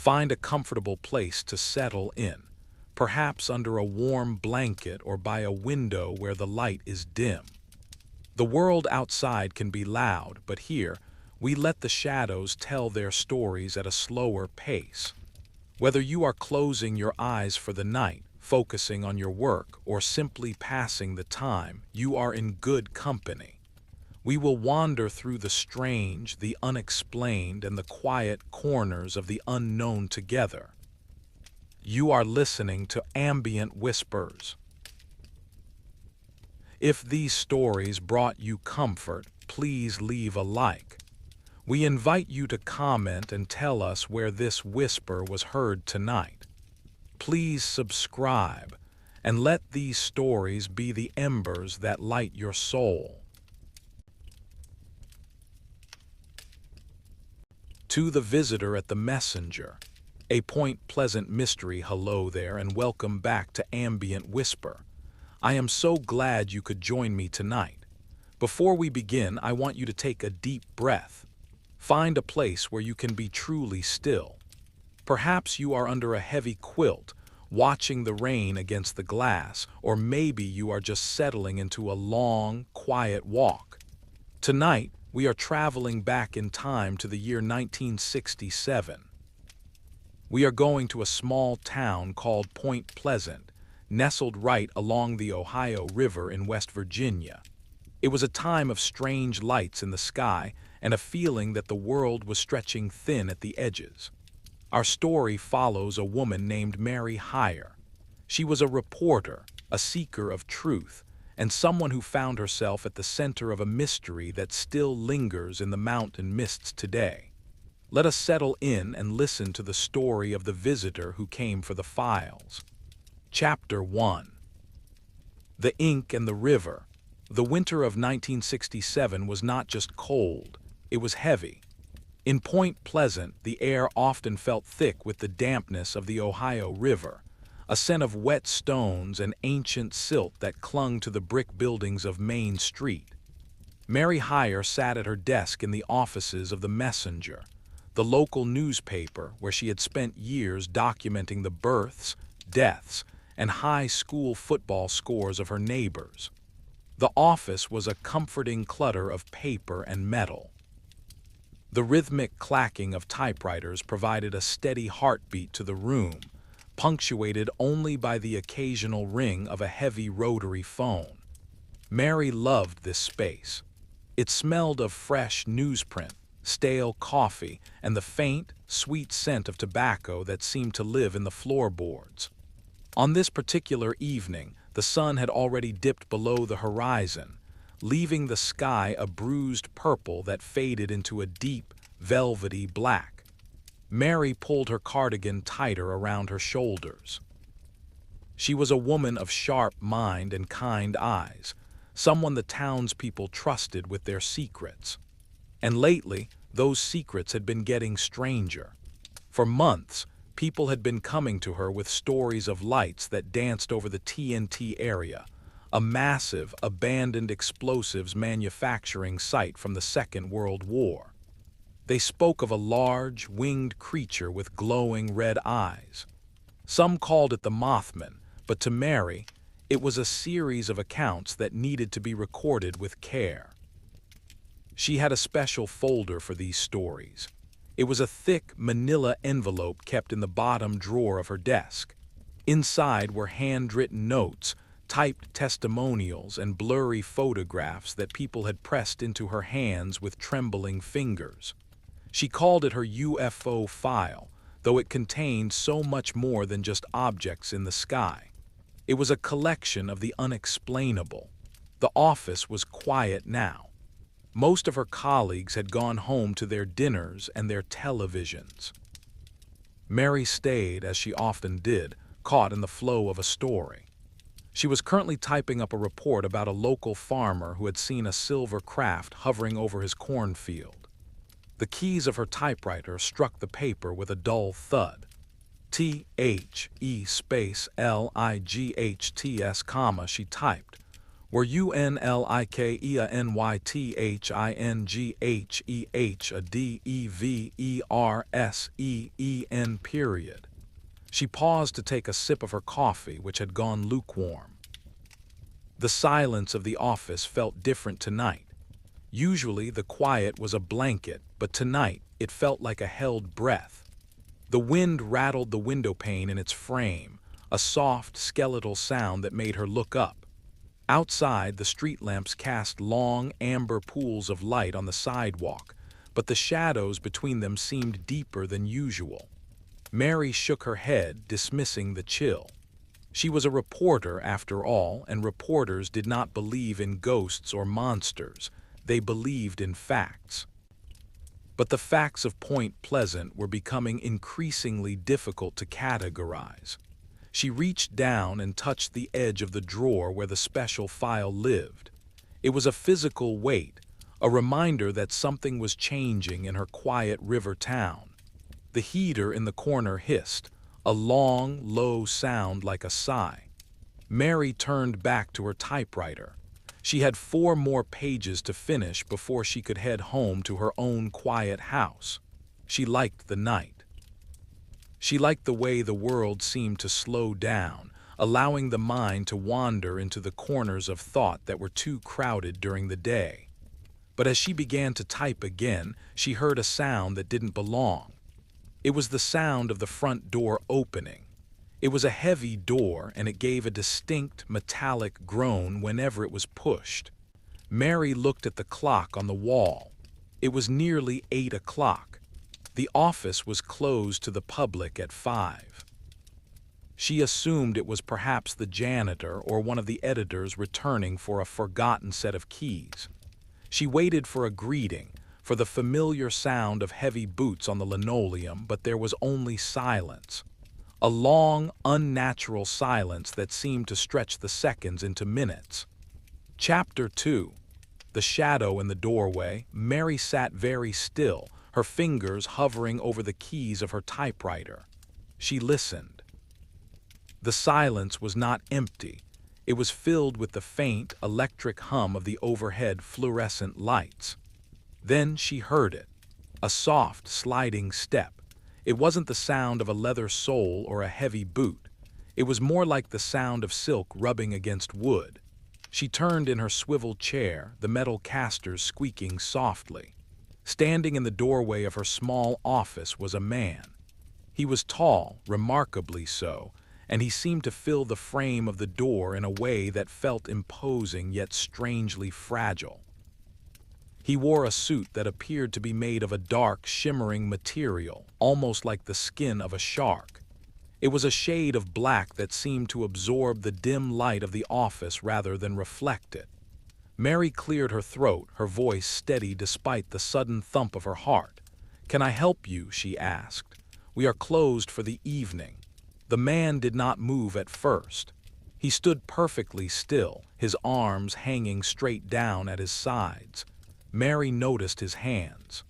Find a comfortable place to settle in, perhaps under a warm blanket or by a window where the light is dim. The world outside can be loud, but here, we let the shadows tell their stories at a slower pace. Whether you are closing your eyes for the night, focusing on your work, or simply passing the time, you are in good company. We will wander through the strange, the unexplained, and the quiet corners of the unknown together. You are listening to Ambient Whispers. If these stories brought you comfort, please leave a like. We invite you to comment and tell us where this whisper was heard tonight. Please subscribe and let these stories be the embers that light your soul. To the visitor at the Messenger, a Point Pleasant mystery hello there and welcome back to Ambient Whisper. I am so glad you could join me tonight. Before we begin, I want you to take a deep breath. Find a place where you can be truly still. Perhaps you are under a heavy quilt, watching the rain against the glass, or maybe you are just settling into a long, quiet walk. Tonight, we are traveling back in time to the year 1967. We are going to a small town called Point Pleasant, nestled right along the Ohio River in West Virginia. It was a time of strange lights in the sky and a feeling that the world was stretching thin at the edges. Our story follows a woman named Mary Hyre. She was a reporter, a seeker of truth, and someone who found herself at the center of a mystery that still lingers in the mountain mists today. Let us settle in and listen to the story of the visitor who came for the files. Chapter 1. The Ink and the River. The winter of 1967 was not just cold, it was heavy. In Point Pleasant, the air often felt thick with the dampness of the Ohio River, a scent of wet stones and ancient silt that clung to the brick buildings of Main Street. Mary Hyre sat at her desk in the offices of the Messenger, the local newspaper where she had spent years documenting the births, deaths, and high school football scores of her neighbors. The office was a comforting clutter of paper and metal. The rhythmic clacking of typewriters provided a steady heartbeat to the room, punctuated only by the occasional ring of a heavy rotary phone. Mary loved this space. It smelled of fresh newsprint, stale coffee, and the faint, sweet scent of tobacco that seemed to live in the floorboards. On this particular evening, the sun had already dipped below the horizon, leaving the sky a bruised purple that faded into a deep, velvety black. Mary pulled her cardigan tighter around her shoulders. She was a woman of sharp mind and kind eyes, someone the townspeople trusted with their secrets. And lately, those secrets had been getting stranger. For months, people had been coming to her with stories of lights that danced over the TNT area, a massive, abandoned explosives manufacturing site from the Second World War. They spoke of a large, winged creature with glowing red eyes. Some called it the Mothman, but to Mary, it was a series of accounts that needed to be recorded with care. She had a special folder for these stories. It was a thick manila envelope kept in the bottom drawer of her desk. Inside were handwritten notes, typed testimonials, and blurry photographs that people had pressed into her hands with trembling fingers. She called it her UFO file, though it contained so much more than just objects in the sky. It was a collection of the unexplainable. The office was quiet now. Most of her colleagues had gone home to their dinners and their televisions. Mary stayed, as she often did, caught in the flow of a story. She was currently typing up a report about a local farmer who had seen a silver craft hovering over his cornfield. The keys of her typewriter struck the paper with a dull thud. THE space LIGHTS, comma, she typed. Were unblinking period. She paused to take a sip of her coffee, which had gone lukewarm. The silence of the office felt different tonight. Usually the quiet was a blanket, but tonight it felt like a held breath. The wind rattled the window pane in its frame, a soft, skeletal sound that made her look up. Outside, the street lamps cast long, amber pools of light on the sidewalk, but the shadows between them seemed deeper than usual. Mary shook her head, dismissing the chill. She was a reporter, after all, and reporters did not believe in ghosts or monsters. They believed in facts. But the facts of Point Pleasant were becoming increasingly difficult to categorize. She reached down and touched the edge of the drawer where the special file lived. It was a physical weight, a reminder that something was changing in her quiet river town. The heater in the corner hissed, a long, low sound like a sigh. Mary turned back to her typewriter. She had 4 more pages to finish before she could head home to her own quiet house. She liked the night. She liked the way the world seemed to slow down, allowing the mind to wander into the corners of thought that were too crowded during the day. But as she began to type again, she heard a sound that didn't belong. It was the sound of the front door opening. It was a heavy door, and it gave a distinct metallic groan whenever it was pushed. Mary looked at the clock on the wall. It was nearly 8 o'clock. The office was closed to the public at 5. She assumed it was perhaps the janitor or one of the editors returning for a forgotten set of keys. She waited for a greeting, for the familiar sound of heavy boots on the linoleum, but there was only silence. A long, unnatural silence that seemed to stretch the seconds into minutes. Chapter 2. The shadow in the doorway. Mary sat very still, her fingers hovering over the keys of her typewriter. She listened. The silence was not empty. It was filled with the faint, electric hum of the overhead fluorescent lights. Then she heard it. A soft, sliding step. It wasn't the sound of a leather sole or a heavy boot. It was more like the sound of silk rubbing against wood. She turned in her swivel chair, the metal casters squeaking softly. Standing in the doorway of her small office was a man. He was tall, remarkably so, and he seemed to fill the frame of the door in a way that felt imposing yet strangely fragile. He wore a suit that appeared to be made of a dark, shimmering material, almost like the skin of a shark. It was a shade of black that seemed to absorb the dim light of the office rather than reflect it. Mary cleared her throat, her voice steady despite the sudden thump of her heart. "Can I help you?" she asked. "We are closed for the evening." The man did not move at first. He stood perfectly still, his arms hanging straight down at his sides. Mary noticed his hands.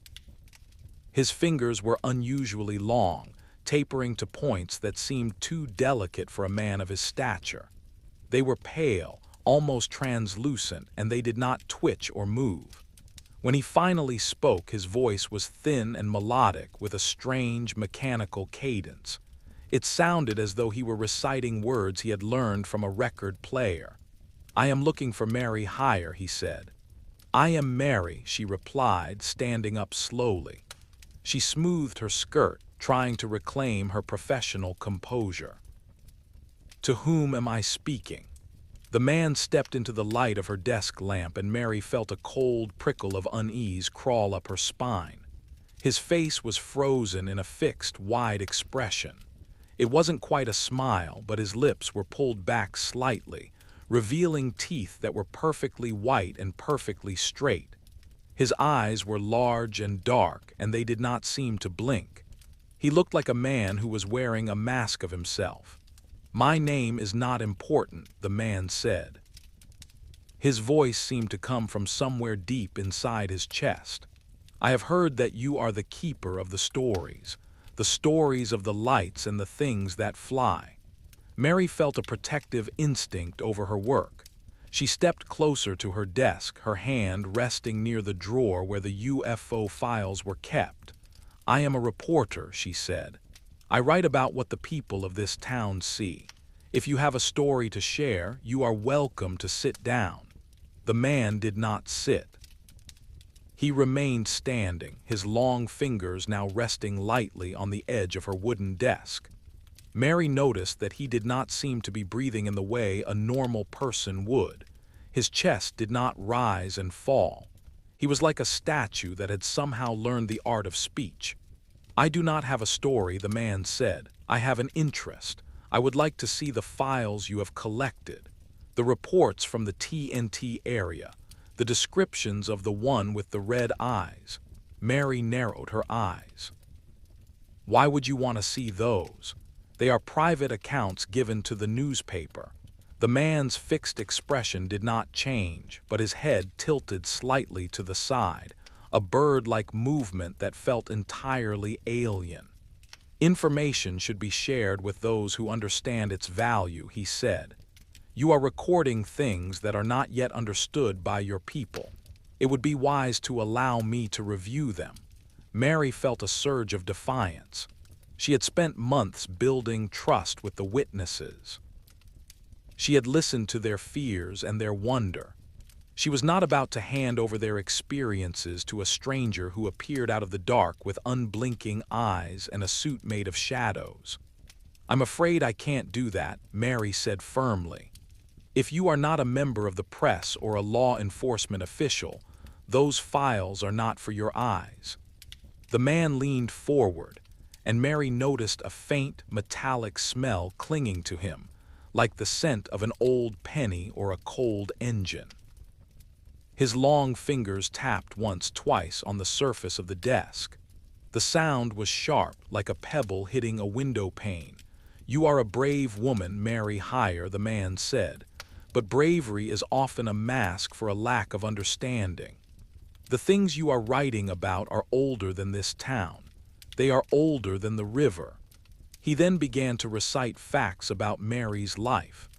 His fingers were unusually long, tapering to points that seemed too delicate for a man of his stature. They were pale, almost translucent, and they did not twitch or move. When he finally spoke, his voice was thin and melodic with a strange, mechanical cadence. It sounded as though he were reciting words he had learned from a record player. "I am looking for Mary Hire," he said. "I am Mary," she replied, standing up slowly. She smoothed her skirt, trying to reclaim her professional composure. "To whom am I speaking?" The man stepped into the light of her desk lamp, and Mary felt a cold prickle of unease crawl up her spine. His face was frozen in a fixed, wide expression. It wasn't quite a smile, but his lips were pulled back slightly, revealing teeth that were perfectly white and perfectly straight. His eyes were large and dark, and they did not seem to blink. He looked like a man who was wearing a mask of himself. "My name is not important," the man said. His voice seemed to come from somewhere deep inside his chest. "I have heard that you are the keeper of the stories of the lights and the things that fly." Mary felt a protective instinct over her work. She stepped closer to her desk, her hand resting near the drawer where the UFO files were kept. "I am a reporter," she said. "I write about what the people of this town see. If you have a story to share, you are welcome to sit down." The man did not sit. He remained standing, his long fingers now resting lightly on the edge of her wooden desk. Mary noticed that he did not seem to be breathing in the way a normal person would. His chest did not rise and fall. He was like a statue that had somehow learned the art of speech. "I do not have a story," the man said. "I have an interest. I would like to see the files you have collected. The reports from the TNT area. The descriptions of the one with the red eyes." Mary narrowed her eyes. "Why would you want to see those? They are private accounts given to the newspaper." The man's fixed expression did not change, but his head tilted slightly to the side, a bird-like movement that felt entirely alien. "Information should be shared with those who understand its value," he said. "You are recording things that are not yet understood by your people. It would be wise to allow me to review them." Mary felt a surge of defiance. She had spent months building trust with the witnesses. She had listened to their fears and their wonder. She was not about to hand over their experiences to a stranger who appeared out of the dark with unblinking eyes and a suit made of shadows. "I'm afraid I can't do that," Mary said firmly. "If you are not a member of the press or a law enforcement official, those files are not for your eyes." The man leaned forward, and Mary noticed a faint, metallic smell clinging to him, like the scent of an old penny or a cold engine. His long fingers tapped once, twice on the surface of the desk. The sound was sharp, like a pebble hitting a window pane. "You are a brave woman, Mary Hire," the man said, "but bravery is often a mask for a lack of understanding. The things you are writing about are older than this town. They are older than the river." He then began to recite facts about Mary's life.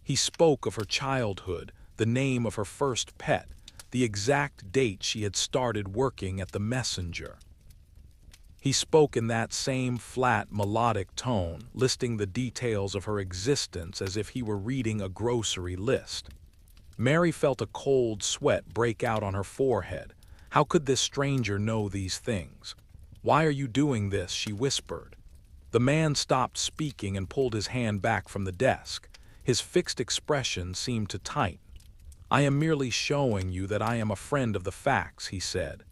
He spoke of her childhood, the name of her first pet, the exact date she had started working at the Messenger. He spoke in that same flat, melodic tone, listing the details of her existence as if he were reading a grocery list. Mary felt a cold sweat break out on her forehead. How could this stranger know these things? "Why are you doing this?" she whispered. The man stopped speaking and pulled his hand back from the desk. His fixed expression seemed to tighten. "I am merely showing you that I am a friend of the facts," he said.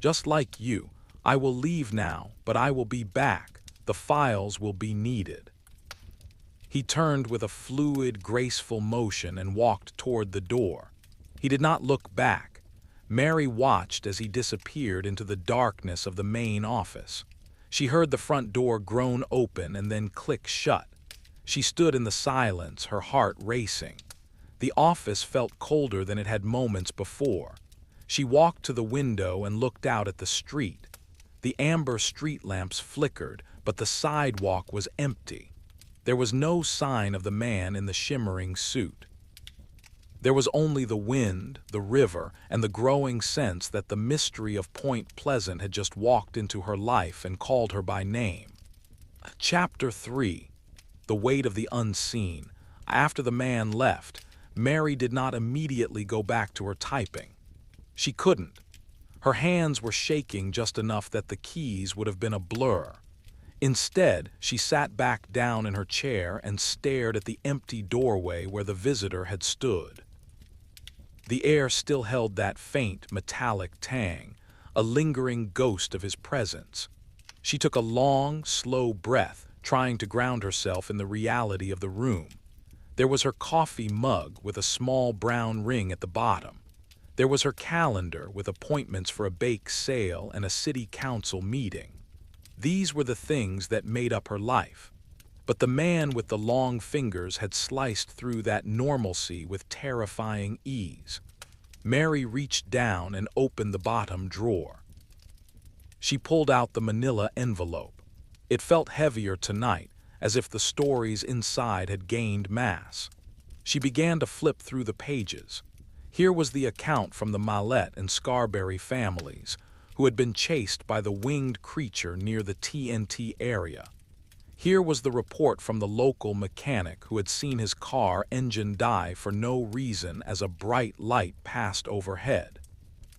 "Just like you. I will leave now, but I will be back. The files will be needed." He turned with a fluid, graceful motion and walked toward the door. He did not look back. Mary watched as he disappeared into the darkness of the main office. She heard the front door groan open and then click shut. She stood in the silence, her heart racing. The office felt colder than it had moments before. She walked to the window and looked out at the street. The amber street lamps flickered, but the sidewalk was empty. There was no sign of the man in the shimmering suit. There was only the wind, the river, and the growing sense that the mystery of Point Pleasant had just walked into her life and called her by name. Chapter 3. The Weight of the Unseen. After the man left, Mary did not immediately go back to her typing. She couldn't. Her hands were shaking just enough that the keys would have been a blur. Instead, she sat back down in her chair and stared at the empty doorway where the visitor had stood. The air still held that faint, metallic tang, a lingering ghost of his presence. She took a long, slow breath, trying to ground herself in the reality of the room. There was her coffee mug with a small brown ring at the bottom. There was her calendar with appointments for a bake sale and a city council meeting. These were the things that made up her life. But the man with the long fingers had sliced through that normalcy with terrifying ease. Mary reached down and opened the bottom drawer. She pulled out the manila envelope. It felt heavier tonight, as if the stories inside had gained mass. She began to flip through the pages. Here was the account from the Mallet and Scarberry families, who had been chased by the winged creature near the TNT area. Here was the report from the local mechanic who had seen his car engine die for no reason as a bright light passed overhead.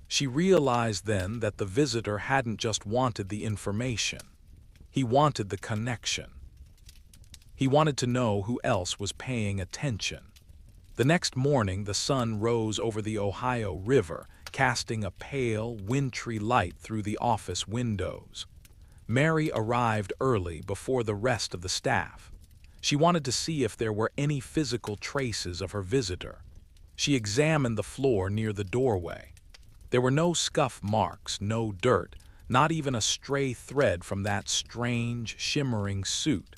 She realized then that the visitor hadn't just wanted the information. He wanted the connection. He wanted to know who else was paying attention. The next morning, the sun rose over the Ohio River, casting a pale, wintry light through the office windows. Mary arrived early before the rest of the staff. She wanted to see if there were any physical traces of her visitor. She examined the floor near the doorway. There were no scuff marks, no dirt, not even a stray thread from that strange, shimmering suit.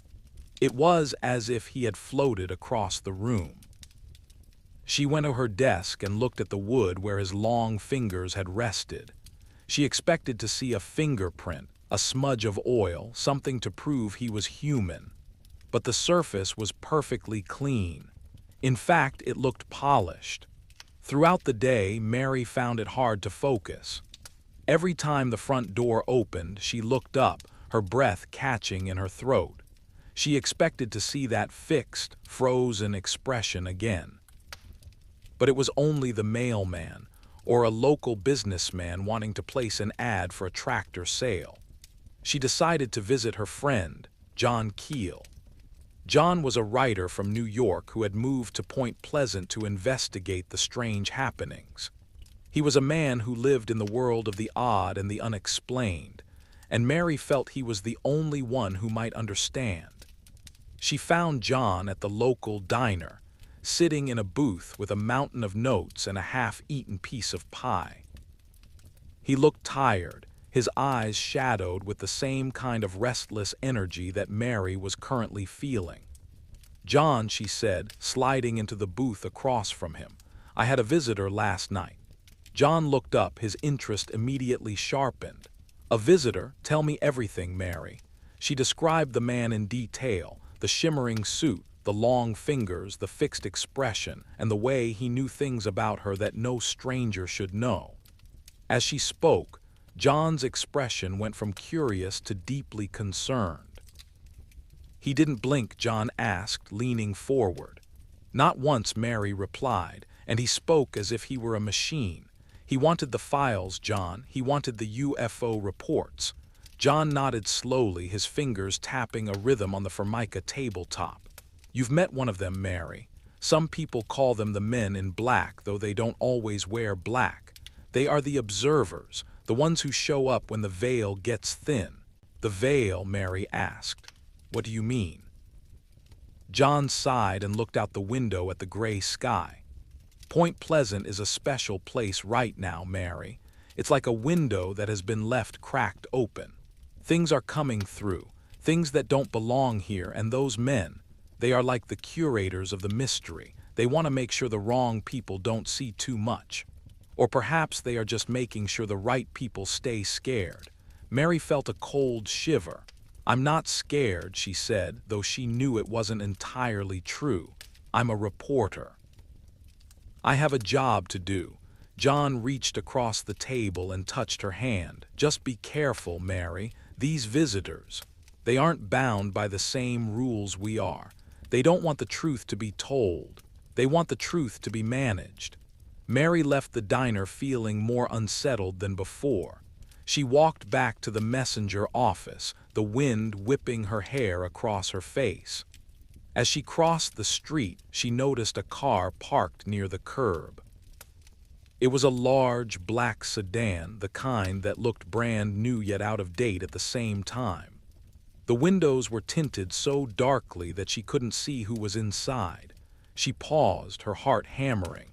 It was as if he had floated across the room. She went to her desk and looked at the wood where his long fingers had rested. She expected to see a fingerprint, a smudge of oil, something to prove he was human. But the surface was perfectly clean. In fact, it looked polished. Throughout the day, Mary found it hard to focus. Every time the front door opened, she looked up, her breath catching in her throat. She expected to see that fixed, frozen expression again. But it was only the mailman, or a local businessman wanting to place an ad for a tractor sale. She decided to visit her friend, John Keel. John was a writer from New York who had moved to Point Pleasant to investigate the strange happenings. He was a man who lived in the world of the odd and the unexplained, and Mary felt he was the only one who might understand. She found John at the local diner, sitting in a booth with a mountain of notes and a half-eaten piece of pie. He looked tired, his eyes shadowed with the same kind of restless energy that Mary was currently feeling. "John," she said, sliding into the booth across from him, "I had a visitor last night." John looked up, his interest immediately sharpened. "A visitor? Tell me everything, Mary." She described the man in detail, the shimmering suit, the long fingers, the fixed expression, and the way he knew things about her that no stranger should know. As she spoke, John's expression went from curious to deeply concerned. "He didn't blink?" John asked, leaning forward. "Not once," Mary replied, and he spoke as if he were a machine. "He wanted the files, John. He wanted the UFO reports." John nodded slowly, his fingers tapping a rhythm on the Formica tabletop. "You've met one of them, Mary. Some people call them the men in black, though they don't always wear black. They are the observers, the ones who show up when the veil gets thin." "The veil?" Mary asked. "What do you mean?" John sighed and looked out the window at the gray sky. "Point Pleasant is a special place right now, Mary. It's like a window that has been left cracked open. Things are coming through, things that don't belong here, and those men, they are like the curators of the mystery. They want to make sure the wrong people don't see too much. Or perhaps they are just making sure the right people stay scared." Mary felt a cold shiver. "I'm not scared," she said, though she knew it wasn't entirely true. "I'm a reporter. I have a job to do." John reached across the table and touched her hand. "Just be careful, Mary. These visitors, they aren't bound by the same rules we are. They don't want the truth to be told. They want the truth to be managed." Mary left the diner feeling more unsettled than before. She walked back to the messenger office, the wind whipping her hair across her face. As she crossed the street, she noticed a car parked near the curb. It was a large, black sedan, the kind that looked brand new yet out of date at the same time. The windows were tinted so darkly that she couldn't see who was inside. She paused, her heart hammering.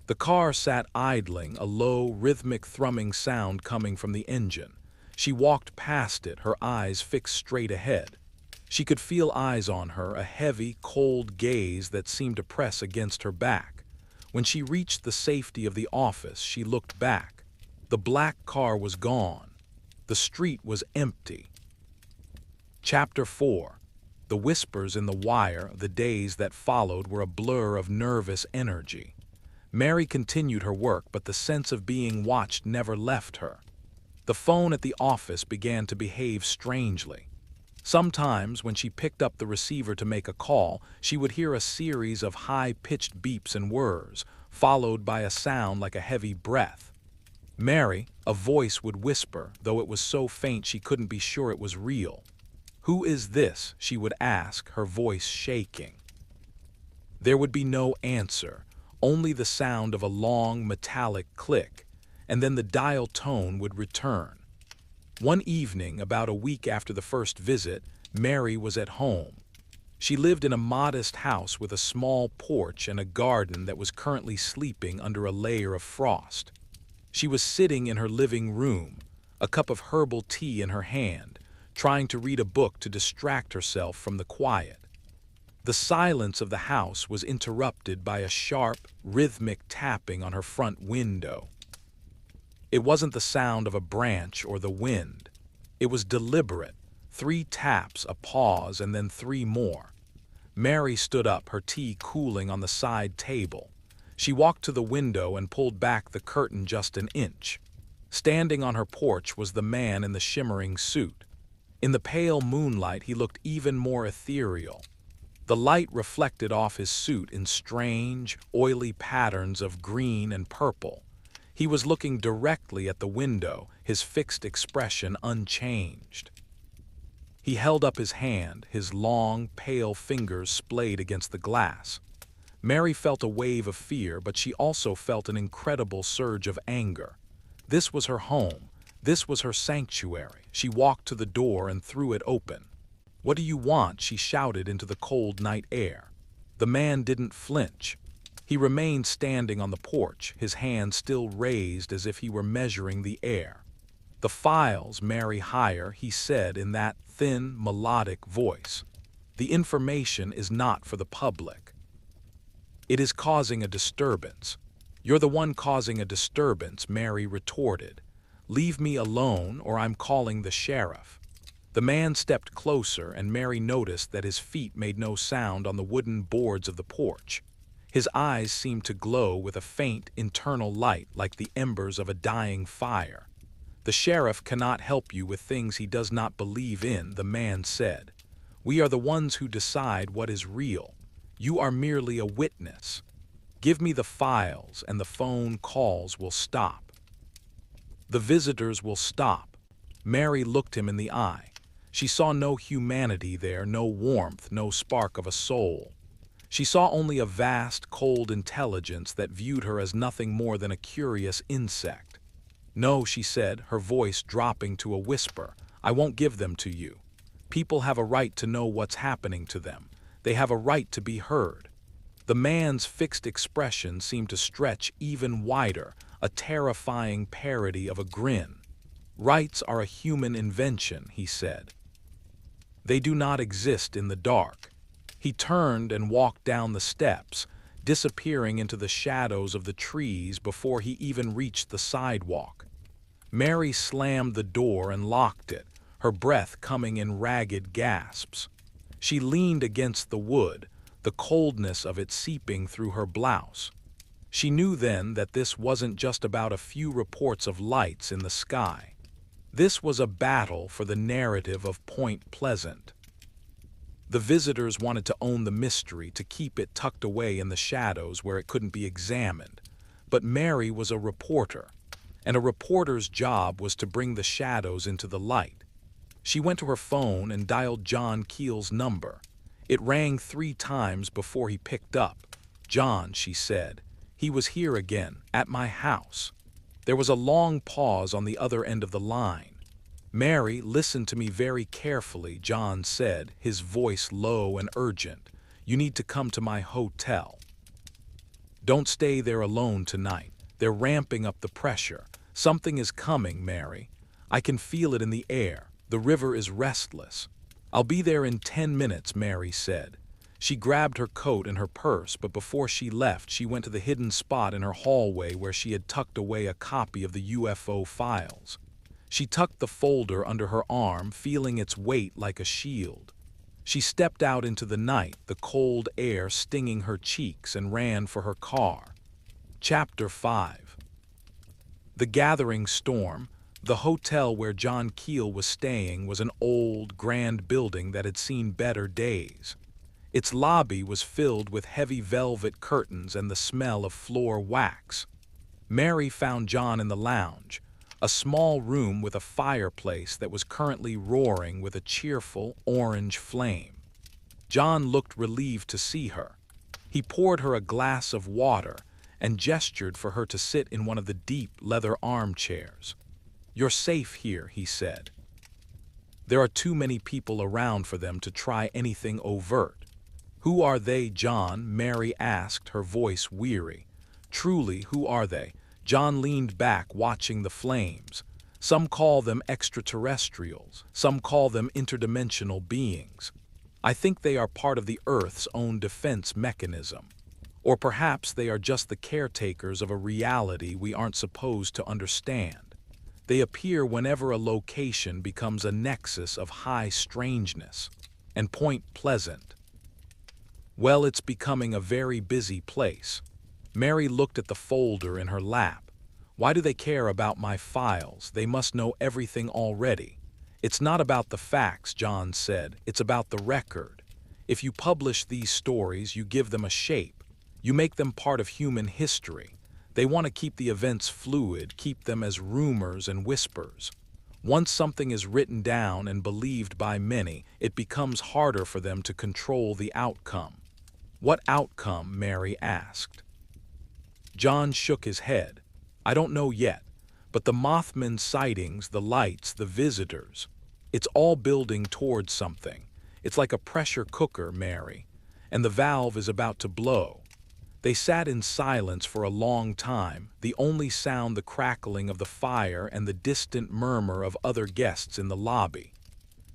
The car sat idling, a low, rhythmic thrumming sound coming from the engine. She walked past it, her eyes fixed straight ahead. She could feel eyes on her, a heavy, cold gaze that seemed to press against her back. When she reached the safety of the office, she looked back. The black car was gone. The street was empty. Chapter 4. The whispers in the wire of the days that followed were a blur of nervous energy. Mary continued her work, but the sense of being watched never left her. The phone at the office began to behave strangely. Sometimes, when she picked up the receiver to make a call, she would hear a series of high-pitched beeps and whirs, followed by a sound like a heavy breath. "Mary," a voice would whisper, though it was so faint she couldn't be sure it was real. "Who is this?" she would ask, her voice shaking. There would be no answer, only the sound of a long, metallic click, and then the dial tone would return. One evening, about a week after the first visit, Mary was at home. She lived in a modest house with a small porch and a garden that was currently sleeping under a layer of frost. She was sitting in her living room, a cup of herbal tea in her hand, trying to read a book to distract herself from the quiet. The silence of the house was interrupted by a sharp, rhythmic tapping on her front window. It wasn't the sound of a branch or the wind. It was deliberate. 3 taps, a pause, and then 3 more. Mary stood up, her tea cooling on the side table. She walked to the window and pulled back the curtain just an inch. Standing on her porch was the man in the shimmering suit. In the pale moonlight, he looked even more ethereal. The light reflected off his suit in strange, oily patterns of green and purple. He was looking directly at the window, his fixed expression unchanged. He held up his hand, his long, pale fingers splayed against the glass. Mary felt a wave of fear, but she also felt an incredible surge of anger. This was her home. This was her sanctuary. She walked to the door and threw it open. "What do you want?" she shouted into the cold night air. The man didn't flinch. He remained standing on the porch, his hand still raised as if he were measuring the air. "The files, Mary Hire," he said in that thin, melodic voice. "The information is not for the public. It is causing a disturbance." "You're the one causing a disturbance," Mary retorted. "Leave me alone or I'm calling the sheriff." The man stepped closer, and Mary noticed that his feet made no sound on the wooden boards of the porch. His eyes seemed to glow with a faint, internal light like the embers of a dying fire. "The sheriff cannot help you with things he does not believe in," the man said. "We are the ones who decide what is real. You are merely a witness. Give me the files and the phone calls will stop. The visitors will stop." Mary looked him in the eye. She saw no humanity there, no warmth, no spark of a soul. She saw only a vast, cold intelligence that viewed her as nothing more than a curious insect. "No," she said, her voice dropping to a whisper, "I won't give them to you. People have a right to know what's happening to them. They have a right to be heard." The man's fixed expression seemed to stretch even wider, a terrifying parody of a grin. "Rights are a human invention," he said. "They do not exist in the dark." He turned and walked down the steps, disappearing into the shadows of the trees before he even reached the sidewalk. Mary slammed the door and locked it, her breath coming in ragged gasps. She leaned against the wood, the coldness of it seeping through her blouse. She knew then that this wasn't just about a few reports of lights in the sky. This was a battle for the narrative of Point Pleasant. The visitors wanted to own the mystery, to keep it tucked away in the shadows where it couldn't be examined. But Mary was a reporter, and a reporter's job was to bring the shadows into the light. She went to her phone and dialed John Keel's number. It rang 3 times before he picked up. "John," she said. "He was here again, at my house." There was a long pause on the other end of the line. "Mary, listen to me very carefully," John said, his voice low and urgent. "You need to come to my hotel. Don't stay there alone tonight. They're ramping up the pressure. Something is coming, Mary. I can feel it in the air. The river is restless." "I'll be there in 10 minutes," Mary said. She grabbed her coat and her purse, but before she left, she went to the hidden spot in her hallway where she had tucked away a copy of the UFO files. She tucked the folder under her arm, feeling its weight like a shield. She stepped out into the night, the cold air stinging her cheeks, and ran for her car. Chapter 5. The gathering storm. The hotel where John Keel was staying was an old, grand building that had seen better days. Its lobby was filled with heavy velvet curtains and the smell of floor wax. Mary found John in the lounge, a small room with a fireplace that was currently roaring with a cheerful orange flame. John looked relieved to see her. He poured her a glass of water and gestured for her to sit in one of the deep leather armchairs. "You're safe here," he said. "There are too many people around for them to try anything overt." "Who are they, John?" Mary asked, her voice weary. "Truly, who are they?" John leaned back, watching the flames. "Some call them extraterrestrials, some call them interdimensional beings. I think they are part of the Earth's own defense mechanism. Or perhaps they are just the caretakers of a reality we aren't supposed to understand. They appear whenever a location becomes a nexus of high strangeness. And Point Pleasant, well, it's becoming a very busy place." Mary looked at the folder in her lap. "Why do they care about my files? They must know everything already." "It's not about the facts," John said. "It's about the record. If you publish these stories, you give them a shape. You make them part of human history. They want to keep the events fluid, keep them as rumors and whispers. Once something is written down and believed by many, it becomes harder for them to control the outcome." "What outcome?" Mary asked. John shook his head. "I don't know yet, but the Mothman sightings, the lights, the visitors, it's all building towards something. It's like a pressure cooker, Mary, and the valve is about to blow." They sat in silence for a long time, the only sound the crackling of the fire and the distant murmur of other guests in the lobby.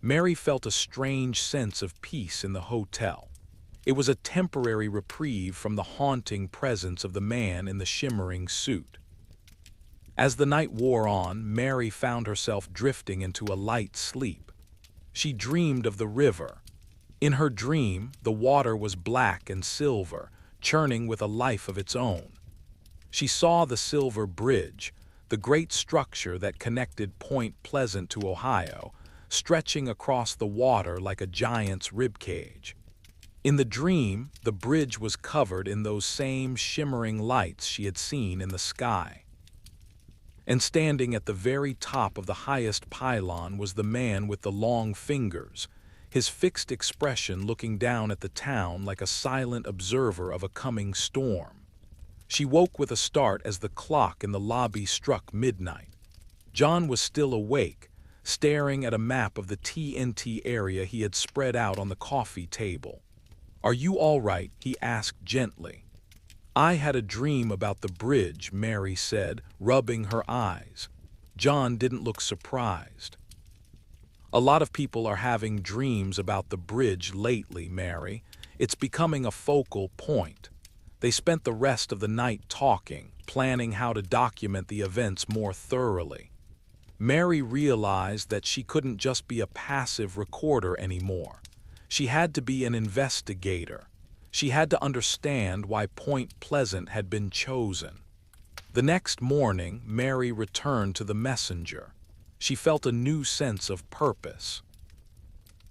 Mary felt a strange sense of peace in the hotel. It was a temporary reprieve from the haunting presence of the man in the shimmering suit. As the night wore on, Mary found herself drifting into a light sleep. She dreamed of the river. In her dream, the water was black and silver, churning with a life of its own. She saw the silver bridge, the great structure that connected Point Pleasant to Ohio, stretching across the water like a giant's ribcage. In the dream, the bridge was covered in those same shimmering lights she had seen in the sky. And standing at the very top of the highest pylon was the man with the long fingers, his fixed expression looking down at the town like a silent observer of a coming storm. She woke with a start as the clock in the lobby struck midnight. John was still awake, staring at a map of the TNT area he had spread out on the coffee table. "Are you all right?" he asked gently. "I had a dream about the bridge," Mary said, rubbing her eyes. John didn't look surprised. "A lot of people are having dreams about the bridge lately, Mary. It's becoming a focal point. They spent the rest of the night talking, planning how to document the events more thoroughly." Mary realized that she couldn't just be a passive recorder anymore. She had to be an investigator. She had to understand why Point Pleasant had been chosen. The next morning, Mary returned to the Messenger. She felt a new sense of purpose.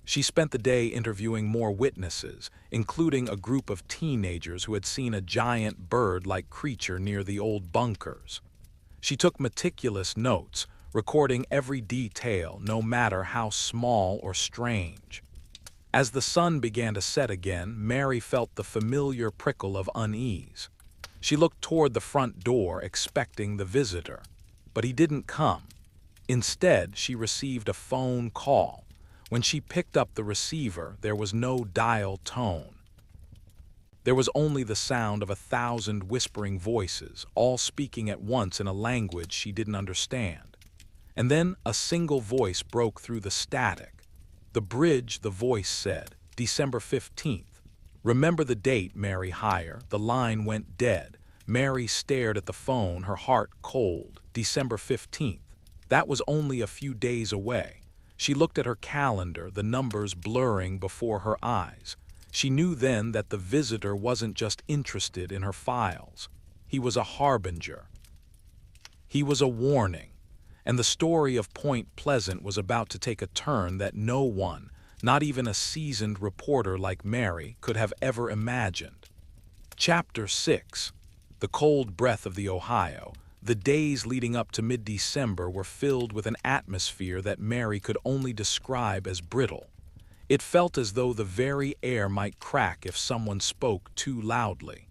She spent the day interviewing more witnesses, including a group of teenagers who had seen a giant bird-like creature near the old bunkers. She took meticulous notes, recording every detail, no matter how small or strange. As the sun began to set again, Mary felt the familiar prickle of unease. She looked toward the front door, expecting the visitor. But he didn't come. Instead, she received a phone call. When she picked up the receiver, there was no dial tone. There was only the sound of 1,000 whispering voices, all speaking at once in a language she didn't understand. And then a single voice broke through the static. "The bridge," the voice said, "December 15th. "Remember the date, Mary Hire." The line went dead. Mary stared at the phone, her heart cold. December 15th. That was only a few days away. She looked at her calendar, the numbers blurring before her eyes. She knew then that the visitor wasn't just interested in her files. He was a harbinger. He was a warning. And the story of Point Pleasant was about to take a turn that no one, not even a seasoned reporter like Mary, could have ever imagined. Chapter 6. The cold breath of the Ohio. The days leading up to mid-December were filled with an atmosphere that Mary could only describe as brittle. It felt as though the very air might crack if someone spoke too loudly.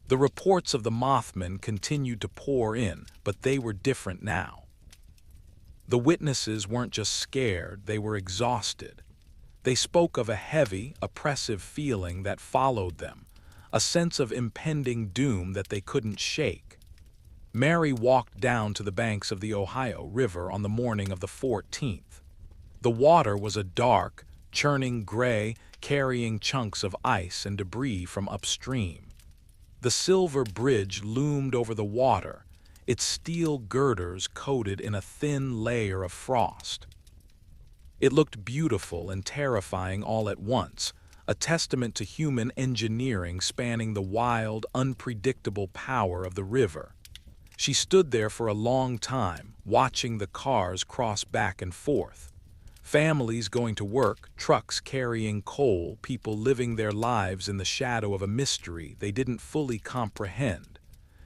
The reports of the Mothmen continued to pour in, but they were different now. The witnesses weren't just scared, they were exhausted. They spoke of a heavy, oppressive feeling that followed them, a sense of impending doom that they couldn't shake. Mary walked down to the banks of the Ohio River on the morning of the 14th. The water was a dark, churning gray, carrying chunks of ice and debris from upstream. The silver bridge loomed over the water, its steel girders coated in a thin layer of frost. It looked beautiful and terrifying all at once, a testament to human engineering spanning the wild, unpredictable power of the river. She stood there for a long time, watching the cars cross back and forth. Families going to work, trucks carrying coal, people living their lives in the shadow of a mystery they didn't fully comprehend.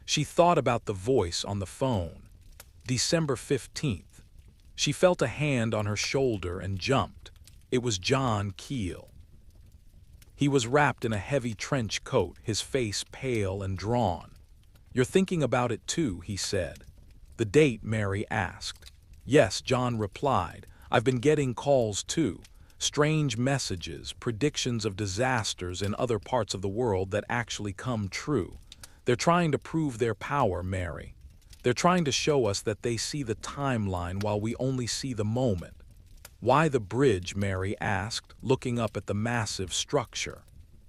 She thought about the voice on the phone. December 15th. She felt a hand on her shoulder and jumped. It was John Keel. He was wrapped in a heavy trench coat, his face pale and drawn. "You're thinking about it too," he said. "The date?" Mary asked. "Yes," John replied. "I've been getting calls too. Strange messages, predictions of disasters in other parts of the world that actually come true. They're trying to prove their power, Mary. They're trying to show us that they see the timeline while we only see the moment." "Why the bridge?" Mary asked, looking up at the massive structure.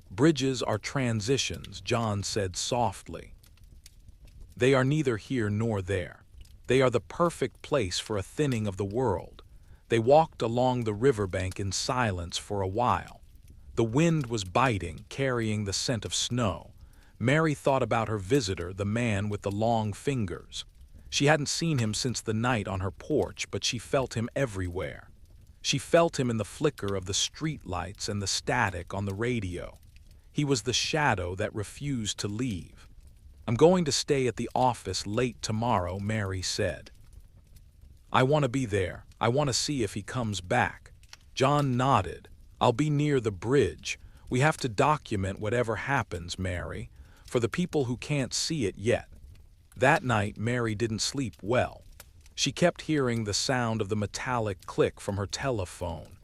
"Bridges are transitions," John said softly. "They are neither here nor there. They are the perfect place for a thinning of the world." They walked along the riverbank in silence for a while. The wind was biting, carrying the scent of snow. Mary thought about her visitor, the man with the long fingers. She hadn't seen him since the night on her porch, but she felt him everywhere. She felt him in the flicker of the streetlights and the static on the radio. He was the shadow that refused to leave. "I'm going to stay at the office late tomorrow," Mary said. "I want to be there. I want to see if he comes back." John nodded. "I'll be near the bridge. We have to document whatever happens, Mary, for the people who can't see it yet." That night, Mary didn't sleep well. She kept hearing the sound of the metallic click from her telephone.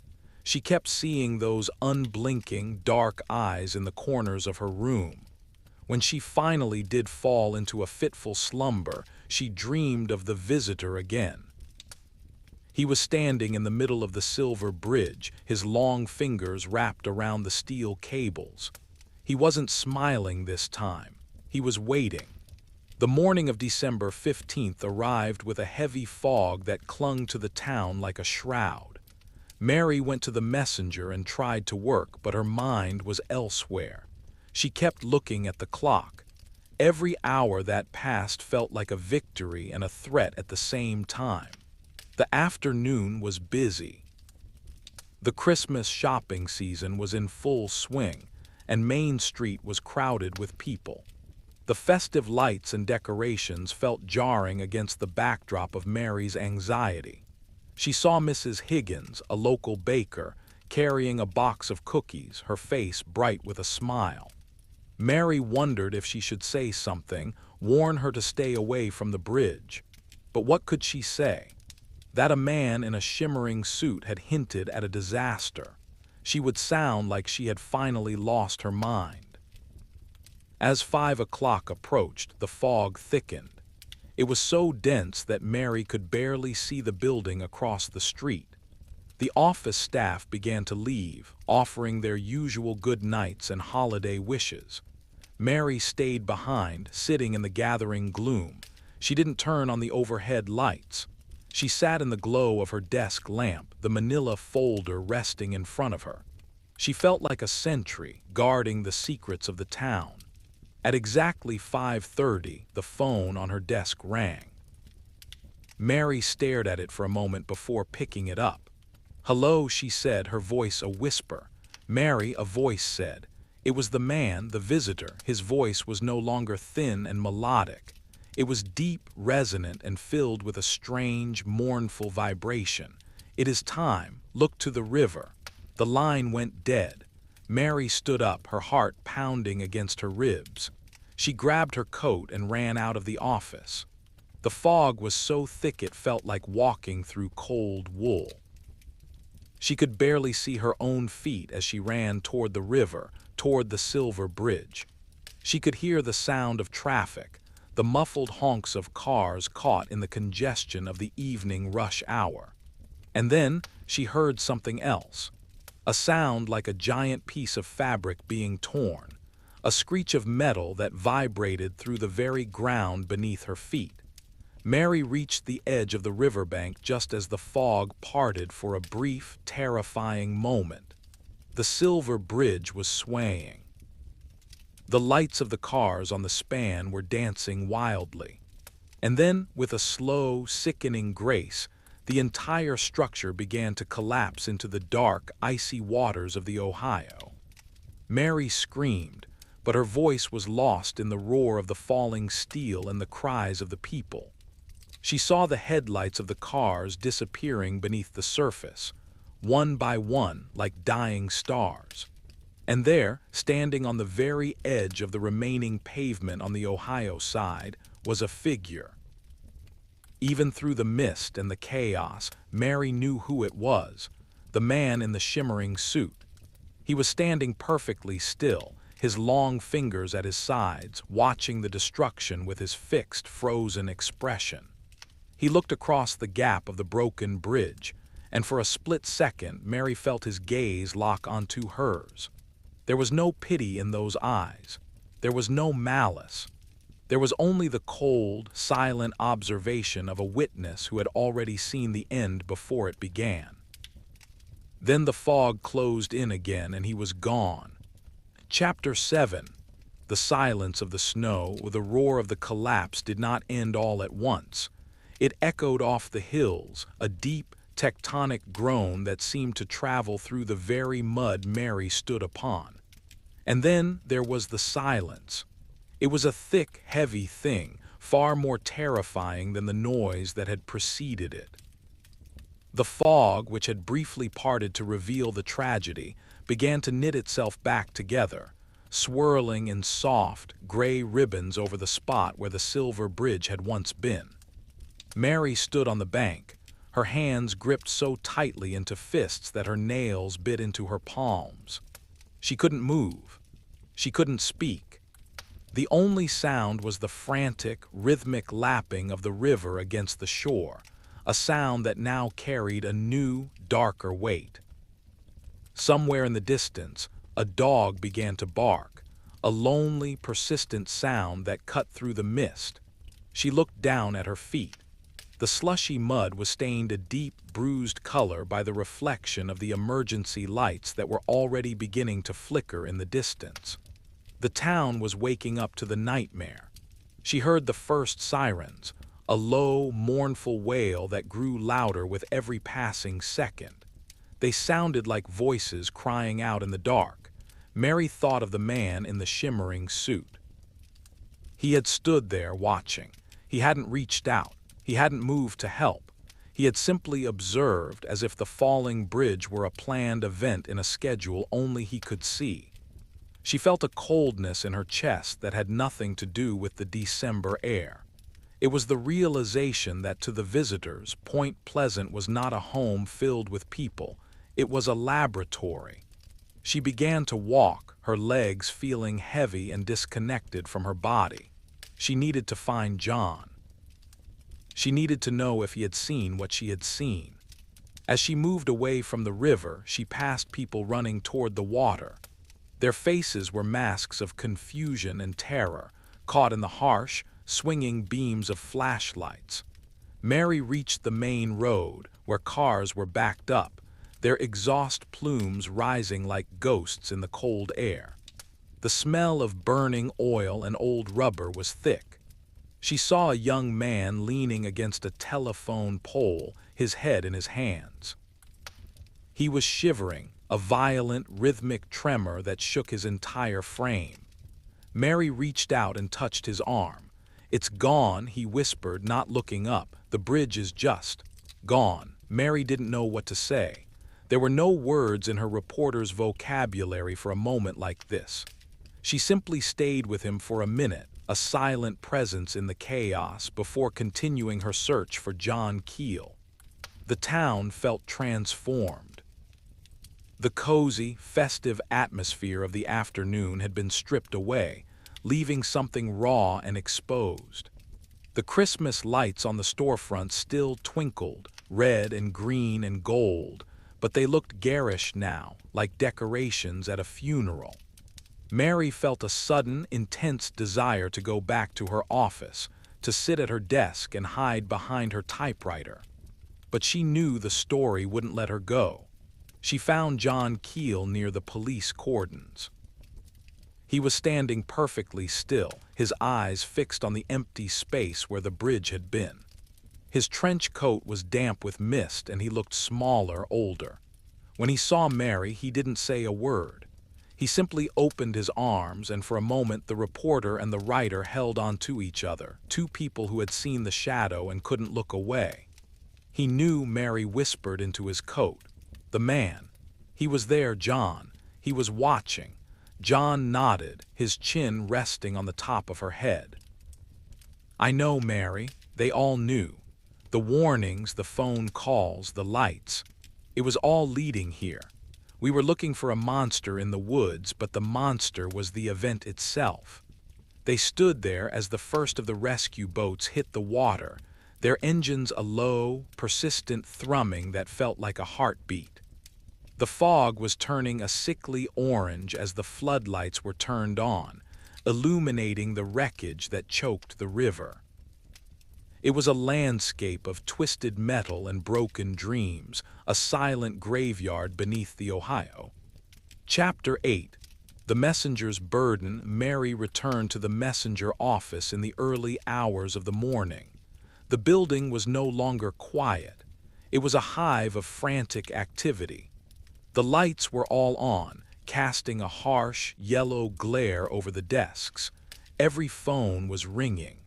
She kept seeing those unblinking, dark eyes in the corners of her room. When she finally did fall into a fitful slumber, she dreamed of the visitor again. He was standing in the middle of the silver bridge, his long fingers wrapped around the steel cables. He wasn't smiling this time. He was waiting. The morning of December 15th arrived with a heavy fog that clung to the town like a shroud. Mary went to the messenger and tried to work, but her mind was elsewhere. She kept looking at the clock. Every hour that passed felt like a victory and a threat at the same time. The afternoon was busy. The Christmas shopping season was in full swing, and Main Street was crowded with people. The festive lights and decorations felt jarring against the backdrop of Mary's anxiety. She saw Mrs. Higgins, a local baker, carrying a box of cookies, her face bright with a smile. Mary wondered if she should say something, warn her to stay away from the bridge. But what could she say? That a man in a shimmering suit had hinted at a disaster. She would sound like she had finally lost her mind. As 5 o'clock approached, the fog thickened. It was so dense that Mary could barely see the building across the street. The office staff began to leave, offering their usual good nights and holiday wishes. Mary stayed behind, sitting in the gathering gloom. She didn't turn on the overhead lights. She sat in the glow of her desk lamp, the the manila folder resting in front of her. She felt like a sentry guarding the secrets of the town. At exactly 5:30, the phone on her desk rang. Mary stared at it for a moment before picking it up. "Hello," she said, her voice a whisper. "Mary," a voice said. It was the man, the visitor. His voice was no longer thin and melodic. It was deep, resonant, and filled with a strange, mournful vibration. "It is time. Look to the river." The line went dead. Mary stood up, her heart pounding against her ribs. She grabbed her coat and ran out of the office. The fog was so thick it felt like walking through cold wool. She could barely see her own feet as she ran toward the river, toward the silver bridge. She could hear the sound of traffic, the muffled honks of cars caught in the congestion of the evening rush hour. And then she heard something else. A sound like a giant piece of fabric being torn, a screech of metal that vibrated through the very ground beneath her feet. Mary reached the edge of the riverbank just as the fog parted for a brief, terrifying moment. The silver bridge was swaying. The lights of the cars on the span were dancing wildly. And then, with a slow, sickening grace, the entire structure began to collapse into the dark, icy waters of the Ohio. Mary screamed, but her voice was lost in the roar of the falling steel and the cries of the people. She saw the headlights of the cars disappearing beneath the surface, one by one like dying stars. And there, standing on the very edge of the remaining pavement on the Ohio side, was a figure. Even through the mist and the chaos, Mary knew who it was, the man in the shimmering suit. He was standing perfectly still, his long fingers at his sides, watching the destruction with his fixed, frozen expression. He looked across the gap of the broken bridge, and for a split second, Mary felt his gaze lock onto hers. There was no pity in those eyes. There was no malice. There was only the cold, silent observation of a witness who had already seen the end before it began. Then the fog closed in again and he was gone. Chapter 7. The silence of the snow, or the roar of the collapse, did not end all at once. It echoed off the hills, a deep, tectonic groan that seemed to travel through the very mud Mary stood upon. And then there was the silence. It was a thick, heavy thing, far more terrifying than the noise that had preceded it. The fog, which had briefly parted to reveal the tragedy, began to knit itself back together, swirling in soft, gray ribbons over the spot where the silver bridge had once been. Mary stood on the bank, her hands gripped so tightly into fists that her nails bit into her palms. She couldn't move. She couldn't speak. The only sound was the frantic, rhythmic lapping of the river against the shore, a sound that now carried a new, darker weight. Somewhere in the distance, a dog began to bark, a lonely, persistent sound that cut through the mist. She looked down at her feet. The slushy mud was stained a deep, bruised color by the reflection of the emergency lights that were already beginning to flicker in the distance. The town was waking up to the nightmare. She heard the first sirens, a low, mournful wail that grew louder with every passing second. They sounded like voices crying out in the dark. Mary thought of the man in the shimmering suit. He had stood there watching. He hadn't reached out. He hadn't moved to help. He had simply observed, as if the falling bridge were a planned event in a schedule only he could see. She felt a coldness in her chest that had nothing to do with the December air. It was the realization that to the visitors, Point Pleasant was not a home filled with people. It was a laboratory. She began to walk, her legs feeling heavy and disconnected from her body. She needed to find John. She needed to know if he had seen what she had seen. As she moved away from the river, she passed people running toward the water. Their faces were masks of confusion and terror, caught in the harsh, swinging beams of flashlights. Mary reached the main road, where cars were backed up, their exhaust plumes rising like ghosts in the cold air. The smell of burning oil and old rubber was thick. She saw a young man leaning against a telephone pole, his head in his hands. He was shivering, a violent, rhythmic tremor that shook his entire frame. Mary reached out and touched his arm. "It's gone," he whispered, not looking up. "The bridge is just gone." Mary didn't know what to say. There were no words in her reporter's vocabulary for a moment like this. She simply stayed with him for a minute, a silent presence in the chaos, before continuing her search for John Keel. The town felt transformed. The cozy, festive atmosphere of the afternoon had been stripped away, leaving something raw and exposed. The Christmas lights on the storefront still twinkled, red and green and gold, but they looked garish now, like decorations at a funeral. Mary felt a sudden, intense desire to go back to her office, to sit at her desk and hide behind her typewriter. But she knew the story wouldn't let her go. She found John Keel near the police cordons. He was standing perfectly still, his eyes fixed on the empty space where the bridge had been. His trench coat was damp with mist and he looked smaller, older. When he saw Mary, he didn't say a word. He simply opened his arms, and for a moment the reporter and the writer held on to each other, two people who had seen the shadow and couldn't look away. He knew Mary whispered into his coat. The man. He was there, John. He was watching. John nodded, his chin resting on the top of her head. "I know, Mary." They all knew. The warnings, the phone calls, the lights. It was all leading here. We were looking for a monster in the woods, but the monster was the event itself. They stood there as the first of the rescue boats hit the water, their engines a low, persistent thrumming that felt like a heartbeat. The fog was turning a sickly orange as the floodlights were turned on, illuminating the wreckage that choked the river. It was a landscape of twisted metal and broken dreams, a silent graveyard beneath the Ohio. Chapter 8. The Messenger's Burden. Mary returned to the messenger office in the early hours of the morning. The building was no longer quiet. It was a hive of frantic activity. The lights were all on, casting a harsh, yellow glare over the desks. Every phone was ringing.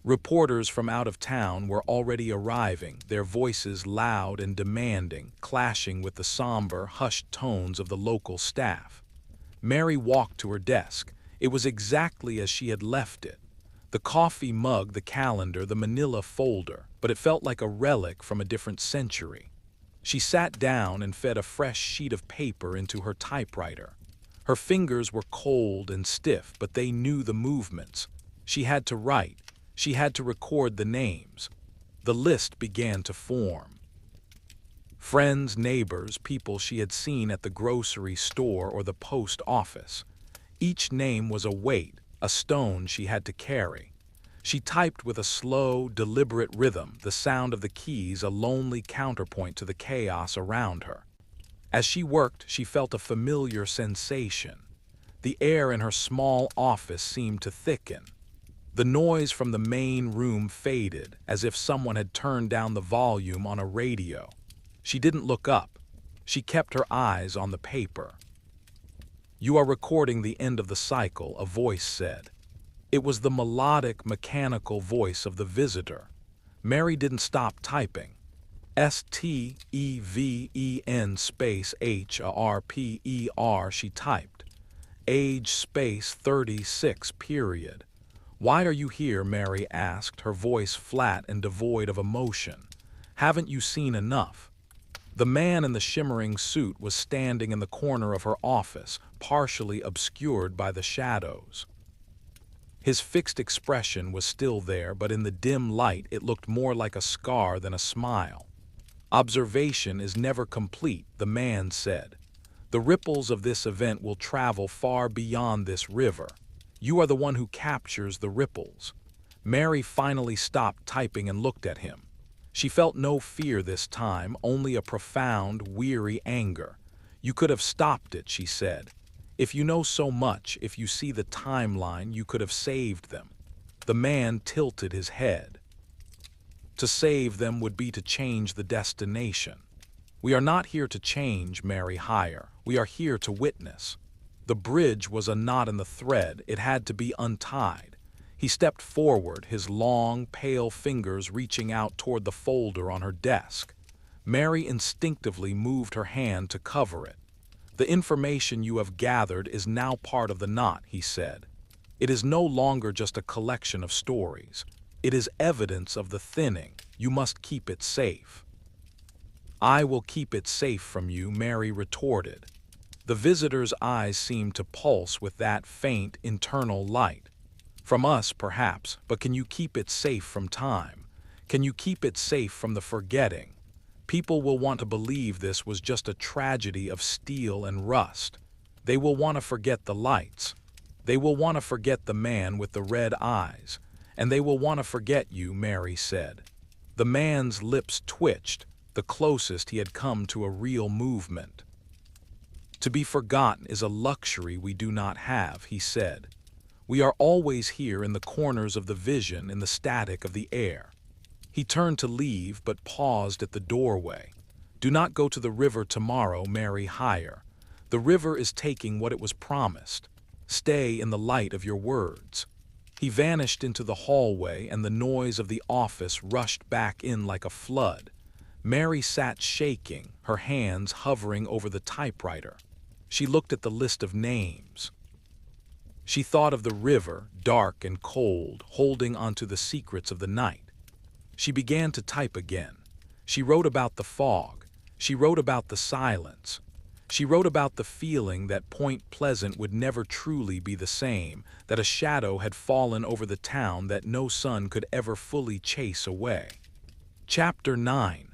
Reporters from out of town were already arriving, their voices loud and demanding, clashing with the somber, hushed tones of the local staff. Mary walked to her desk. It was exactly as she had left it. The coffee mug, the calendar, the manila folder, but it felt like a relic from a different century. She sat down and fed a fresh sheet of paper into her typewriter. Her fingers were cold and stiff, but they knew the movements. She had to write. She had to record the names. The list began to form. Friends, neighbors, people she had seen at the grocery store or the post office. Each name was a weight, a stone she had to carry. She typed with a slow, deliberate rhythm, the sound of the keys a lonely counterpoint to the chaos around her. As she worked, she felt a familiar sensation. The air in her small office seemed to thicken. The noise from the main room faded, as if someone had turned down the volume on a radio. She didn't look up. She kept her eyes on the paper. "You are recording the end of the cycle," a voice said. It was the melodic, mechanical voice of the visitor. Mary didn't stop typing. STEVEN space HARPER, she typed. Age space 36 period. "Why are you here?" Mary asked, her voice flat and devoid of emotion. "Haven't you seen enough?" The man in the shimmering suit was standing in the corner of her office, partially obscured by the shadows. His fixed expression was still there, but in the dim light it looked more like a scar than a smile. "Observation is never complete," the man said. "The ripples of this event will travel far beyond this river. You are the one who captures the ripples." Mary finally stopped typing and looked at him. She felt no fear this time, only a profound, weary anger. You could have stopped it, she said. If you know so much, if you see the timeline, you could have saved them. The man tilted his head. To save them would be to change the destination. We are not here to change, Mary Hire. We are here to witness. The bridge was a knot in the thread. It had to be untied. He stepped forward, his long, pale fingers reaching out toward the folder on her desk. Mary instinctively moved her hand to cover it. The information you have gathered is now part of the knot, he said. It is no longer just a collection of stories. It is evidence of the thinning. You must keep it safe. I will keep it safe from you, Mary retorted. The visitor's eyes seemed to pulse with that faint internal light. From us, perhaps, but can you keep it safe from time? Can you keep it safe from the forgetting? People will want to believe this was just a tragedy of steel and rust. They will want to forget the lights. They will want to forget the man with the red eyes. And they will want to forget you, Mary said. The man's lips twitched, the closest he had come to a real movement. To be forgotten is a luxury we do not have, he said. We are always here in the corners of the vision, in the static of the air. He turned to leave, but paused at the doorway. Do not go to the river tomorrow, Mary Hire. The river is taking what it was promised. Stay in the light of your words. He vanished into the hallway, and the noise of the office rushed back in like a flood. Mary sat shaking, her hands hovering over the typewriter. She looked at the list of names. She thought of the river, dark and cold, holding onto the secrets of the night. She began to type again. She wrote about the fog. She wrote about the silence. She wrote about the feeling that Point Pleasant would never truly be the same, that a shadow had fallen over the town that no sun could ever fully chase away. Chapter 9.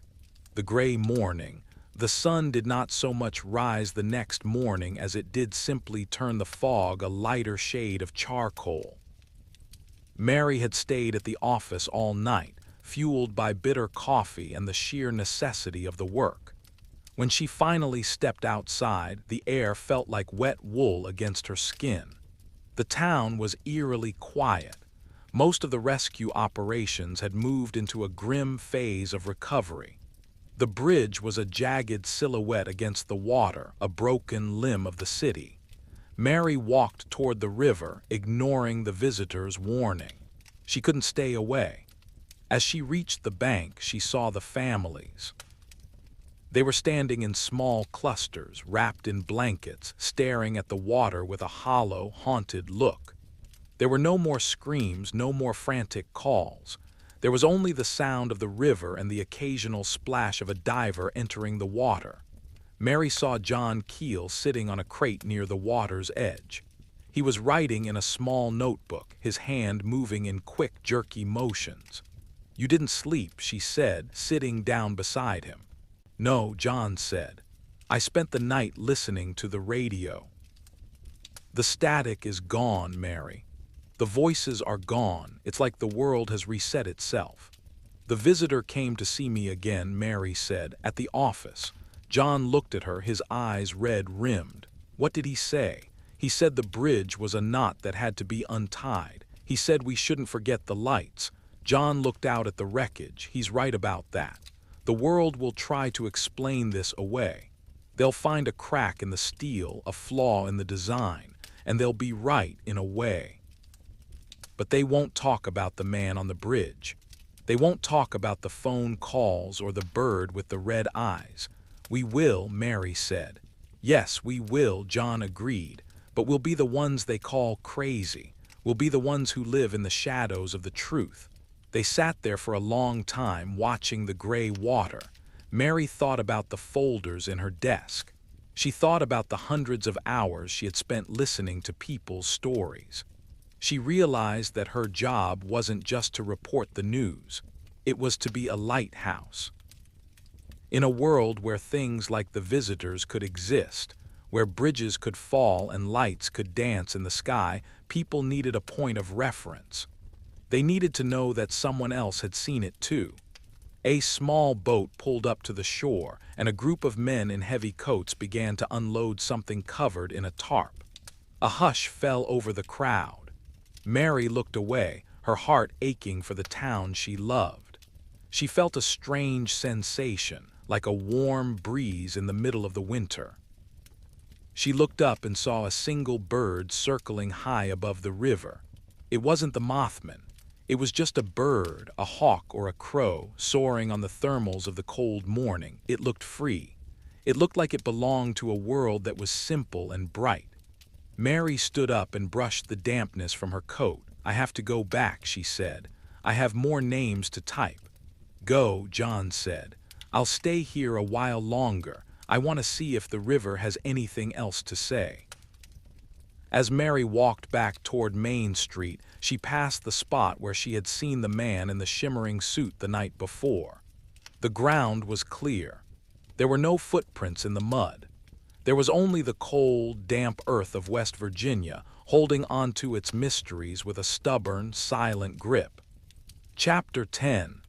The Gray Morning. The sun did not so much rise the next morning as it did simply turn the fog a lighter shade of charcoal. Mary had stayed at the office all night, fueled by bitter coffee and the sheer necessity of the work. When she finally stepped outside, the air felt like wet wool against her skin. The town was eerily quiet. Most of the rescue operations had moved into a grim phase of recovery. The bridge was a jagged silhouette against the water, a broken limb of the city. Mary walked toward the river, ignoring the visitor's warning. She couldn't stay away. As she reached the bank, she saw the families. They were standing in small clusters, wrapped in blankets, staring at the water with a hollow, haunted look. There were no more screams, no more frantic calls. There was only the sound of the river and the occasional splash of a diver entering the water. Mary saw John Keel sitting on a crate near the water's edge. He was writing in a small notebook, his hand moving in quick, jerky motions. "You didn't sleep," she said, sitting down beside him. "No," John said. "I spent the night listening to the radio." "The static is gone, Mary. The voices are gone. It's like the world has reset itself." "The visitor came to see me again," Mary said, "at the office." John looked at her, his eyes red-rimmed. "What did he say?" "He said the bridge was a knot that had to be untied. He said we shouldn't forget the lights." John looked out at the wreckage. "He's right about that. The world will try to explain this away. They'll find a crack in the steel, a flaw in the design, and they'll be right in a way. But they won't talk about the man on the bridge. They won't talk about the phone calls or the bird with the red eyes." "We will," Mary said. "Yes, we will," John agreed. "But we'll be the ones they call crazy. We'll be the ones who live in the shadows of the truth." They sat there for a long time, watching the gray water. Mary thought about the folders in her desk. She thought about the hundreds of hours she had spent listening to people's stories. She realized that her job wasn't just to report the news. It was to be a lighthouse. In a world where things like the visitors could exist, where bridges could fall and lights could dance in the sky, people needed a point of reference. They needed to know that someone else had seen it too. A small boat pulled up to the shore, and a group of men in heavy coats began to unload something covered in a tarp. A hush fell over the crowd. Mary looked away, her heart aching for the town she loved. She felt a strange sensation, like a warm breeze in the middle of the winter. She looked up and saw a single bird circling high above the river. It wasn't the Mothman. It was just a bird, a hawk or a crow, soaring on the thermals of the cold morning. It looked free. It looked like it belonged to a world that was simple and bright. Mary stood up and brushed the dampness from her coat. "I have to go back," she said. "I have more names to type." "Go," John said. "I'll stay here a while longer. I want to see if the river has anything else to say." As Mary walked back toward Main Street, she passed the spot where she had seen the man in the shimmering suit the night before. The ground was clear. There were no footprints in the mud. There was only the cold, damp earth of West Virginia, holding onto its mysteries with a stubborn, silent grip. Chapter 10.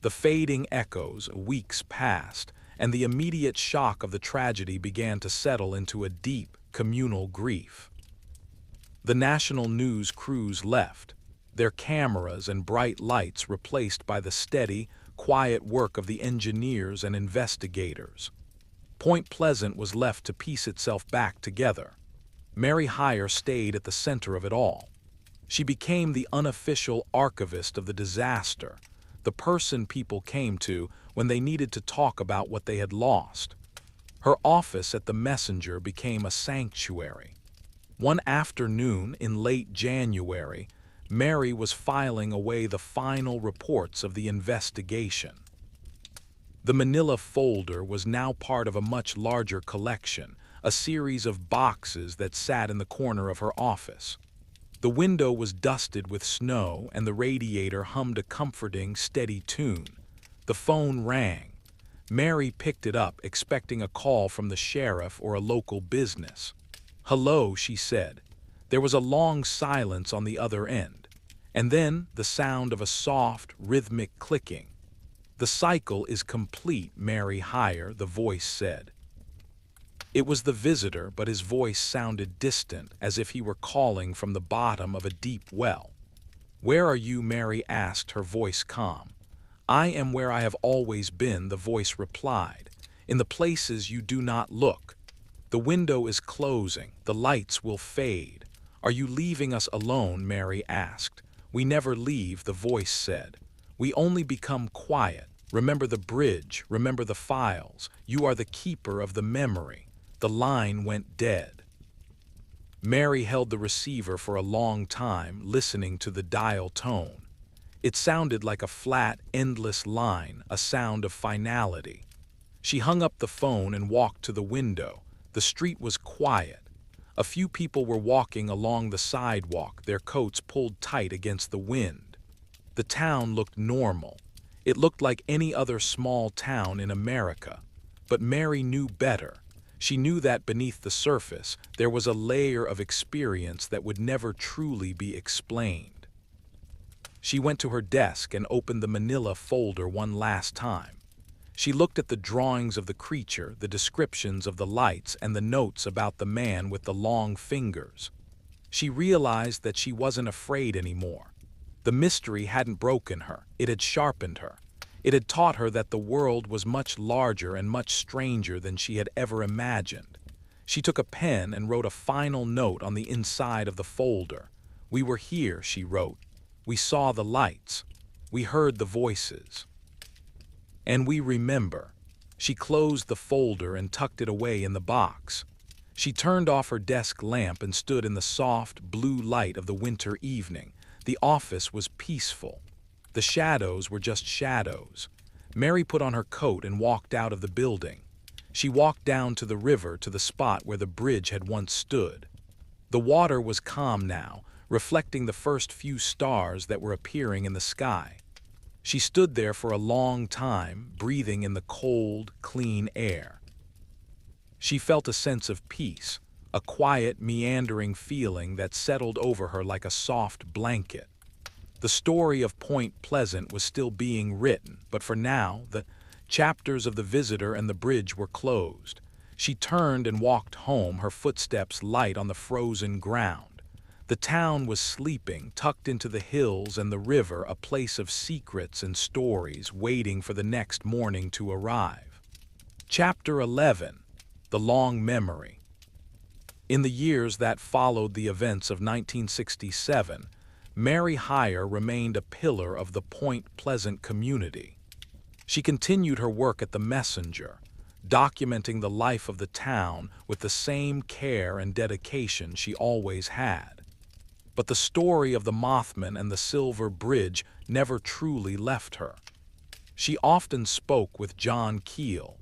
The fading echoes. Weeks passed, and the immediate shock of the tragedy began to settle into a deep, communal grief. The national news crews left, their cameras and bright lights replaced by the steady, quiet work of the engineers and investigators. Point Pleasant was left to piece itself back together. Mary Hyre stayed at the center of it all. She became the unofficial archivist of the disaster, the person people came to when they needed to talk about what they had lost. Her office at the Messenger became a sanctuary. One afternoon in late January, Mary was filing away the final reports of the investigation. The manila folder was now part of a much larger collection, a series of boxes that sat in the corner of her office. The window was dusted with snow, and the radiator hummed a comforting, steady tune. The phone rang. Mary picked it up, expecting a call from the sheriff or a local business. "Hello," she said. There was a long silence on the other end, and then the sound of a soft, rhythmic clicking. "The cycle is complete, Mary Hyre," the voice said. It was the visitor, but his voice sounded distant, as if he were calling from the bottom of a deep well. "Where are you?" Mary asked, her voice calm. "I am where I have always been," the voice replied, "in the places you do not look. The window is closing, the lights will fade." "Are you leaving us alone?" Mary asked. "We never leave," the voice said. "We only become quiet. Remember the bridge, remember the files. You are the keeper of the memory." The line went dead. Mary held the receiver for a long time, listening to the dial tone. It sounded like a flat, endless line, a sound of finality. She hung up the phone and walked to the window. The street was quiet. A few people were walking along the sidewalk, their coats pulled tight against the wind. The town looked normal. It looked like any other small town in America. But Mary knew better. She knew that beneath the surface, there was a layer of experience that would never truly be explained. She went to her desk and opened the manila folder one last time. She looked at the drawings of the creature, the descriptions of the lights, and the notes about the man with the long fingers. She realized that she wasn't afraid anymore. The mystery hadn't broken her, it had sharpened her. It had taught her that the world was much larger and much stranger than she had ever imagined. She took a pen and wrote a final note on the inside of the folder. "We were here," she wrote. "We saw the lights. We heard the voices. And we remember." She closed the folder and tucked it away in the box. She turned off her desk lamp and stood in the soft, blue light of the winter evening. The office was peaceful. The shadows were just shadows. Mary put on her coat and walked out of the building. She walked down to the river, to the spot where the bridge had once stood. The water was calm now, reflecting the first few stars that were appearing in the sky. She stood there for a long time, breathing in the cold, clean air. She felt a sense of peace, a quiet, meandering feeling that settled over her like a soft blanket. The story of Point Pleasant was still being written, but for now, the chapters of The Visitor and the Bridge were closed. She turned and walked home, her footsteps light on the frozen ground. The town was sleeping, tucked into the hills, and the river, a place of secrets and stories, waiting for the next morning to arrive. Chapter 11. The Long Memory. In the years that followed the events of 1967, Mary Hyre remained a pillar of the Point Pleasant community. She continued her work at the Messenger, documenting the life of the town with the same care and dedication she always had. But the story of the Mothman and the Silver Bridge never truly left her. She often spoke with John Keel,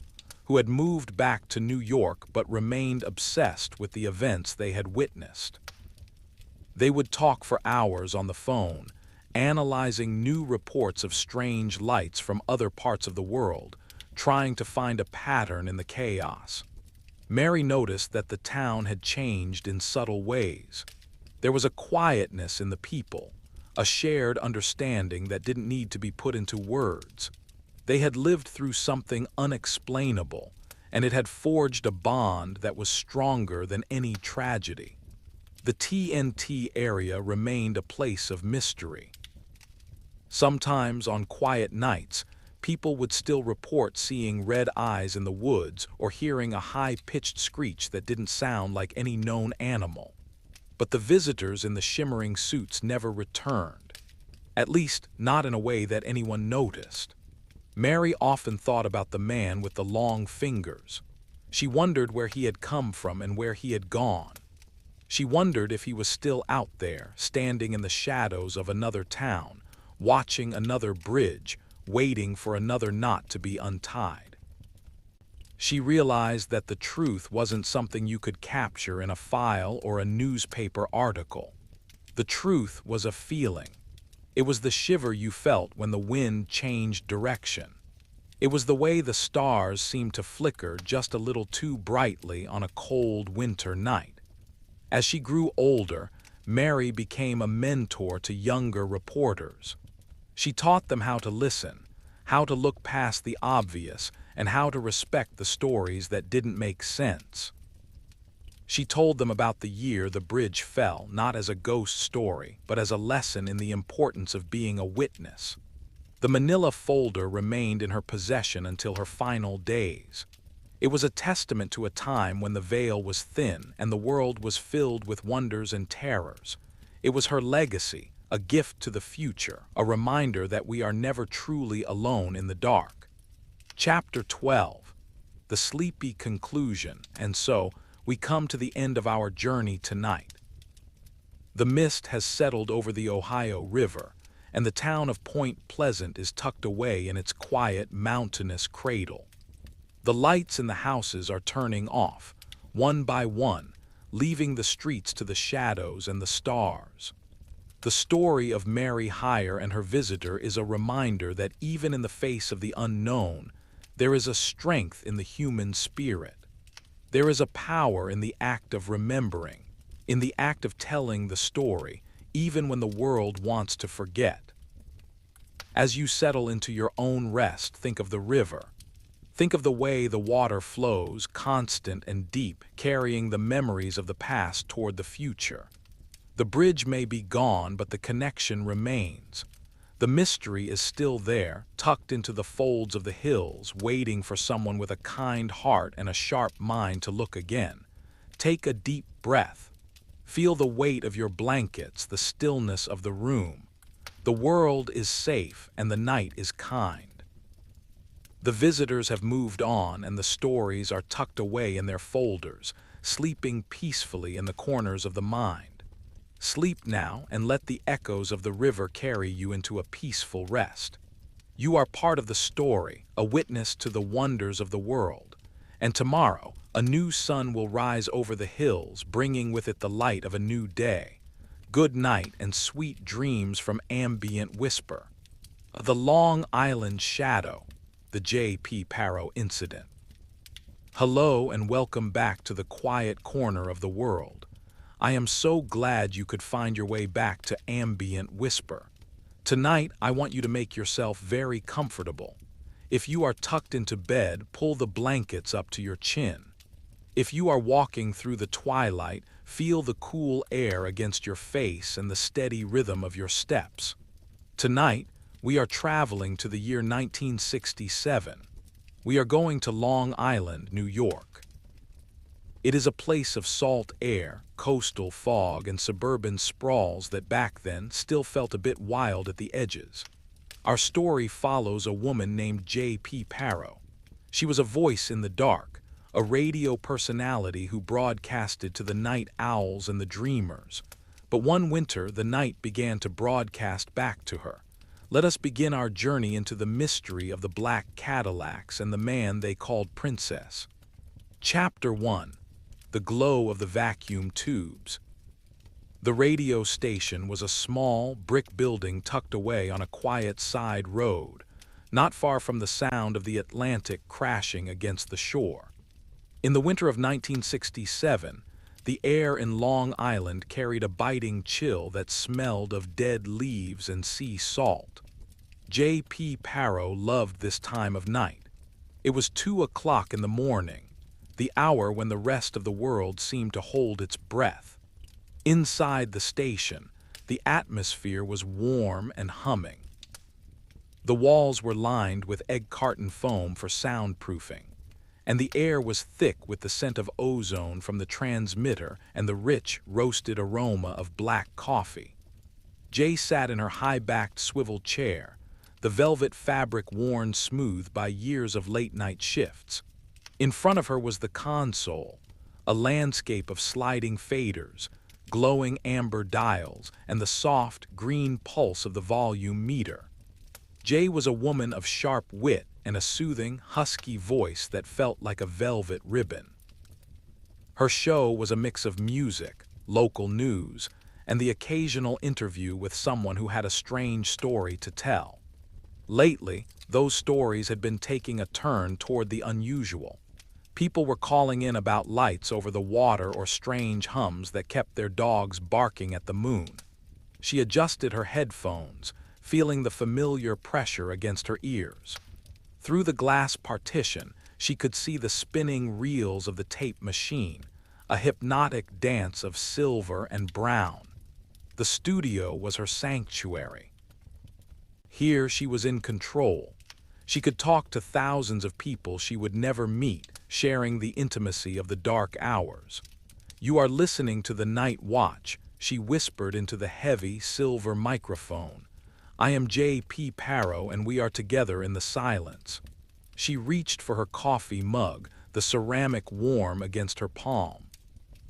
who had moved back to New York but remained obsessed with the events they had witnessed. They would talk for hours on the phone, analyzing new reports of strange lights from other parts of the world, trying to find a pattern in the chaos. Mary noticed that the town had changed in subtle ways. There was a quietness in the people, a shared understanding that didn't need to be put into words. They had lived through something unexplainable, and it had forged a bond that was stronger than any tragedy. The TNT area remained a place of mystery. Sometimes on quiet nights, people would still report seeing red eyes in the woods or hearing a high-pitched screech that didn't sound like any known animal. But the visitors in the shimmering suits never returned, at least not in a way that anyone noticed. Mary often thought about the man with the long fingers. She wondered where he had come from and where he had gone. She wondered if he was still out there, standing in the shadows of another town, watching another bridge, waiting for another knot to be untied. She realized that the truth wasn't something you could capture in a file or a newspaper article. The truth was a feeling. It was the shiver you felt when the wind changed direction. It was the way the stars seemed to flicker just a little too brightly on a cold winter night. As she grew older, Mary became a mentor to younger reporters. She taught them how to listen, how to look past the obvious, and how to respect the stories that didn't make sense. She told them about the year the bridge fell, not as a ghost story, but as a lesson in the importance of being a witness. The manila folder remained in her possession until her final days. It was a testament to a time when the veil was thin and the world was filled with wonders and terrors. It was her legacy, a gift to the future, a reminder that we are never truly alone in the dark. Chapter 12. The Sleepy Conclusion. And so, we come to the end of our journey tonight. The mist has settled over the Ohio River, and the town of Point Pleasant is tucked away in its quiet, mountainous cradle. The lights in the houses are turning off, one by one, leaving the streets to the shadows and the stars. The story of Mary Hyre and her visitor is a reminder that even in the face of the unknown, there is a strength in the human spirit. There is a power in the act of remembering, in the act of telling the story, even when the world wants to forget. As you settle into your own rest, think of the river. Think of the way the water flows, constant and deep, carrying the memories of the past toward the future. The bridge may be gone, but the connection remains. The mystery is still there, tucked into the folds of the hills, waiting for someone with a kind heart and a sharp mind to look again. Take a deep breath. Feel the weight of your blankets, the stillness of the room. The world is safe and the night is kind. The visitors have moved on and the stories are tucked away in their folders, sleeping peacefully in the corners of the mind. Sleep now and let the echoes of the river carry you into a peaceful rest. You are part of the story, a witness to the wonders of the world. And tomorrow, a new sun will rise over the hills, bringing with it the light of a new day. Good night and sweet dreams from Ambient Whisper. The Long Island Shadow. The Jaye P. Paro Incident. Hello and welcome back to the quiet corner of the world. I am so glad you could find your way back to Ambient Whisper. Tonight, I want you to make yourself very comfortable. If you are tucked into bed, pull the blankets up to your chin. If you are walking through the twilight, feel the cool air against your face and the steady rhythm of your steps. Tonight, we are traveling to the year 1967. We are going to Long Island, New York. It is a place of salt air, coastal fog, and suburban sprawls that back then still felt a bit wild at the edges. Our story follows a woman named Jaye P. Paro. She was a voice in the dark, a radio personality who broadcasted to the night owls and the dreamers. But one winter, the night began to broadcast back to her. Let us begin our journey into the mystery of the black Cadillacs and the man they called Princess. Chapter 1. The Glow of the Vacuum Tubes. The radio station was a small, brick building tucked away on a quiet side road, not far from the sound of the Atlantic crashing against the shore. In the winter of 1967, the air in Long Island carried a biting chill that smelled of dead leaves and sea salt. Jaye P. Paro loved this time of night. It was 2 o'clock in the morning, the hour when the rest of the world seemed to hold its breath. Inside the station, the atmosphere was warm and humming. The walls were lined with egg carton foam for soundproofing, and the air was thick with the scent of ozone from the transmitter and the rich, roasted aroma of black coffee. Jaye sat in her high-backed swivel chair, the velvet fabric worn smooth by years of late-night shifts. In front of her was the console, a landscape of sliding faders, glowing amber dials, and the soft, green pulse of the volume meter. Jaye was a woman of sharp wit and a soothing, husky voice that felt like a velvet ribbon. Her show was a mix of music, local news, and the occasional interview with someone who had a strange story to tell. Lately, those stories had been taking a turn toward the unusual. People were calling in about lights over the water or strange hums that kept their dogs barking at the moon. She adjusted her headphones, feeling the familiar pressure against her ears. Through the glass partition, she could see the spinning reels of the tape machine, a hypnotic dance of silver and brown. The studio was her sanctuary. Here she was in control. She could talk to thousands of people she would never meet, sharing the intimacy of the dark hours. "You are listening to the Night Watch," she whispered into the heavy, silver microphone. "I am Jaye P. Paro, and we are together in the silence." She reached for her coffee mug, the ceramic warm against her palm.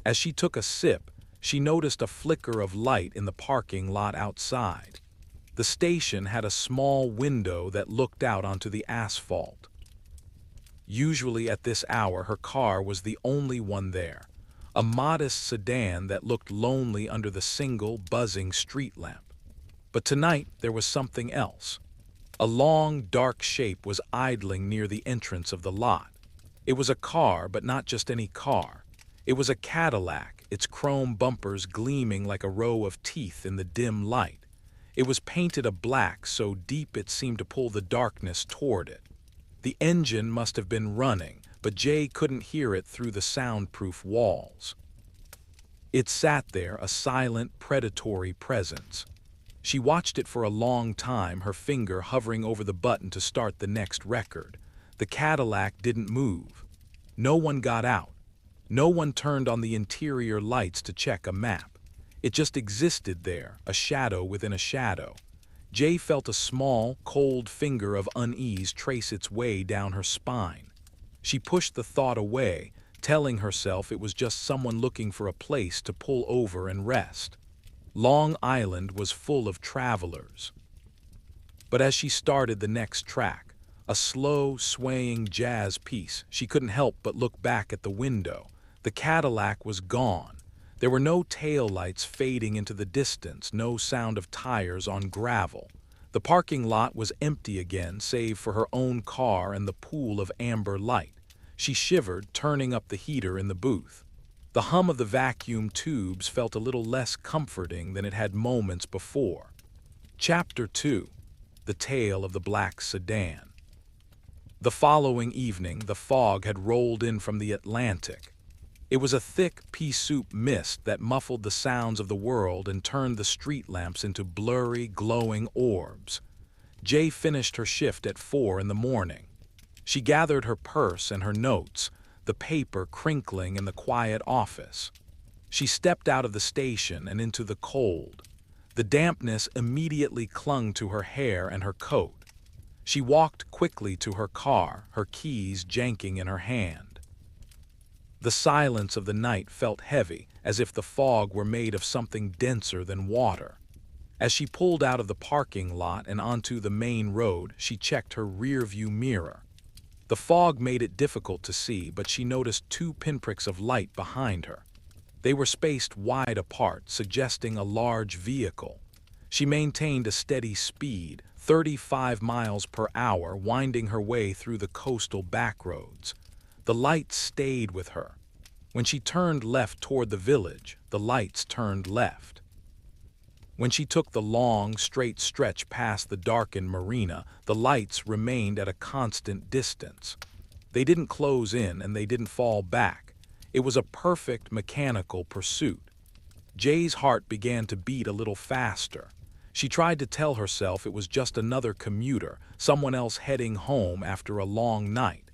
As she took a sip, she noticed a flicker of light in the parking lot outside. The station had a small window that looked out onto the asphalt. Usually at this hour, her car was the only one there, a modest sedan that looked lonely under the single, buzzing street lamp. But tonight, there was something else. A long, dark shape was idling near the entrance of the lot. It was a car, but not just any car. It was a Cadillac, its chrome bumpers gleaming like a row of teeth in the dim light. It was painted a black so deep it seemed to pull the darkness toward it. The engine must have been running, but Jaye couldn't hear it through the soundproof walls. It sat there, a silent, predatory presence. She watched it for a long time, her finger hovering over the button to start the next record. The Cadillac didn't move. No one got out. No one turned on the interior lights to check a map. It just existed there, a shadow within a shadow. Jaye felt a small, cold finger of unease trace its way down her spine. She pushed the thought away, telling herself it was just someone looking for a place to pull over and rest. Long Island was full of travelers. But as she started the next track, a slow, swaying jazz piece, she couldn't help but look back at the window. The Cadillac was gone. There were no taillights fading into the distance, no sound of tires on gravel. The parking lot was empty again, save for her own car and the pool of amber light. She shivered, turning up the heater in the booth. The hum of the vacuum tubes felt a little less comforting than it had moments before. Chapter 2. The Tale of the Black Sedan. The following evening, the fog had rolled in from the Atlantic. It was a thick pea-soup mist that muffled the sounds of the world and turned the street lamps into blurry, glowing orbs. Jaye finished her shift at 4 in the morning. She gathered her purse and her notes, the paper crinkling in the quiet office. She stepped out of the station and into the cold. The dampness immediately clung to her hair and her coat. She walked quickly to her car, her keys janking in her hand. The silence of the night felt heavy, as if the fog were made of something denser than water. As she pulled out of the parking lot and onto the main road, she checked her rearview mirror. The fog made it difficult to see, but she noticed 2 pinpricks of light behind her. They were spaced wide apart, suggesting a large vehicle. She maintained a steady speed, 35 miles per hour, winding her way through the coastal backroads. The lights stayed with her. When she turned left toward the village, the lights turned left. When she took the long, straight stretch past the darkened marina, the lights remained at a constant distance. They didn't close in and they didn't fall back. It was a perfect mechanical pursuit. Jaye's heart began to beat a little faster. She tried to tell herself it was just another commuter, someone else heading home after a long night.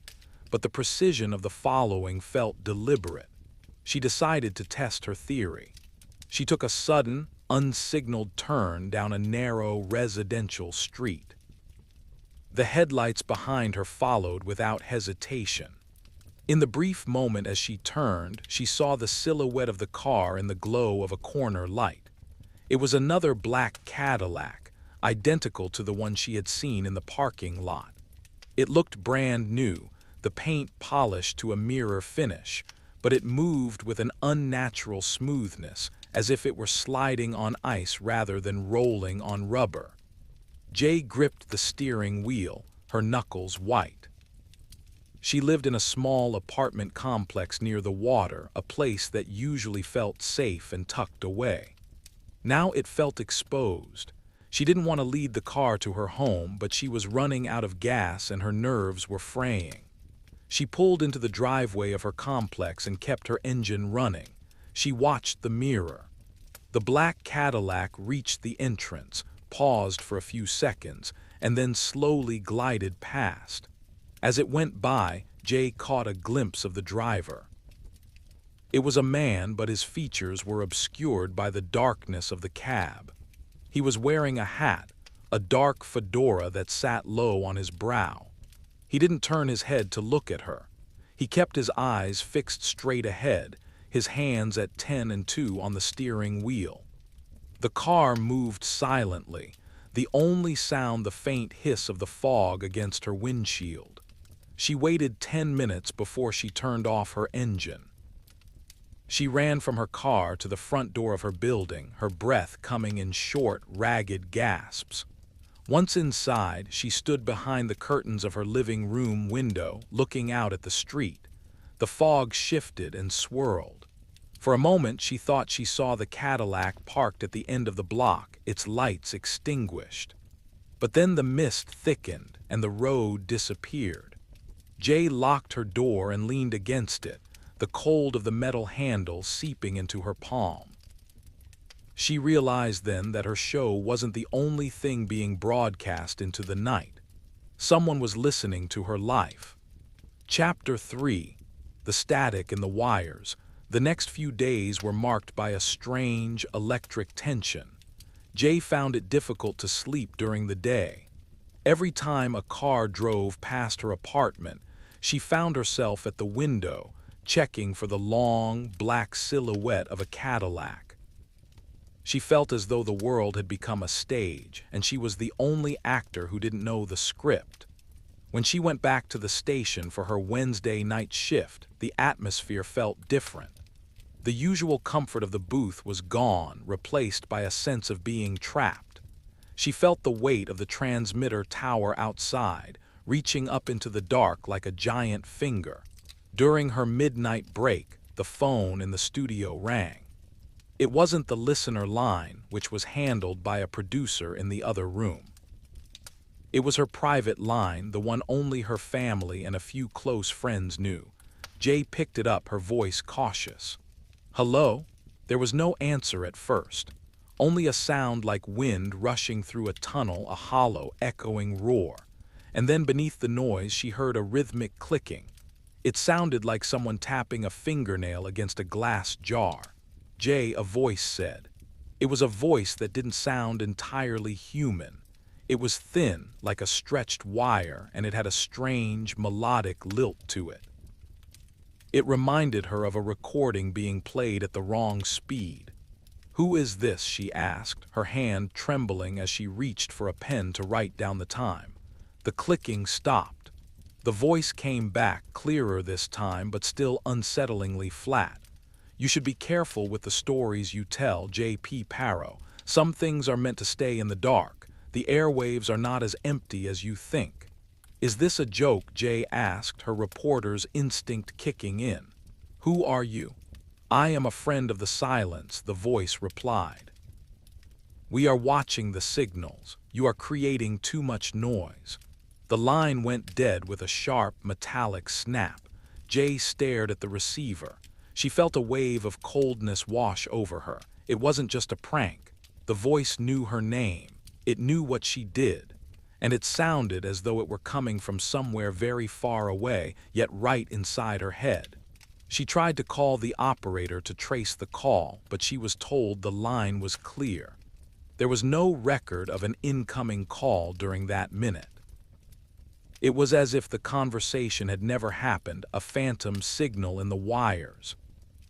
But the precision of the following felt deliberate. She decided to test her theory. She took a sudden, unsignaled turn down a narrow residential street. The headlights behind her followed without hesitation. In the brief moment as she turned, she saw the silhouette of the car in the glow of a corner light. It was another black Cadillac, identical to the one she had seen in the parking lot. It looked brand new, the paint polished to a mirror finish, but it moved with an unnatural smoothness, as if it were sliding on ice rather than rolling on rubber. Jaye gripped the steering wheel, her knuckles white. She lived in a small apartment complex near the water, a place that usually felt safe and tucked away. Now it felt exposed. She didn't want to lead the car to her home, but she was running out of gas and her nerves were fraying. She pulled into the driveway of her complex and kept her engine running. She watched the mirror. The black Cadillac reached the entrance, paused for a few seconds, and then slowly glided past. As it went by, Jaye caught a glimpse of the driver. It was a man, but his features were obscured by the darkness of the cab. He was wearing a hat, a dark fedora that sat low on his brow. He didn't turn his head to look at her. He kept his eyes fixed straight ahead, his hands at 10 and 2 on the steering wheel. The car moved silently, the only sound the faint hiss of the fog against her windshield. She waited 10 minutes before she turned off her engine. She ran from her car to the front door of her building, her breath coming in short, ragged gasps. Once inside, she stood behind the curtains of her living room window, looking out at the street. The fog shifted and swirled. For a moment, she thought she saw the Cadillac parked at the end of the block, its lights extinguished. But then the mist thickened and the road disappeared. Jaye locked her door and leaned against it, the cold of the metal handle seeping into her palm. She realized then that her show wasn't the only thing being broadcast into the night. Someone was listening to her life. Chapter 3. The Static in the Wires. The next few days were marked by a strange electric tension. Jaye found it difficult to sleep during the day. Every time a car drove past her apartment, she found herself at the window, checking for the long, black silhouette of a Cadillac. She felt as though the world had become a stage, and she was the only actor who didn't know the script. When she went back to the station for her Wednesday night shift, the atmosphere felt different. The usual comfort of the booth was gone, replaced by a sense of being trapped. She felt the weight of the transmitter tower outside, reaching up into the dark like a giant finger. During her midnight break, the phone in the studio rang. It wasn't the listener line, which was handled by a producer in the other room. It was her private line, the one only her family and a few close friends knew. Jaye picked it up, her voice cautious. "Hello?" There was no answer at first. Only a sound like wind rushing through a tunnel, a hollow, echoing roar. And then beneath the noise she heard a rhythmic clicking. It sounded like someone tapping a fingernail against a glass jar. "Jaye," a voice said. It was a voice that didn't sound entirely human. It was thin, like a stretched wire, and it had a strange, melodic lilt to it. It reminded her of a recording being played at the wrong speed. "Who is this?" she asked, her hand trembling as she reached for a pen to write down the time. The clicking stopped. The voice came back, clearer this time, but still unsettlingly flat. "You should be careful with the stories you tell, Jaye P. Paro. Some things are meant to stay in the dark. The airwaves are not as empty as you think." "Is this a joke?" Jaye asked, her reporter's instinct kicking in. "Who are you?" "I am a friend of the silence," the voice replied. "We are watching the signals. You are creating too much noise." The line went dead with a sharp, metallic snap. Jaye stared at the receiver. She felt a wave of coldness wash over her. It wasn't just a prank. The voice knew her name. It knew what she did. And it sounded as though it were coming from somewhere very far away, yet right inside her head. She tried to call the operator to trace the call, but she was told the line was clear. There was no record of an incoming call during that minute. It was as if the conversation had never happened, a phantom signal in the wires.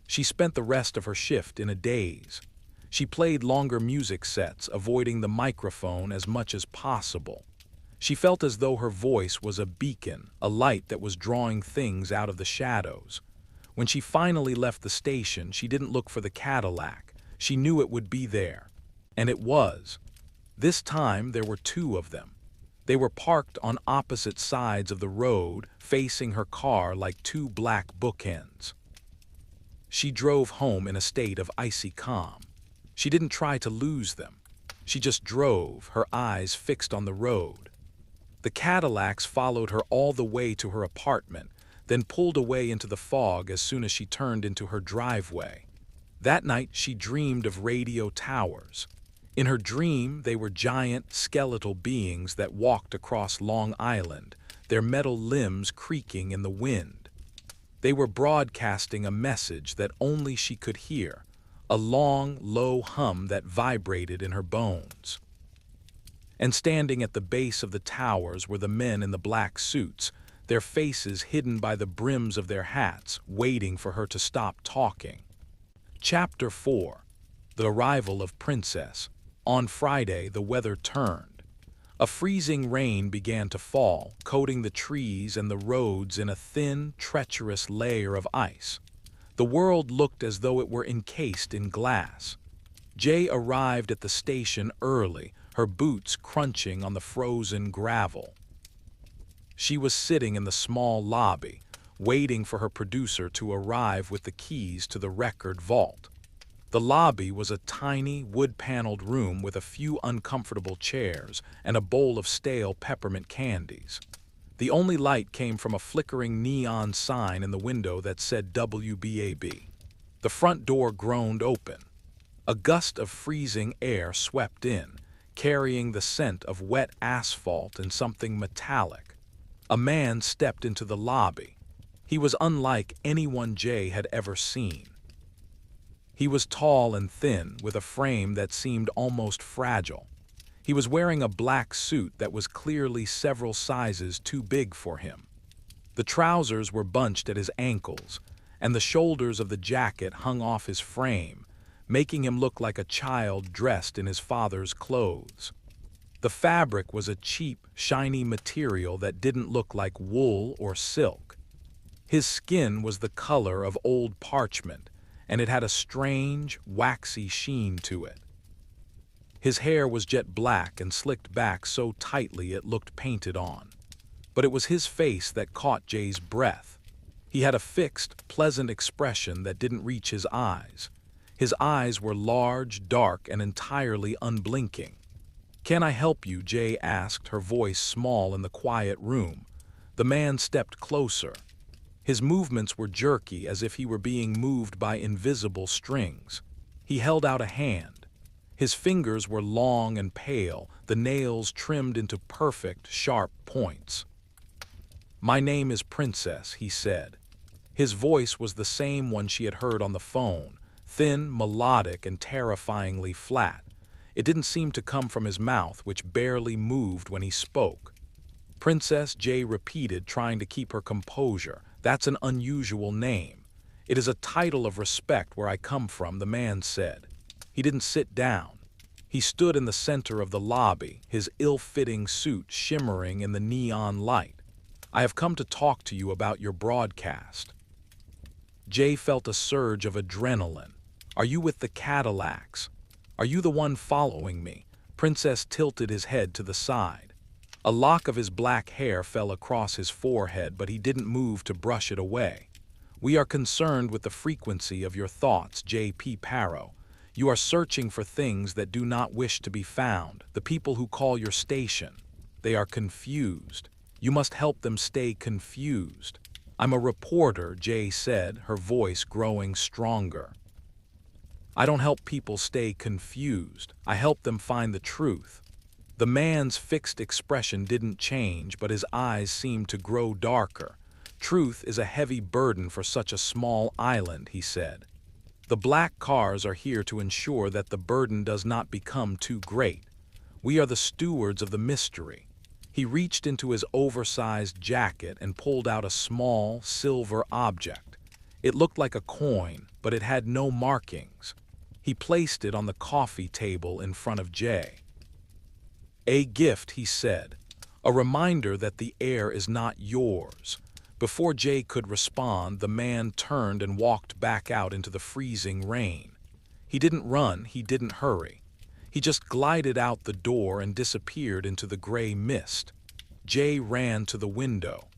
She spent the rest of her shift in a daze. She played longer music sets, avoiding the microphone as much as possible. She felt as though her voice was a beacon, a light that was drawing things out of the shadows. When she finally left the station, she didn't look for the Cadillac. She knew it would be there. And it was. This time there were two of them. They were parked on opposite sides of the road, facing her car like two black bookends. She drove home in a state of icy calm. She didn't try to lose them. She just drove, her eyes fixed on the road. The Cadillacs followed her all the way to her apartment, then pulled away into the fog as soon as she turned into her driveway. That night she dreamed of radio towers. In her dream, they were giant, skeletal beings that walked across Long Island, their metal limbs creaking in the wind. They were broadcasting a message that only she could hear, a long, low hum that vibrated in her bones. And standing at the base of the towers were the men in the black suits, their faces hidden by the brims of their hats, waiting for her to stop talking. Chapter 4. The Arrival of Princess. On Friday, the weather turned. A freezing rain began to fall, coating the trees and the roads in a thin, treacherous layer of ice. The world looked as though it were encased in glass. Jaye arrived at the station early, her boots crunching on the frozen gravel. She was sitting in the small lobby, waiting for her producer to arrive with the keys to the record vault. The lobby was a tiny, wood-paneled room with a few uncomfortable chairs and a bowl of stale peppermint candies. The only light came from a flickering neon sign in the window that said WBAB. The front door groaned open. A gust of freezing air swept in, carrying the scent of wet asphalt and something metallic. A man stepped into the lobby. He was unlike anyone Jaye had ever seen. He was tall and thin, with a frame that seemed almost fragile. He was wearing a black suit that was clearly several sizes too big for him. The trousers were bunched at his ankles, and the shoulders of the jacket hung off his frame, making him look like a child dressed in his father's clothes. The fabric was a cheap, shiny material that didn't look like wool or silk. His skin was the color of old parchment, and it had a strange, waxy sheen to it. His hair was jet black and slicked back so tightly it looked painted on. But it was his face that caught Jaye's breath. He had a fixed, pleasant expression that didn't reach his eyes. His eyes were large, dark, and entirely unblinking. "Can I help you?" Jaye asked, her voice small in the quiet room. The man stepped closer. His movements were jerky, as if he were being moved by invisible strings. He held out a hand. His fingers were long and pale, the nails trimmed into perfect, sharp points. "My name is Princess," he said. His voice was the same one she had heard on the phone, thin, melodic, and terrifyingly flat. It didn't seem to come from his mouth, which barely moved when he spoke. "Princess," Jaye repeated, trying to keep her composure. "That's an unusual name." "It is a title of respect where I come from," the man said. He didn't sit down. He stood in the center of the lobby, his ill-fitting suit shimmering in the neon light. "I have come to talk to you about your broadcast." Jaye felt a surge of adrenaline. "Are you with the Cadillacs? Are you the one following me?" Princess tilted his head to the side. A lock of his black hair fell across his forehead, but he didn't move to brush it away. "We are concerned with the frequency of your thoughts, Jaye P. Paro. You are searching for things that do not wish to be found. The people who call your station, they are confused. You must help them stay confused." "I'm a reporter," Jaye said, her voice growing stronger. "I don't help people stay confused. I help them find the truth." The man's fixed expression didn't change, but his eyes seemed to grow darker. "Truth is a heavy burden for such a small island," he said. "The black cars are here to ensure that the burden does not become too great. We are the stewards of the mystery." He reached into his oversized jacket and pulled out a small, silver object. It looked like a coin, but it had no markings. He placed it on the coffee table in front of Jaye. "A gift," he said. "A reminder that the air is not yours." Before Jaye could respond, the man turned and walked back out into the freezing rain. He didn't run, he didn't hurry. He just glided out the door and disappeared into the gray mist. Jaye ran to the window.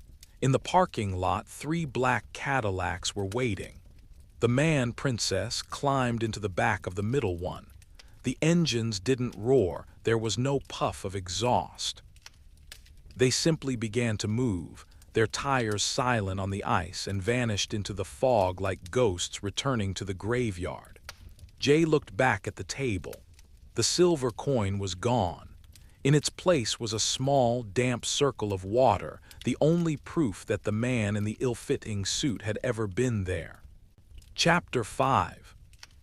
In the parking lot, 3 black Cadillacs were waiting. The man, Princess, climbed into the back of the middle one. The engines didn't roar, there was no puff of exhaust. They simply began to move, their tires silent on the ice, and vanished into the fog like ghosts returning to the graveyard. Jaye looked back at the table. The silver coin was gone. In its place was a small, damp circle of water, the only proof that the man in the ill-fitting suit had ever been there. Chapter 5.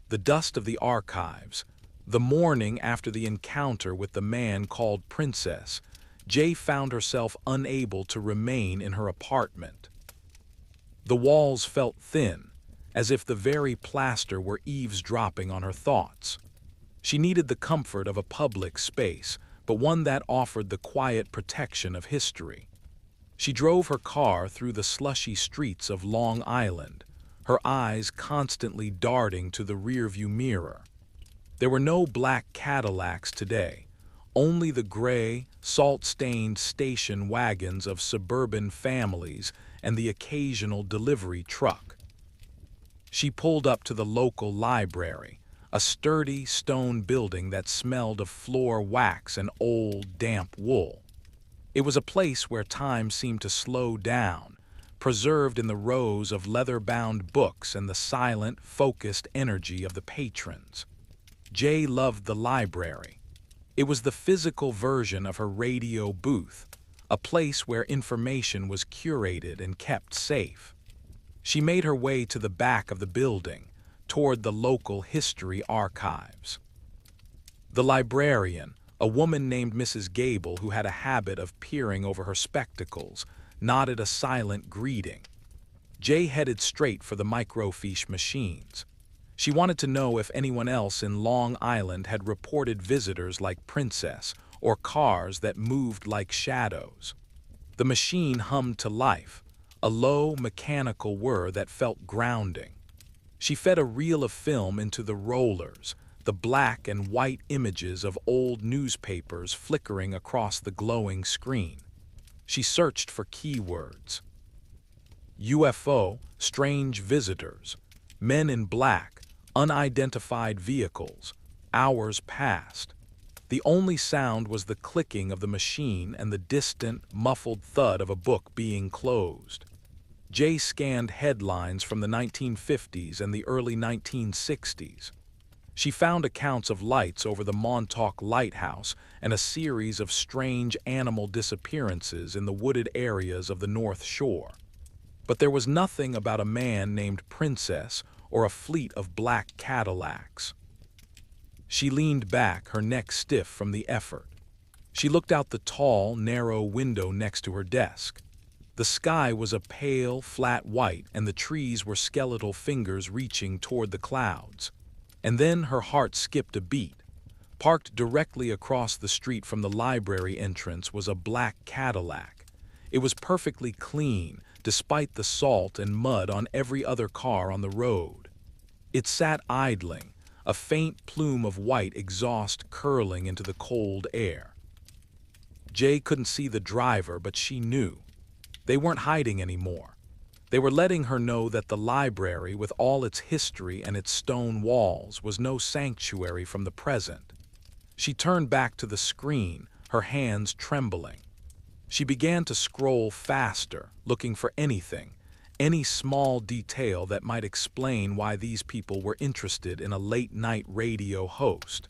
The Dust of the Archives. The morning after the encounter with the man called Princess, Jaye found herself unable to remain in her apartment. The walls felt thin, as if the very plaster were eavesdropping on her thoughts. She needed the comfort of a public space, but one that offered the quiet protection of history. She drove her car through the slushy streets of Long Island, her eyes constantly darting to the rearview mirror. There were no black Cadillacs today, only the gray, salt-stained station wagons of suburban families and the occasional delivery truck. She pulled up to the local library, a sturdy stone building that smelled of floor wax and old, damp wool. It was a place where time seemed to slow down, preserved in the rows of leather-bound books and the silent, focused energy of the patrons. Jaye loved the library. It was the physical version of her radio booth, a place where information was curated and kept safe. She made her way to the back of the building, toward the local history archives. The librarian, a woman named Mrs. Gable who had a habit of peering over her spectacles, nodded a silent greeting. Jaye headed straight for the microfiche machines. She wanted to know if anyone else in Long Island had reported visitors like Princess or cars that moved like shadows. The machine hummed to life, a low, mechanical whir that felt grounding. She fed a reel of film into the rollers, the black and white images of old newspapers flickering across the glowing screen. She searched for keywords. UFO, strange visitors, men in black, Unidentified vehicles. Hours passed. The only sound was the clicking of the machine and the distant, muffled thud of a book being closed. Jaye scanned headlines from the 1950s and the early 1960s. She found accounts of lights over the Montauk Lighthouse and a series of strange animal disappearances in the wooded areas of the North Shore. But there was nothing about a man named Princess or a fleet of black Cadillacs. She leaned back, her neck stiff from the effort. She looked out the tall, narrow window next to her desk. The sky was a pale, flat white, and the trees were skeletal fingers reaching toward the clouds. And then her heart skipped a beat. Parked directly across the street from the library entrance was a black Cadillac. It was perfectly clean, despite the salt and mud on every other car on the road. It sat idling, a faint plume of white exhaust curling into the cold air. Jaye couldn't see the driver, but she knew. They weren't hiding anymore. They were letting her know that the library, with all its history and its stone walls, was no sanctuary from the present. She turned back to the screen, her hands trembling. She began to scroll faster, looking for anything, any small detail that might explain why these people were interested in a late-night radio host.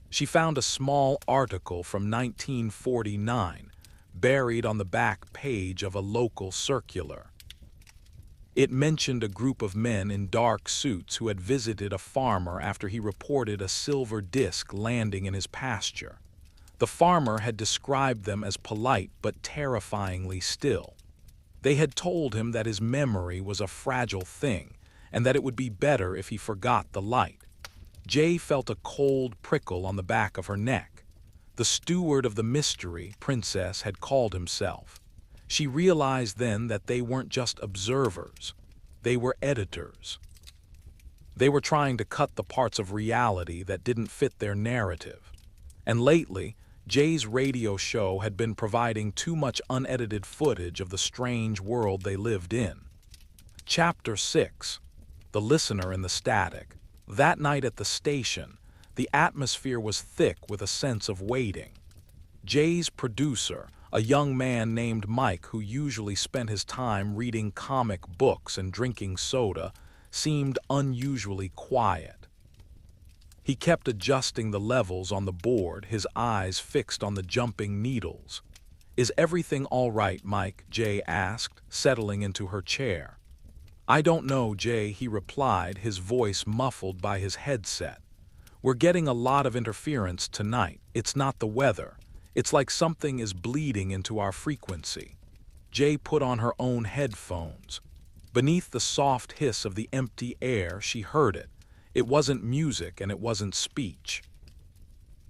She found a small article from 1949, buried on the back page of a local circular. It mentioned a group of men in dark suits who had visited a farmer after he reported a silver disc landing in his pasture. The farmer had described them as polite but terrifyingly still. They had told him that his memory was a fragile thing and that it would be better if he forgot the light. Jaye felt a cold prickle on the back of her neck. The steward of the mystery, Princess had called himself. She realized then that they weren't just observers. They were editors. They were trying to cut the parts of reality that didn't fit their narrative. And lately, Jaye's radio show had been providing too much unedited footage of the strange world they lived in. Chapter 6. The Listener in the Static. That night at the station, the atmosphere was thick with a sense of waiting. Jaye's producer, a young man named Mike who usually spent his time reading comic books and drinking soda, seemed unusually quiet. He kept adjusting the levels on the board, his eyes fixed on the jumping needles. "Is everything all right, Mike?" Jaye asked, settling into her chair. "I don't know, Jaye," he replied, his voice muffled by his headset. "We're getting a lot of interference tonight. It's not the weather. It's like something is bleeding into our frequency." Jaye put on her own headphones. Beneath the soft hiss of the empty air, she heard it. It wasn't music and it wasn't speech.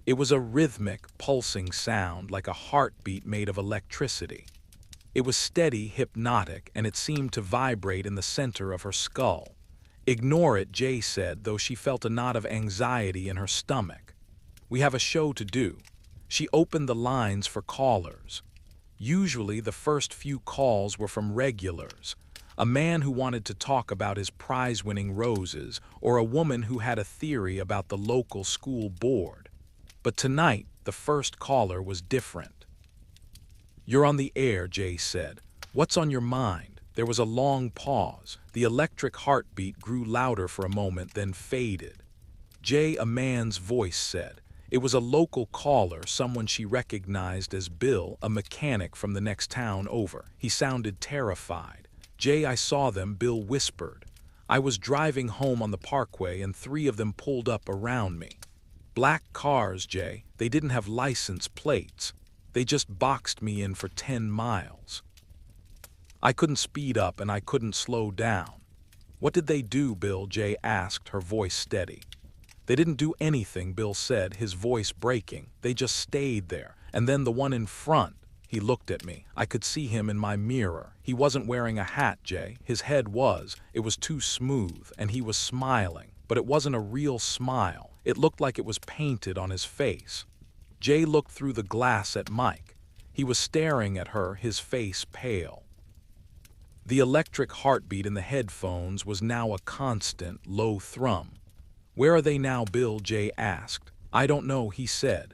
It was a rhythmic, pulsing sound like a heartbeat made of electricity. It was steady, hypnotic, and it seemed to vibrate in the center of her skull. "Ignore it," Jaye said, though she felt a knot of anxiety in her stomach. "We have a show to do." She opened the lines for callers. Usually the first few calls were from regulars, a man who wanted to talk about his prize-winning roses, or a woman who had a theory about the local school board. But tonight, the first caller was different. "You're on the air," Jaye said. "What's on your mind?" There was a long pause. The electric heartbeat grew louder for a moment, then faded. "Jaye," a man's voice said. It was a local caller, someone she recognized as Bill, a mechanic from the next town over. He sounded terrified. "Jaye, I saw them," Bill whispered. "I was driving home on the parkway and 3 of them pulled up around me. Black cars, Jaye. They didn't have license plates. They just boxed me in for 10 miles. I couldn't speed up and I couldn't slow down." "What did they do, Bill?" Jaye asked, her voice steady. "They didn't do anything," Bill said, his voice breaking. "They just stayed there. And then the one in front." He looked at me. I could see him in my mirror. He wasn't wearing a hat, Jaye. His head was. It was too smooth, and he was smiling. But it wasn't a real smile. It looked like it was painted on his face. Jaye looked through the glass at Mike. He was staring at her, his face pale. The electric heartbeat in the headphones was now a constant, low thrum. "Where are they now, Bill?" Jaye asked. "I don't know," he said.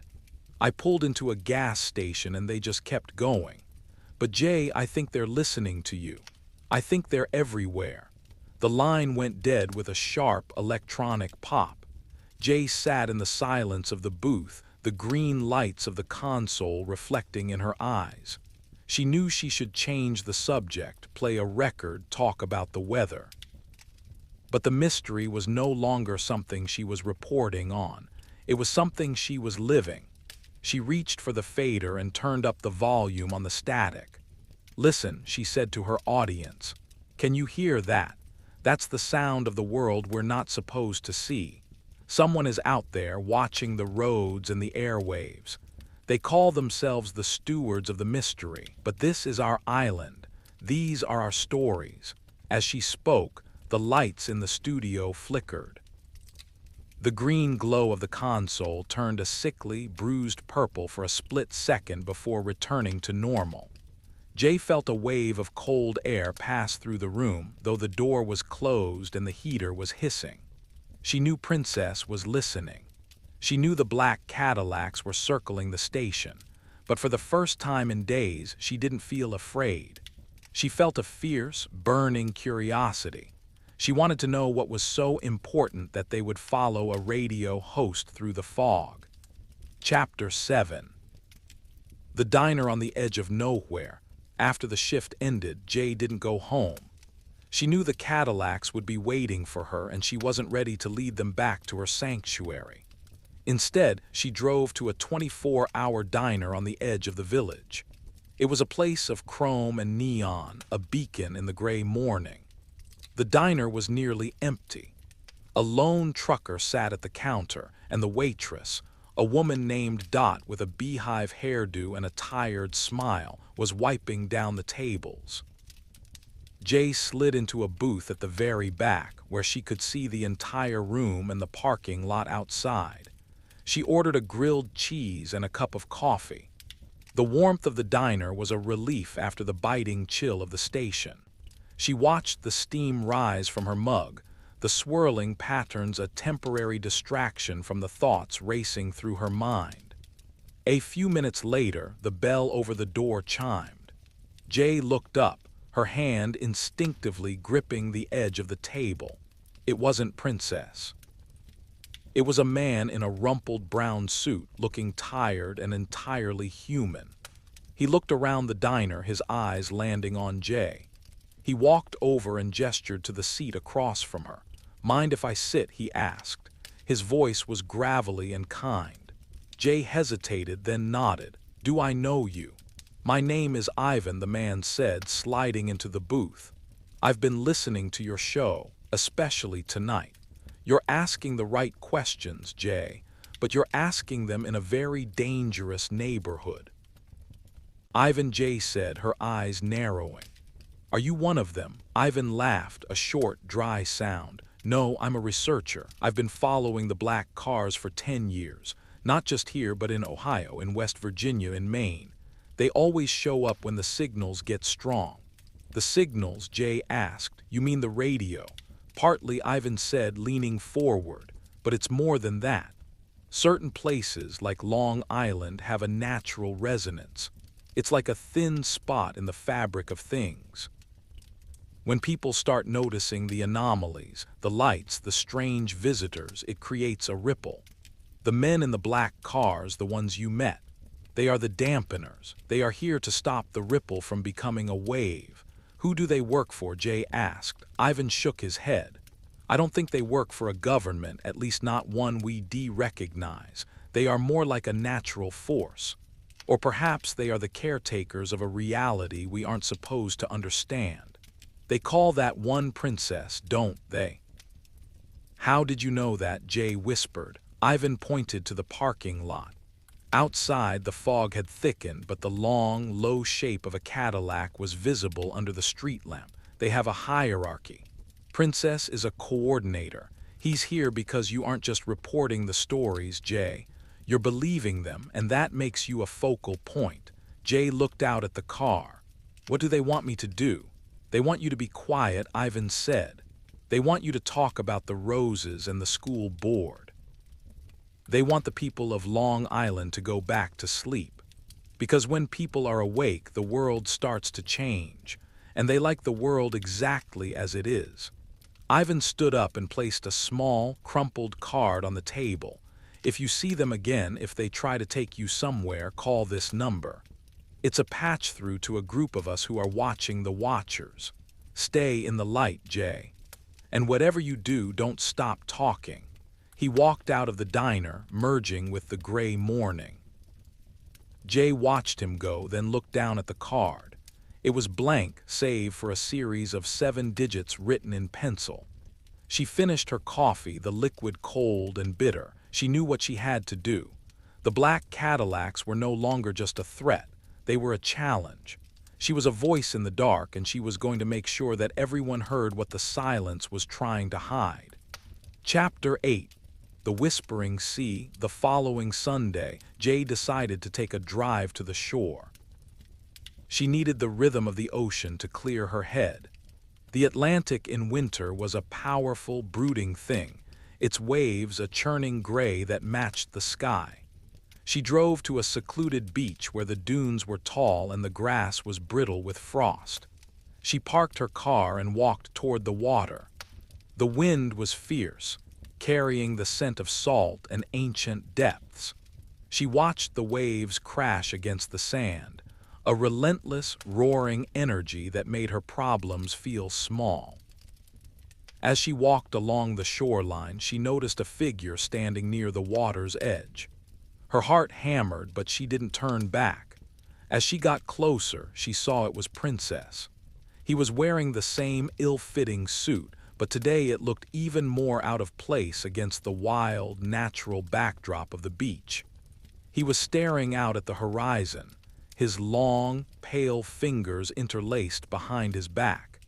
"I pulled into a gas station and they just kept going. But Jaye, I think they're listening to you. I think they're everywhere." The line went dead with a sharp electronic pop. Jaye sat in the silence of the booth, the green lights of the console reflecting in her eyes. She knew she should change the subject, play a record, talk about the weather. But the mystery was no longer something she was reporting on. It was something she was living. She reached for the fader and turned up the volume on the static. "Listen," she said to her audience. "Can you hear that? That's the sound of the world we're not supposed to see. Someone is out there watching the roads and the airwaves. They call themselves the stewards of the mystery, but this is our island. These are our stories." As she spoke, the lights in the studio flickered. The green glow of the console turned a sickly, bruised purple for a split second before returning to normal. Jaye felt a wave of cold air pass through the room, though the door was closed and the heater was hissing. She knew Princess was listening. She knew the black Cadillacs were circling the station, but for the first time in days, she didn't feel afraid. She felt a fierce, burning curiosity. She wanted to know what was so important that they would follow a radio host through the fog. Chapter 7. The diner on the edge of nowhere. After the shift ended, Jaye didn't go home. She knew the Cadillacs would be waiting for her and she wasn't ready to lead them back to her sanctuary. Instead, she drove to a 24-hour diner on the edge of the village. It was a place of chrome and neon, a beacon in the gray morning. The diner was nearly empty. A lone trucker sat at the counter, and the waitress, a woman named Dot with a beehive hairdo and a tired smile, was wiping down the tables. Jaye slid into a booth at the very back, where she could see the entire room and the parking lot outside. She ordered a grilled cheese and a cup of coffee. The warmth of the diner was a relief after the biting chill of the station. She watched the steam rise from her mug, the swirling patterns a temporary distraction from the thoughts racing through her mind. A few minutes later, the bell over the door chimed. Jaye looked up, her hand instinctively gripping the edge of the table. It wasn't Princess. It was a man in a rumpled brown suit, looking tired and entirely human. He looked around the diner, his eyes landing on Jaye. He walked over and gestured to the seat across from her. "Mind if I sit?" he asked. His voice was gravelly and kind. Jaye hesitated, then nodded. "Do I know you?" "My name is Ivan," the man said, sliding into the booth. "I've been listening to your show, especially tonight. You're asking the right questions, Jaye, but you're asking them in a very dangerous neighborhood." Ivan, Jaye said, her eyes narrowing. "Are you one of them?" Ivan laughed, a short, dry sound. "No, I'm a researcher. I've been following the black cars for 10 years. Not just here, but in Ohio, in West Virginia, in Maine. They always show up when the signals get strong." "The signals?" Jaye asked. "You mean the radio?" "Partly," Ivan said, leaning forward. "But it's more than that. Certain places, like Long Island, have a natural resonance. It's like a thin spot in the fabric of things. When people start noticing the anomalies, the lights, the strange visitors, it creates a ripple. The men in the black cars, the ones you met, they are the dampeners. They are here to stop the ripple from becoming a wave." "Who do they work for?" Jaye asked. Ivan shook his head. "I don't think they work for a government, at least not one we recognize. They are more like a natural force. Or perhaps they are the caretakers of a reality we aren't supposed to understand. They call that one Princess, don't they?" "How did you know that?" Jaye whispered. Ivan pointed to the parking lot. Outside, the fog had thickened, but the long, low shape of a Cadillac was visible under the street lamp. "They have a hierarchy. Princess is a coordinator. He's here because you aren't just reporting the stories, Jaye. You're believing them, and that makes you a focal point." Jaye looked out at the car. "What do they want me to do?" "They want you to be quiet," Ivan said. They want you to talk about the roses and the school board. They want the people of Long Island to go back to sleep. Because when people are awake, the world starts to change, and they like the world exactly as it is. Ivan stood up and placed a small, crumpled card on the table. If you see them again, if they try to take you somewhere, call this number. It's a patch through to a group of us who are watching the watchers. Stay in the light, Jay. And whatever you do, don't stop talking. He walked out of the diner, merging with the gray morning. Jay watched him go, then looked down at the card. It was blank, save for a series of 7 digits written in pencil. She finished her coffee, the liquid cold and bitter. She knew what she had to do. The black Cadillacs were no longer just a threat. They were a challenge. She was a voice in the dark, and she was going to make sure that everyone heard what the silence was trying to hide. Chapter 8. The Whispering Sea. The following Sunday, Jay decided to take a drive to the shore. She needed the rhythm of the ocean to clear her head. The Atlantic in winter was a powerful, brooding thing, its waves a churning gray that matched the sky. She drove to a secluded beach where the dunes were tall and the grass was brittle with frost. She parked her car and walked toward the water. The wind was fierce, carrying the scent of salt and ancient depths. She watched the waves crash against the sand, a relentless, roaring energy that made her problems feel small. As she walked along the shoreline, she noticed a figure standing near the water's edge. Her heart hammered, but she didn't turn back. As she got closer, she saw it was Princess. He was wearing the same ill-fitting suit, but today it looked even more out of place against the wild, natural backdrop of the beach. He was staring out at the horizon, his long, pale fingers interlaced behind his back.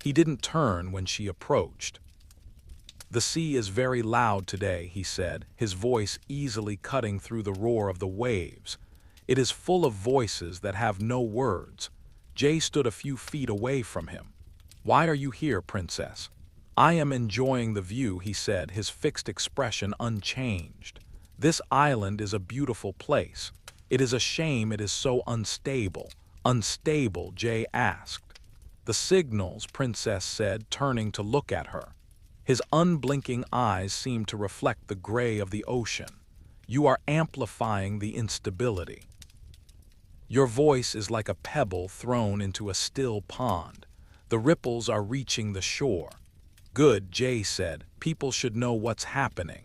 He didn't turn when she approached. "The sea is very loud today," he said, his voice easily cutting through the roar of the waves. "It is full of voices that have no words." Jay stood a few feet away from him. "Why are you here, Princess?" "I am enjoying the view," he said, his fixed expression unchanged. "This island is a beautiful place. It is a shame it is so unstable." "Unstable?" Jay asked. "The signals," Princess said, turning to look at her. His unblinking eyes seemed to reflect the gray of the ocean. "You are amplifying the instability. Your voice is like a pebble thrown into a still pond. The ripples are reaching the shore." "Good," Jay said. "People should know what's happening."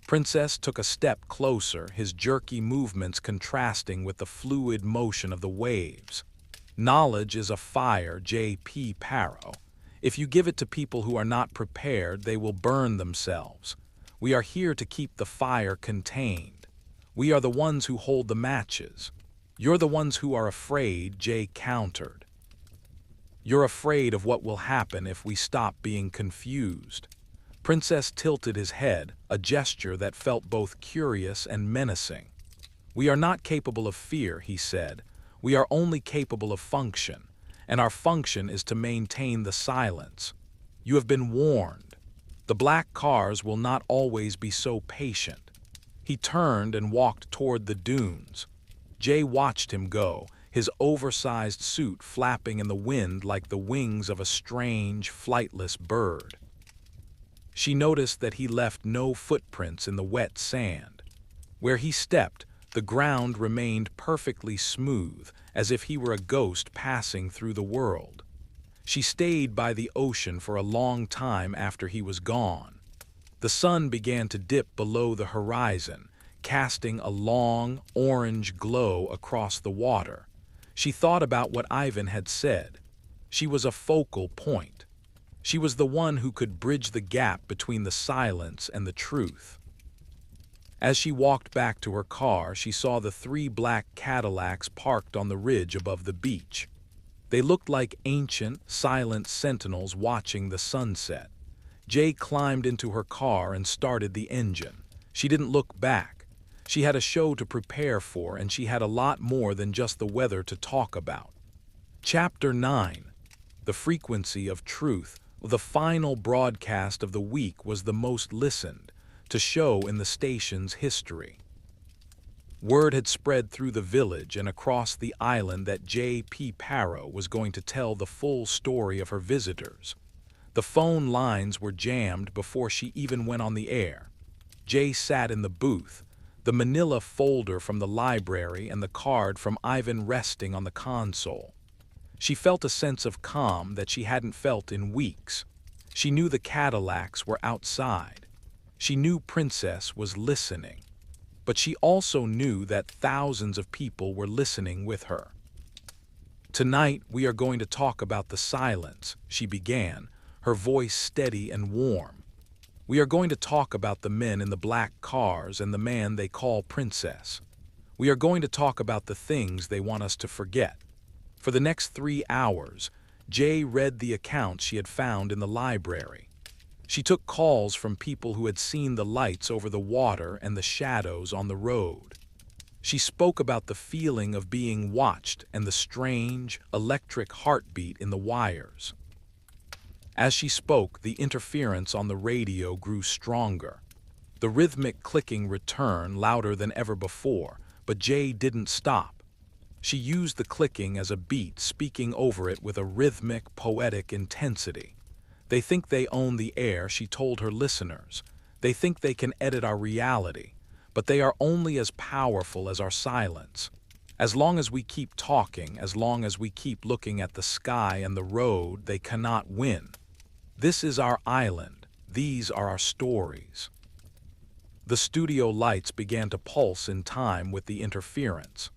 Princess took a step closer, his jerky movements contrasting with the fluid motion of the waves. "Knowledge is a fire, Jaye P. Paro. If you give it to people who are not prepared, they will burn themselves. We are here to keep the fire contained. We are the ones who hold the matches. You're the ones who are afraid," Jay countered. "You're afraid of what will happen if we stop being confused." Princess tilted his head, a gesture that felt both curious and menacing. "We are not capable of fear," he said. "We are only capable of function, and our function is to maintain the silence. You have been warned. The black cars will not always be so patient." He turned and walked toward the dunes. Jay watched him go, his oversized suit flapping in the wind like the wings of a strange, flightless bird. She noticed that he left no footprints in the wet sand. Where he stepped, the ground remained perfectly smooth, as if he were a ghost passing through the world. She stayed by the ocean for a long time after he was gone. The sun began to dip below the horizon, casting a long, orange glow across the water. She thought about what Ivan had said. She was a focal point. She was the one who could bridge the gap between the silence and the truth. As she walked back to her car, she saw the 3 black Cadillacs parked on the ridge above the beach. They looked like ancient, silent sentinels watching the sunset. Jay climbed into her car and started the engine. She didn't look back. She had a show to prepare for, and she had a lot more than just the weather to talk about. Chapter 9. The Frequency of Truth. The final broadcast of the week was the most listened to show in the station's history. Word had spread through the village and across the island that Jaye P. Paro was going to tell the full story of her visitors. The phone lines were jammed before she even went on the air. Jaye sat in the booth, the manila folder from the library and the card from Ivan resting on the console. She felt a sense of calm that she hadn't felt in weeks. She knew the Cadillacs were outside. She knew Princess was listening. But she also knew that thousands of people were listening with her. "Tonight we are going to talk about the silence," she began, her voice steady and warm. "We are going to talk about the men in the black cars and the man they call Princess. We are going to talk about the things they want us to forget." For the next 3 hours, Jaye read the accounts she had found in the library. She took calls from people who had seen the lights over the water and the shadows on the road. She spoke about the feeling of being watched and the strange, electric heartbeat in the wires. As she spoke, the interference on the radio grew stronger. The rhythmic clicking returned louder than ever before, but Jaye didn't stop. She used the clicking as a beat, speaking over it with a rhythmic, poetic intensity. "They think they own the air," she told her listeners. "They think they can edit our reality, but they are only as powerful as our silence. As long as we keep talking, as long as we keep looking at the sky and the road, they cannot win. This is our island. These are our stories." The studio lights began to pulse in time with the interference.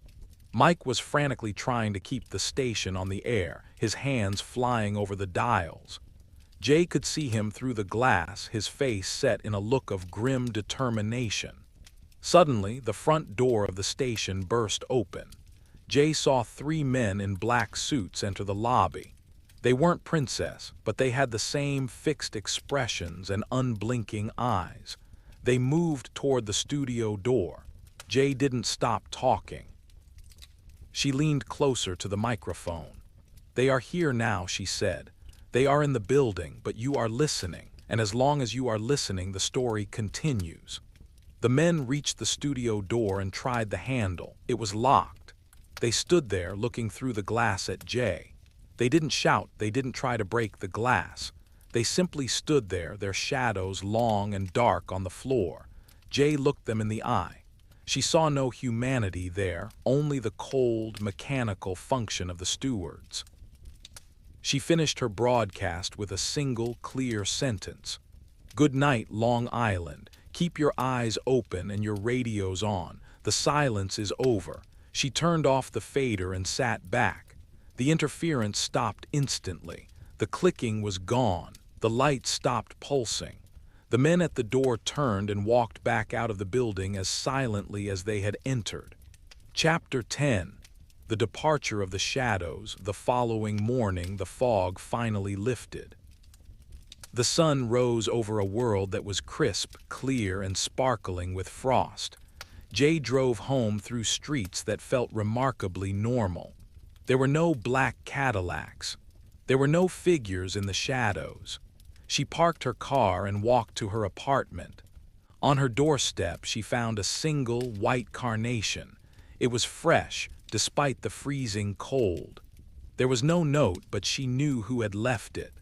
Mike was frantically trying to keep the station on the air, his hands flying over the dials. Jaye could see him through the glass, his face set in a look of grim determination. Suddenly, the front door of the station burst open. Jaye saw 3 men in black suits enter the lobby. They weren't Princess, but they had the same fixed expressions and unblinking eyes. They moved toward the studio door. Jaye didn't stop talking. She leaned closer to the microphone. "They are here now," she said. "They are in the building, but you are listening, and as long as you are listening, the story continues." The men reached the studio door and tried the handle. It was locked. They stood there, looking through the glass at Jaye. They didn't shout, they didn't try to break the glass. They simply stood there, their shadows long and dark on the floor. Jaye looked them in the eye. She saw no humanity there, only the cold, mechanical function of the stewards. She finished her broadcast with a single, clear sentence. "Good night, Long Island. Keep your eyes open and your radios on. The silence is over." She turned off the fader and sat back. The interference stopped instantly. The clicking was gone. The lights stopped pulsing. The men at the door turned and walked back out of the building as silently as they had entered. Chapter 10. The departure of the shadows. The following morning, the fog finally lifted. The sun rose over a world that was crisp, clear, and sparkling with frost. Jaye drove home through streets that felt remarkably normal. There were no black Cadillacs. There were no figures in the shadows. She parked her car and walked to her apartment. On her doorstep, she found a single white carnation. It was fresh, despite the freezing cold. There was no note, but she knew who had left it.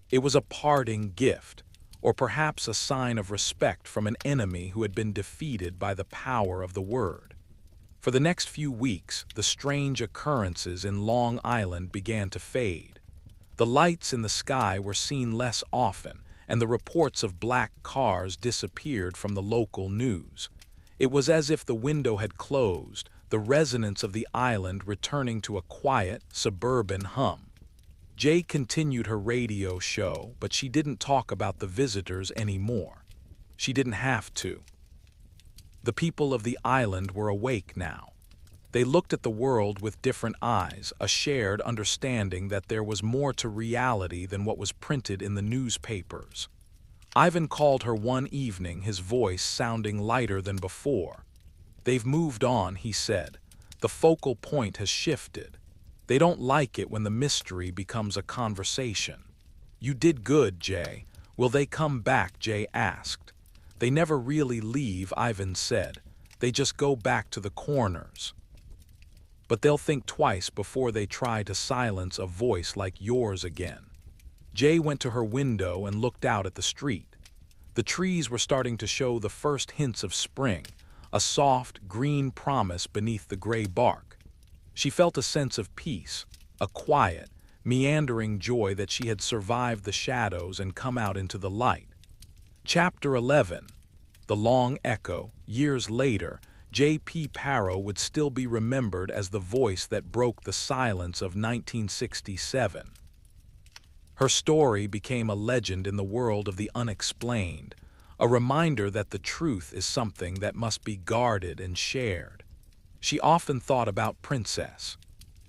It was a parting gift, or perhaps a sign of respect from an enemy who had been defeated by the power of the word. For the next few weeks, the strange occurrences in Long Island began to fade. The lights in the sky were seen less often, and the reports of black cars disappeared from the local news. It was as if the window had closed, the resonance of the island returning to a quiet, suburban hum. Jaye continued her radio show, but she didn't talk about the visitors anymore. She didn't have to. The people of the island were awake now. They looked at the world with different eyes, a shared understanding that there was more to reality than what was printed in the newspapers. Ivan called her one evening, his voice sounding lighter than before. "They've moved on," he said. "The focal point has shifted. They don't like it when the mystery becomes a conversation. You did good, Jay. Will they come back? Jay asked. They never really leave, Ivan said. They just go back to the corners. But they'll think twice before they try to silence a voice like yours again. Jay went to her window and looked out at the street. The trees were starting to show the first hints of spring, a soft, green promise beneath the gray bark. She felt a sense of peace, a quiet, meandering joy that she had survived the shadows and come out into the light. Chapter 11. The Long Echo. Years later, Jaye P. Paro would still be remembered as the voice that broke the silence of 1967. Her story became a legend in the world of the unexplained, a reminder that the truth is something that must be guarded and shared. She often thought about Princess.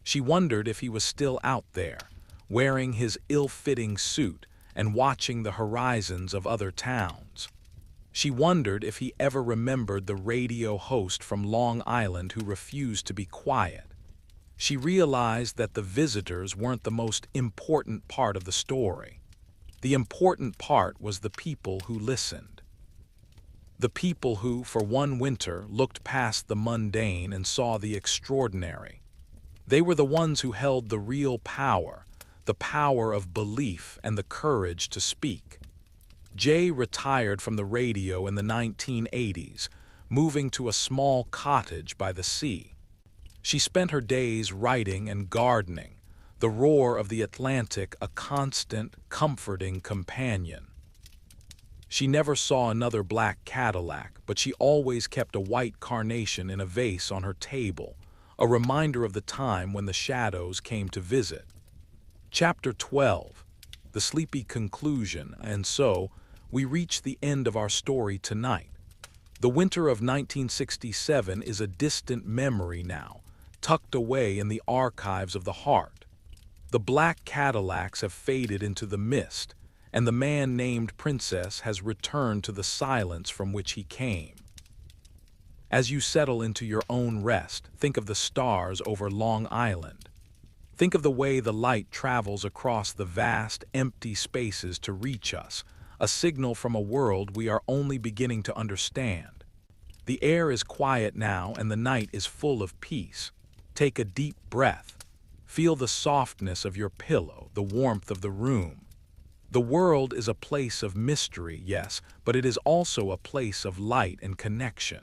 She wondered if he was still out there, wearing his ill-fitting suit and watching the horizons of other towns. She wondered if he ever remembered the radio host from Long Island who refused to be quiet. She realized that the visitors weren't the most important part of the story. The important part was the people who listened. The people who, for one winter, looked past the mundane and saw the extraordinary. They were the ones who held the real power, the power of belief and the courage to speak. Jay retired from the radio in the 1980s, moving to a small cottage by the sea. She spent her days writing and gardening, the roar of the Atlantic a constant, comforting companion. She never saw another black Cadillac, but she always kept a white carnation in a vase on her table, a reminder of the time when the shadows came to visit. Chapter 12. The sleepy conclusion, and so, we reach the end of our story tonight. The winter of 1967 is a distant memory now, tucked away in the archives of the heart. The black Cadillacs have faded into the mist, and the man named Princess has returned to the silence from which he came. As you settle into your own rest, think of the stars over Long Island. Think of the way the light travels across the vast, empty spaces to reach us, a signal from a world we are only beginning to understand. The air is quiet now and the night is full of peace. Take a deep breath. Feel the softness of your pillow, the warmth of the room. The world is a place of mystery, yes, but it is also a place of light and connection.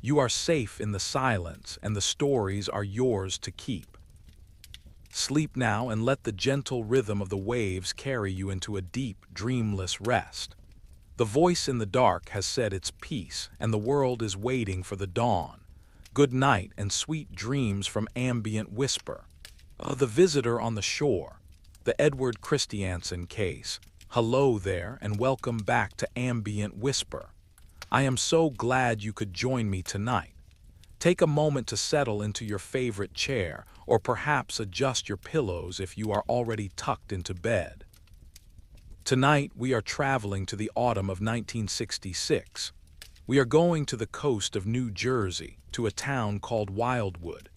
You are safe in the silence, and the stories are yours to keep. Sleep now and let the gentle rhythm of the waves carry you into a deep, dreamless rest. The voice in the dark has said its piece, and the world is waiting for the dawn. Good night and sweet dreams from Ambient Whisper. The Visitor on the Shore. The Edward Christiansen case. Hello there and welcome back to Ambient Whisper. I am so glad you could join me tonight. Take a moment to settle into your favorite chair, or perhaps adjust your pillows if you are already tucked into bed. Tonight we are traveling to the autumn of 1966. We are going to the coast of New Jersey, to a town called Wildwood.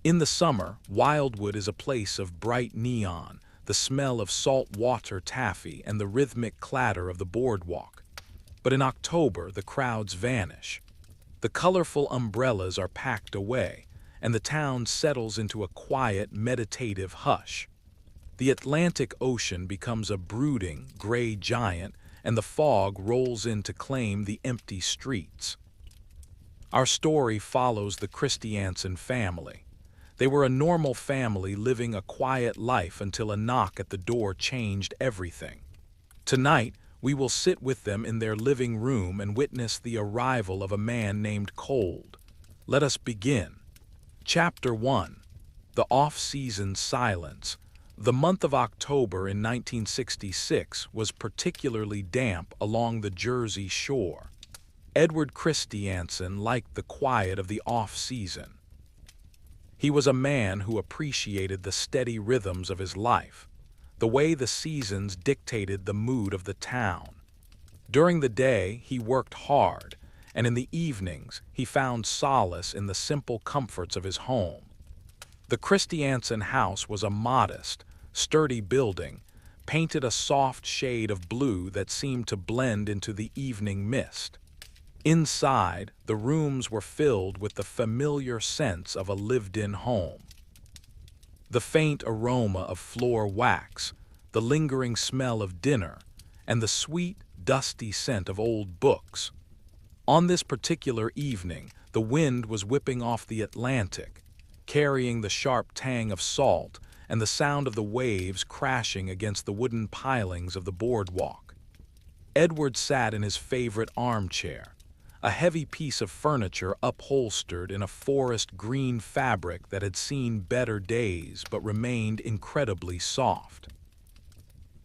In the summer, Wildwood is a place of bright neon, the smell of salt water taffy, and the rhythmic clatter of the boardwalk. But in October, the crowds vanish. The colorful umbrellas are packed away, and the town settles into a quiet, meditative hush. The Atlantic Ocean becomes a brooding, gray giant, and the fog rolls in to claim the empty streets. Our story follows the Christiansen family. They were a normal family living a quiet life until a knock at the door changed everything. Tonight, we will sit with them in their living room and witness the arrival of a man named Cold. Let us begin. Chapter 1. The Off-Season Silence. The month of October in 1966 was particularly damp along the Jersey shore. Edward Christiansen liked the quiet of the off-season. He was a man who appreciated the steady rhythms of his life, the way the seasons dictated the mood of the town. During the day, he worked hard, and in the evenings, he found solace in the simple comforts of his home. The Christiansen house was a modest, sturdy building, painted a soft shade of blue that seemed to blend into the evening mist. Inside, the rooms were filled with the familiar sense of a lived-in home. The faint aroma of floor wax, the lingering smell of dinner, and the sweet, dusty scent of old books. On this particular evening, the wind was whipping off the Atlantic, carrying the sharp tang of salt and the sound of the waves crashing against the wooden pilings of the boardwalk. Edward sat in his favorite armchair, a heavy piece of furniture upholstered in a forest green fabric that had seen better days but remained incredibly soft.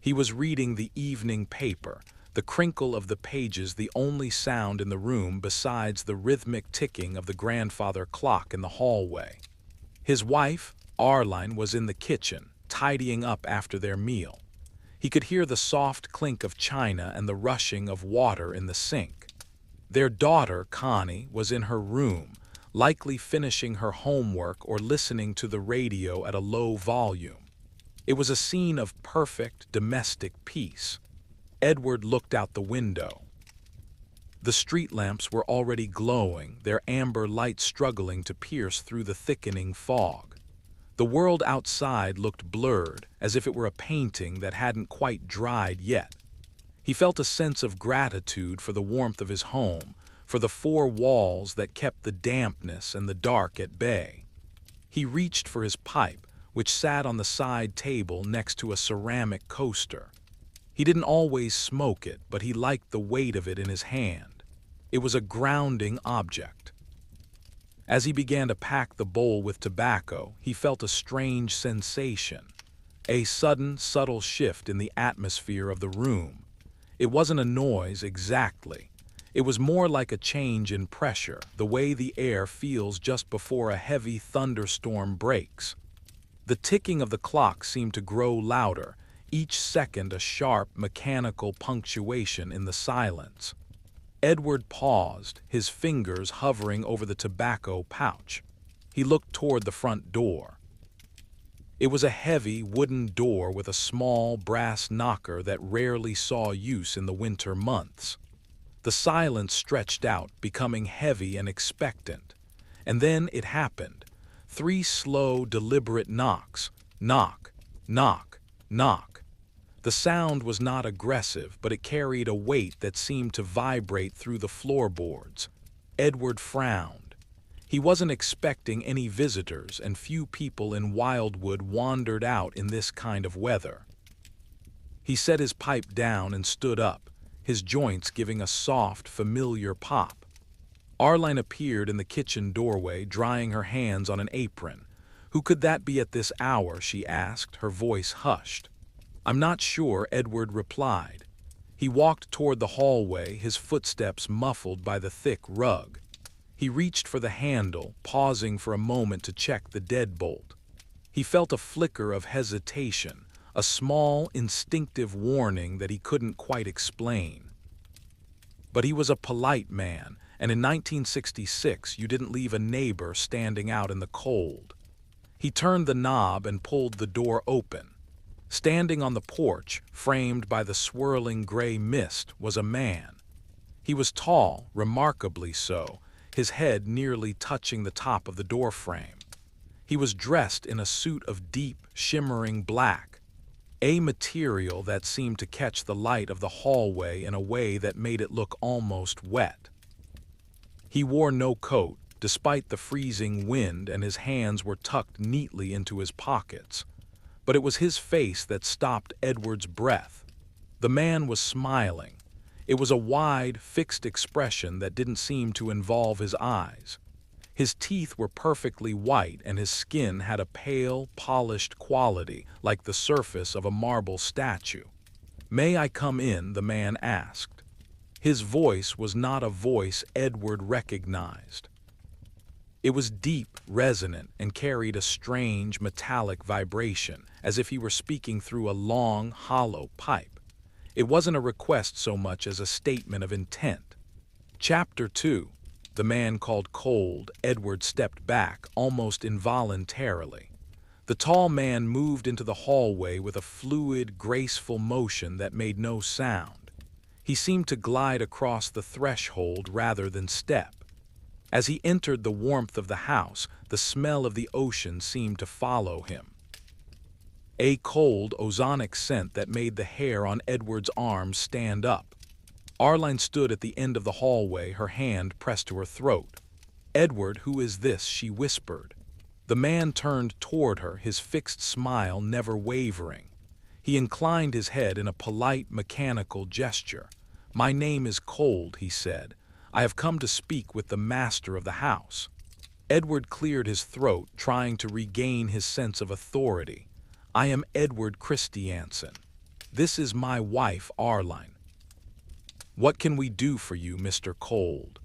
He was reading the evening paper, the crinkle of the pages the only sound in the room besides the rhythmic ticking of the grandfather clock in the hallway. His wife, Arline, was in the kitchen, tidying up after their meal. He could hear the soft clink of china and the rushing of water in the sink. Their daughter, Connie, was in her room, likely finishing her homework or listening to the radio at a low volume. It was a scene of perfect domestic peace. Edward looked out the window. The street lamps were already glowing, their amber light struggling to pierce through the thickening fog. The world outside looked blurred, as if it were a painting that hadn't quite dried yet. He felt a sense of gratitude for the warmth of his home, for the four walls that kept the dampness and the dark at bay. He reached for his pipe, which sat on the side table next to a ceramic coaster. He didn't always smoke it, but he liked the weight of it in his hand. It was a grounding object. As he began to pack the bowl with tobacco, he felt a strange sensation, a sudden, subtle shift in the atmosphere of the room. It wasn't a noise exactly. It was more like a change in pressure, the way the air feels just before a heavy thunderstorm breaks. The ticking of the clock seemed to grow louder, each second a sharp, mechanical punctuation in the silence. Edward paused, his fingers hovering over the tobacco pouch. He looked toward the front door. It was a heavy wooden door with a small brass knocker that rarely saw use in the winter months. The silence stretched out, becoming heavy and expectant. And then it happened. 3 slow, deliberate knocks. Knock, knock, knock. The sound was not aggressive, but it carried a weight that seemed to vibrate through the floorboards. Edward frowned. He wasn't expecting any visitors, and few people in Wildwood wandered out in this kind of weather. He set his pipe down and stood up, his joints giving a soft, familiar pop. Arline appeared in the kitchen doorway, drying her hands on an apron. "Who could that be at this hour?" she asked, her voice hushed. "I'm not sure," Edward replied. He walked toward the hallway, his footsteps muffled by the thick rug. He reached for the handle, pausing for a moment to check the deadbolt. He felt a flicker of hesitation, a small, instinctive warning that he couldn't quite explain. But he was a polite man, and in 1966 you didn't leave a neighbor standing out in the cold. He turned the knob and pulled the door open. Standing on the porch, framed by the swirling gray mist, was a man. He was tall, remarkably so, his head nearly touching the top of the doorframe. He was dressed in a suit of deep, shimmering black, a material that seemed to catch the light of the hallway in a way that made it look almost wet. He wore no coat, despite the freezing wind, and his hands were tucked neatly into his pockets. But it was his face that stopped Edward's breath. The man was smiling. It was a wide, fixed expression that didn't seem to involve his eyes. His teeth were perfectly white, and his skin had a pale, polished quality, like the surface of a marble statue. "May I come in?" the man asked. His voice was not a voice Edward recognized. It was deep, resonant, and carried a strange, metallic vibration, as if he were speaking through a long, hollow pipe. It wasn't a request so much as a statement of intent. Chapter 2. The man called cold. Edward stepped back, almost involuntarily. The tall man moved into the hallway with a fluid, graceful motion that made no sound. He seemed to glide across the threshold rather than step. As he entered the warmth of the house, the smell of the ocean seemed to follow him. A cold, ozonic scent that made the hair on Edward's arms stand up. Arline stood at the end of the hallway, her hand pressed to her throat. "Edward, who is this?" she whispered. The man turned toward her, his fixed smile never wavering. He inclined his head in a polite, mechanical gesture. "My name is Cold," he said. "I have come to speak with the master of the house." Edward cleared his throat, trying to regain his sense of authority. "I am Edward Christiansen. This is my wife, Arline. What can we do for you, Mr. Cold?"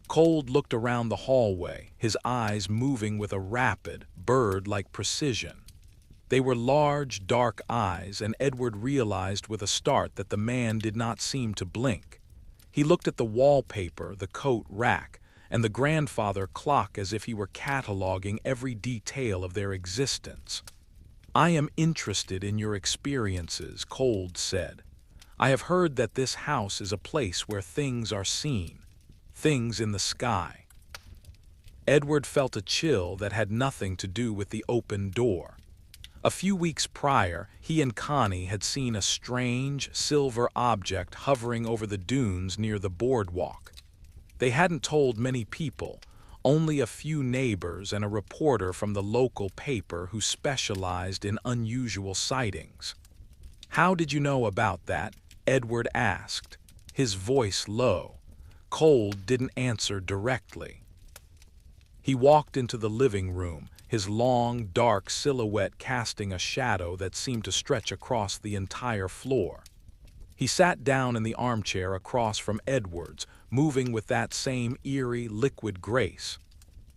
Cold looked around the hallway, his eyes moving with a rapid, bird-like precision. They were large, dark eyes, and Edward realized with a start that the man did not seem to blink. He looked at the wallpaper, the coat rack, and the grandfather clock as if he were cataloging every detail of their existence. "I am interested in your experiences," Cold said. "I have heard that this house is a place where things are seen. Things in the sky." Edward felt a chill that had nothing to do with the open door. A few weeks prior, he and Connie had seen a strange, silver object hovering over the dunes near the boardwalk. They hadn't told many people, only a few neighbors and a reporter from the local paper who specialized in unusual sightings. "How did you know about that?" Edward asked, his voice low. Cold didn't answer directly. He walked into the living room, his long, dark silhouette casting a shadow that seemed to stretch across the entire floor. He sat down in the armchair across from Edward's, moving with that same eerie, liquid grace.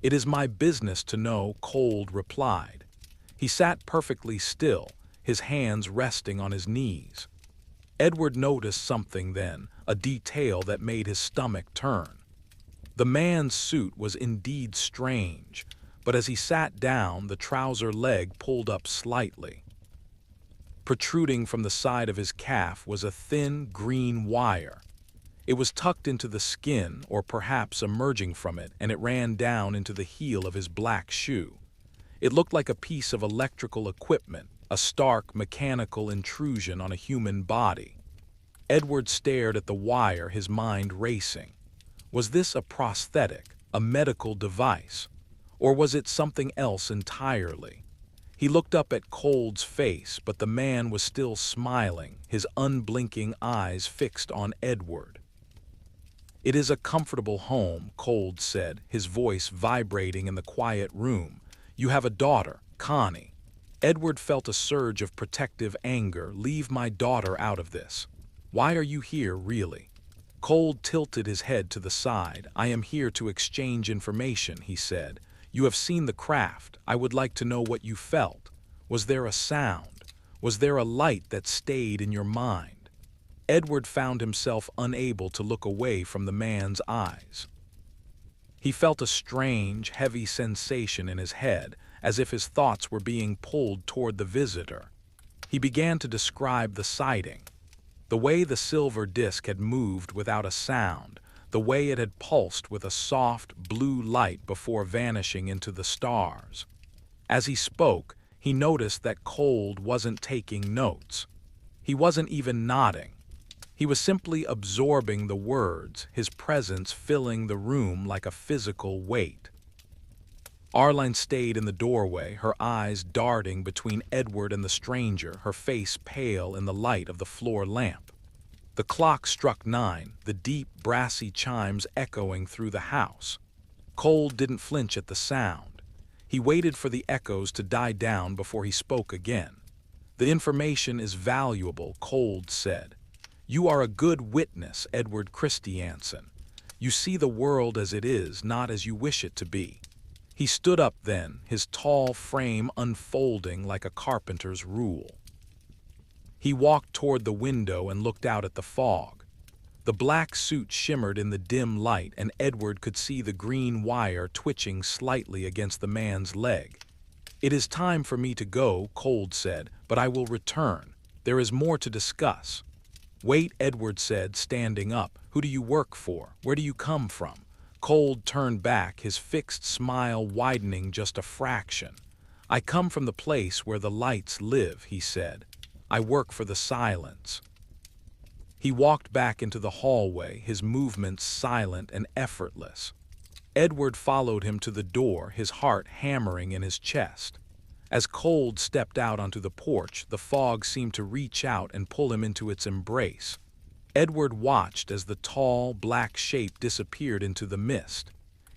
"It is my business to know," Cold replied. He sat perfectly still, his hands resting on his knees. Edward noticed something then, a detail that made his stomach turn. The man's suit was indeed strange, but as he sat down, the trouser leg pulled up slightly. Protruding from the side of his calf was a thin, green wire. It was tucked into the skin, or perhaps emerging from it, and it ran down into the heel of his black shoe. It looked like a piece of electrical equipment, a stark mechanical intrusion on a human body. Edward stared at the wire, his mind racing. Was this a prosthetic, a medical device? Or was it something else entirely? He looked up at Cold's face, but the man was still smiling, his unblinking eyes fixed on Edward. "It is a comfortable home," Cold said, his voice vibrating in the quiet room. "You have a daughter, Connie." Edward felt a surge of protective anger. "Leave my daughter out of this. Why are you here, really?" Cold tilted his head to the side. "I am here to exchange information," he said. "You have seen the craft. I would like to know what you felt. Was there a sound? Was there a light that stayed in your mind?" Edward found himself unable to look away from the man's eyes. He felt a strange, heavy sensation in his head, as if his thoughts were being pulled toward the visitor. He began to describe the sighting. The way the silver disc had moved without a sound, the way it had pulsed with a soft, blue light before vanishing into the stars. As he spoke, he noticed that Cold wasn't taking notes. He wasn't even nodding. He was simply absorbing the words, his presence filling the room like a physical weight. Arline stayed in the doorway, her eyes darting between Edward and the stranger, her face pale in the light of the floor lamp. The clock struck 9, the deep, brassy chimes echoing through the house. Cold didn't flinch at the sound. He waited for the echoes to die down before he spoke again. "The information is valuable," Cold said. "You are a good witness, Edward Christiansen. You see the world as it is, not as you wish it to be." He stood up then, his tall frame unfolding like a carpenter's rule. He walked toward the window and looked out at the fog. The black suit shimmered in the dim light, and Edward could see the green wire twitching slightly against the man's leg. "It is time for me to go," Cold said, "but I will return. There is more to discuss." "Wait," Edward said, standing up. "Who do you work for? Where do you come from?" Cold turned back, his fixed smile widening just a fraction. "I come from the place where the lights live," he said. "I work for the silence." He walked back into the hallway, his movements silent and effortless. Edward followed him to the door, his heart hammering in his chest. As Cold stepped out onto the porch, the fog seemed to reach out and pull him into its embrace. Edward watched as the tall, black shape disappeared into the mist.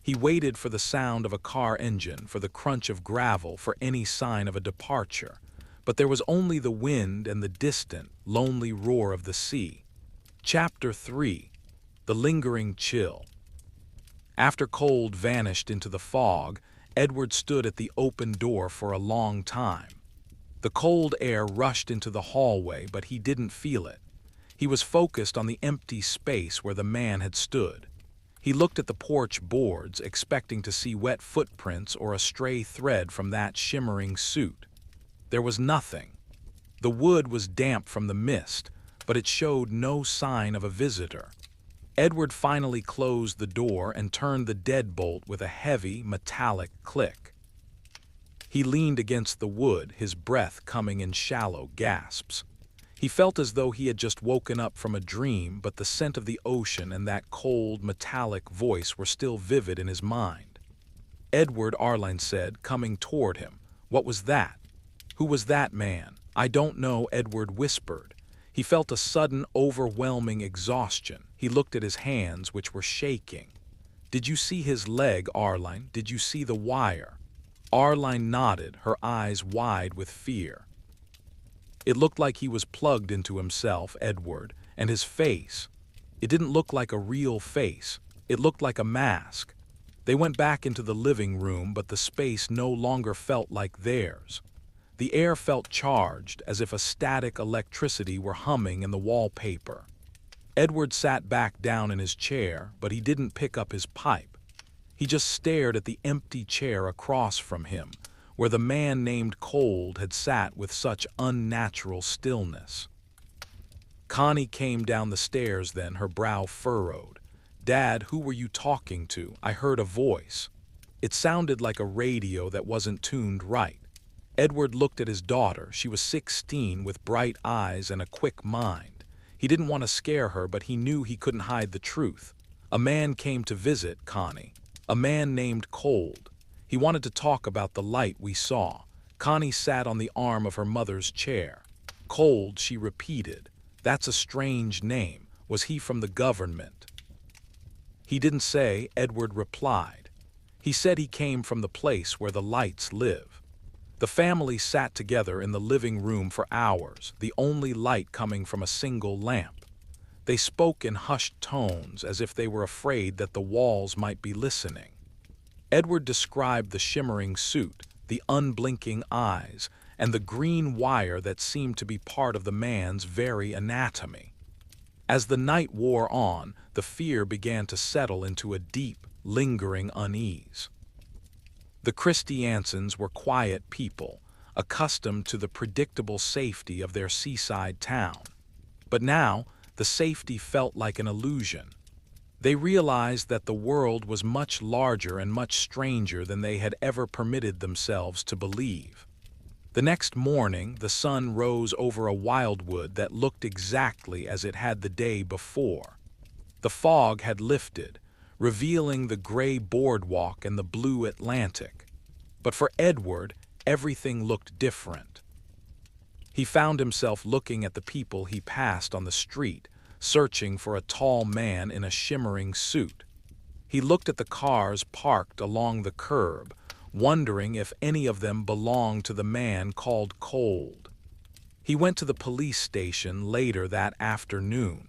He waited for the sound of a car engine, for the crunch of gravel, for any sign of a departure. But there was only the wind and the distant, lonely roar of the sea. Chapter 3. The Lingering Chill. After Cold vanished into the fog, Edward stood at the open door for a long time. The cold air rushed into the hallway, but he didn't feel it. He was focused on the empty space where the man had stood. He looked at the porch boards, expecting to see wet footprints or a stray thread from that shimmering suit. There was nothing. The wood was damp from the mist, but it showed no sign of a visitor. Edward finally closed the door and turned the deadbolt with a heavy, metallic click. He leaned against the wood, his breath coming in shallow gasps. He felt as though he had just woken up from a dream, but the scent of the ocean and that cold, metallic voice were still vivid in his mind. "Edward," Arline said, coming toward him. "What was that?" "Who was that man?" "I don't know," Edward whispered. He felt a sudden, overwhelming exhaustion. He looked at his hands, which were shaking. "Did you see his leg, Arline? Did you see the wire?" Arline nodded, her eyes wide with fear. "It looked like he was plugged into himself, Edward, and his face. It didn't look like a real face. It looked like a mask." They went back into the living room, but the space no longer felt like theirs. The air felt charged, as if a static electricity were humming in the wallpaper. Edward sat back down in his chair, but he didn't pick up his pipe. He just stared at the empty chair across from him, where the man named Cold had sat with such unnatural stillness. Connie came down the stairs then, her brow furrowed. "Dad, who were you talking to? I heard a voice." It sounded like a radio that wasn't tuned right. Edward looked at his daughter. She was 16, with bright eyes and a quick mind. He didn't want to scare her, but he knew he couldn't hide the truth. "A man came to visit, Connie. A man named Cold. He wanted to talk about the light we saw." Connie sat on the arm of her mother's chair. "Cold," she repeated. "That's a strange name. Was he from the government?" "He didn't say," Edward replied. "He said he came from the place where the lights live." The family sat together in the living room for hours, the only light coming from a single lamp. They spoke in hushed tones, as if they were afraid that the walls might be listening. Edward described the shimmering suit, the unblinking eyes, and the green wire that seemed to be part of the man's very anatomy. As the night wore on, the fear began to settle into a deep, lingering unease. The Christiansens were quiet people, accustomed to the predictable safety of their seaside town. But now, the safety felt like an illusion. They realized that the world was much larger and much stranger than they had ever permitted themselves to believe. The next morning, the sun rose over a wildwood that looked exactly as it had the day before. The fog had lifted, revealing the gray boardwalk and the blue Atlantic. But for Edward, everything looked different. He found himself looking at the people he passed on the street, searching for a tall man in a shimmering suit. He looked at the cars parked along the curb, wondering if any of them belonged to the man called Cold. He went to the police station later that afternoon.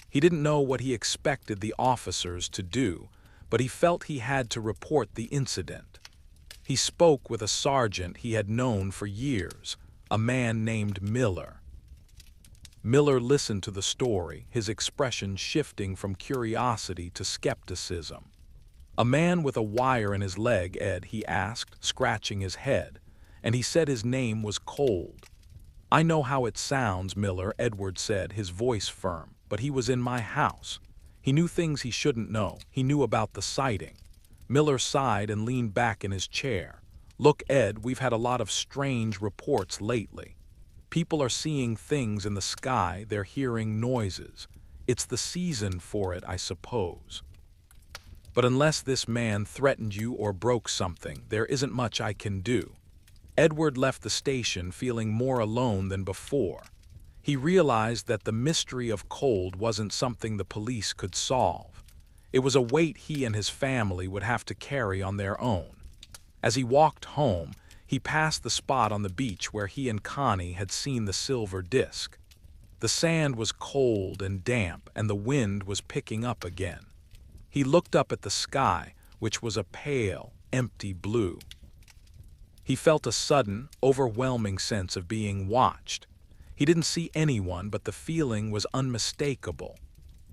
He didn't know what he expected the officers to do, but he felt he had to report the incident. He spoke with a sergeant he had known for years, a man named Miller. Miller listened to the story, his expression shifting from curiosity to skepticism. "A man with a wire in his leg, Ed?" he asked, scratching his head. and he said his name was Cold. "I know how it sounds, Miller," Edward said, his voice firm, "but he was in my house. He knew things he shouldn't know. He knew about the sighting." Miller sighed and leaned back in his chair. "Look, Ed, we've had a lot of strange reports lately. People are seeing things in the sky, they're hearing noises. It's the season for it, I suppose. But unless this man threatened you or broke something, there isn't much I can do." Edward left the station feeling more alone than before. He realized that the mystery of Cold wasn't something the police could solve. It was a weight he and his family would have to carry on their own. As he walked home, he passed the spot on the beach where he and Connie had seen the silver disc. The sand was cold and damp, and the wind was picking up again. He looked up at the sky, which was a pale, empty blue. He felt a sudden, overwhelming sense of being watched. He didn't see anyone, but the feeling was unmistakable.